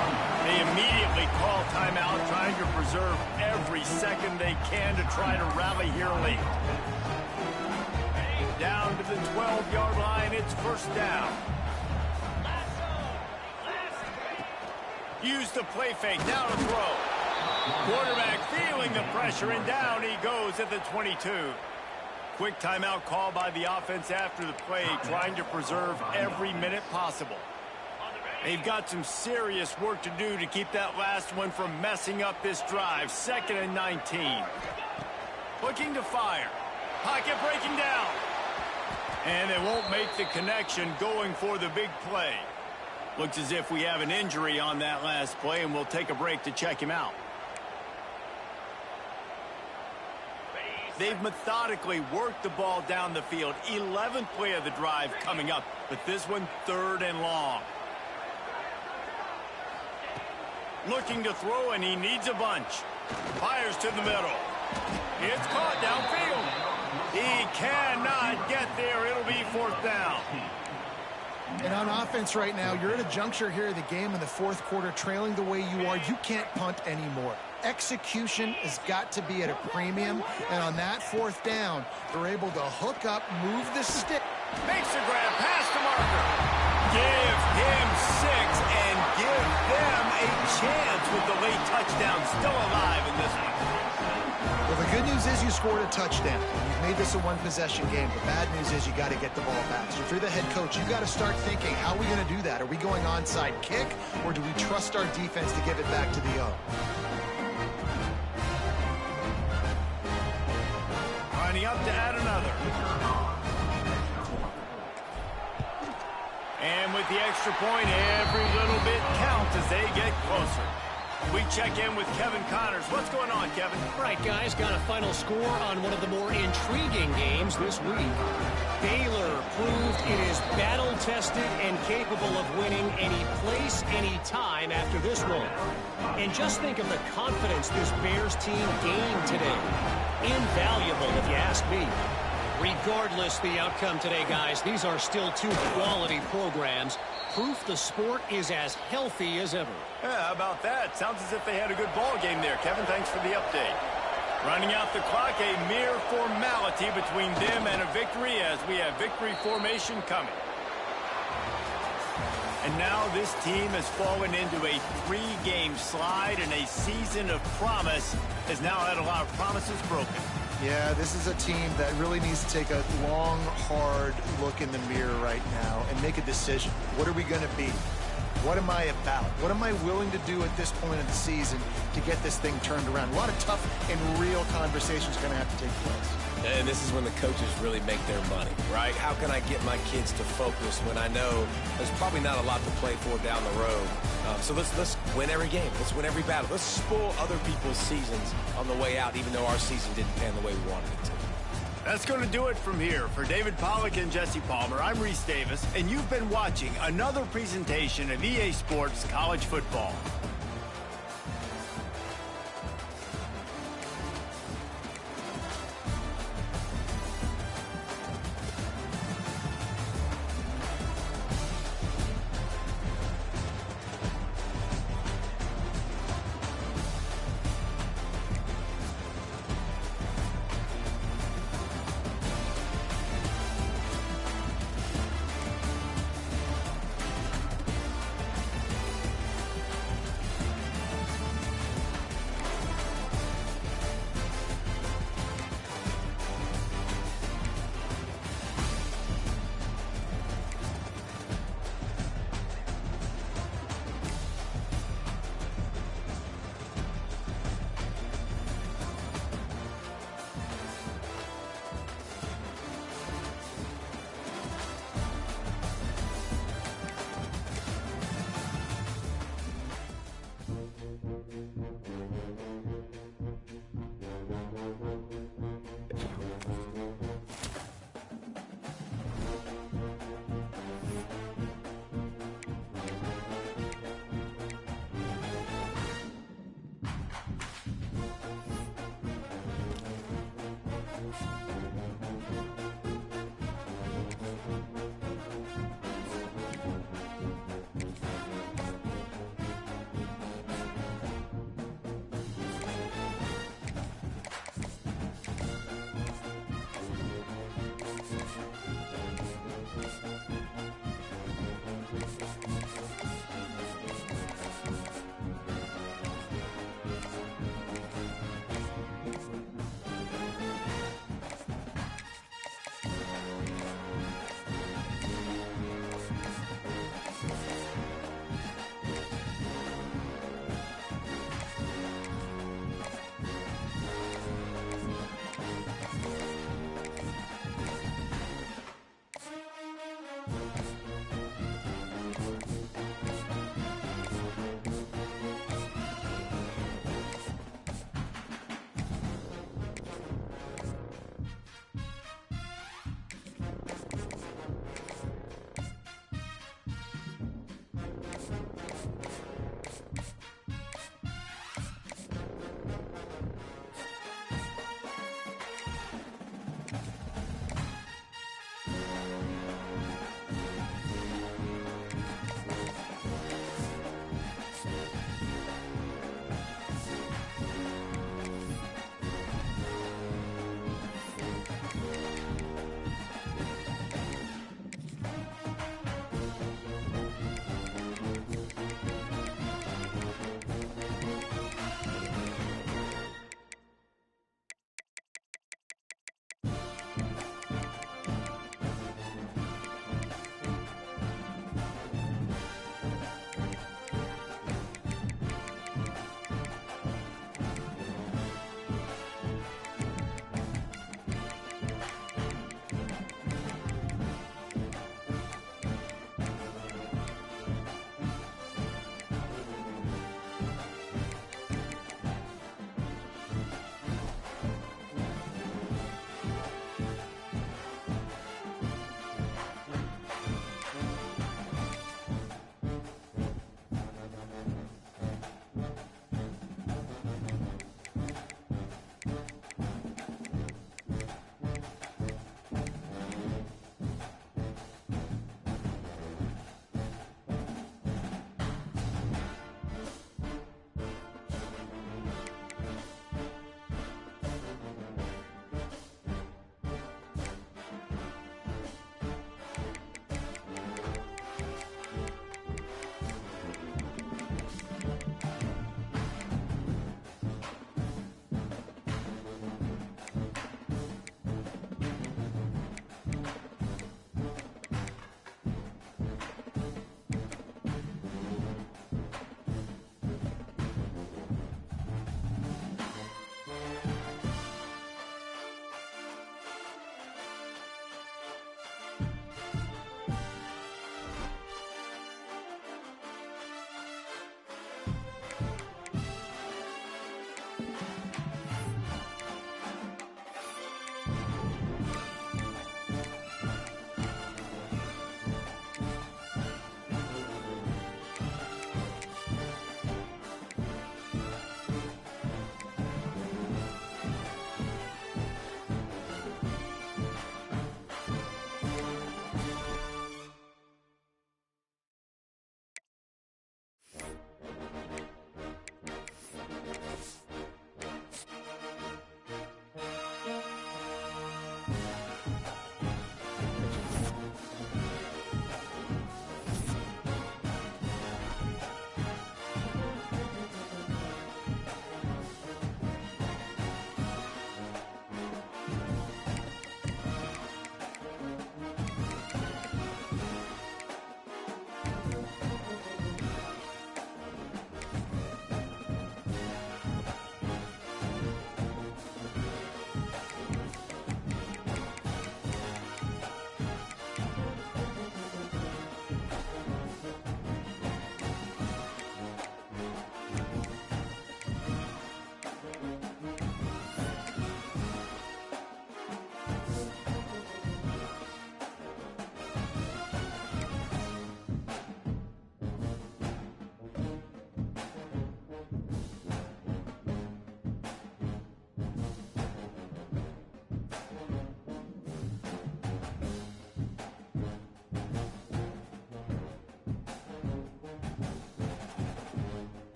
They immediately call timeout, trying to preserve every second they can to try to rally here late. Down to the 12-yard line, it's first down. Use the play fake, now to throw. Quarterback feeling the pressure, and down he goes at the 22. Quick timeout call by the offense after the play, trying to preserve every minute possible. They've got some serious work to do to keep that last one from messing up this drive. 2nd and 19. Looking to fire. Pocket breaking down. And they won't make the connection, going for the big play. Looks as if we have an injury on that last play, and we'll take a break to check him out. They've methodically worked the ball down the field. 11th play of the drive coming up, but this one 3rd and long. Looking to throw, and he needs a bunch. Fires to the middle. It's caught downfield. He cannot get there. It'll be 4th down. And on offense right now, you're at a juncture here of the game in the 4th quarter, trailing the way you are. You can't punt anymore. Execution has got to be at a premium, and on that 4th down, they're able to hook up, move the stick. Makes the grab, pass to Marker. Give him 6 and give them a chance with the late touchdown still alive in this one. Well, the good news is you scored a touchdown. You've made this a one-possession game. The bad news is you got to get the ball back. So if you're the head coach, you got to start thinking, how are we going to do that? Are we going onside kick, or do we trust our defense to give it back to the O? Lining up to add another. And with the extra point, every little bit counts as they get closer. We check in with Kevin Connors. What's going on, Kevin? Right, guys, got a final score on one of the more intriguing games this week. Baylor proved it is battle-tested and capable of winning any place, any time after this one. And just think of the confidence this Bears team gained today. Invaluable, if you ask me. Regardless the outcome today, guys, these are still 2 quality programs. Proof the sport is as healthy as ever. Yeah, how about that? Sounds as if they had a good ball game there. Kevin, thanks for the update. Running out the clock, a mere formality between them and a victory, as we have victory formation coming. And now this team has fallen into a 3-game slide, and a season of promise has now had a lot of promises broken. Yeah, this is a team that really needs to take a long, hard look in the mirror right now and make a decision. What are we going to be? What am I about? What am I willing to do at this point of the season to get this thing turned around? A lot of tough and real conversations are going to have to take place. And this is when the coaches really make their money, right? How can I get my kids to focus when I know there's probably not a lot to play for down the road? So let's win every game. Let's win every battle. Let's spoil other people's seasons on the way out, even though our season didn't pan the way we wanted it to. That's going to do it from here. For David Pollack and Jesse Palmer, I'm Reese Davis, and you've been watching another presentation of EA Sports College Football.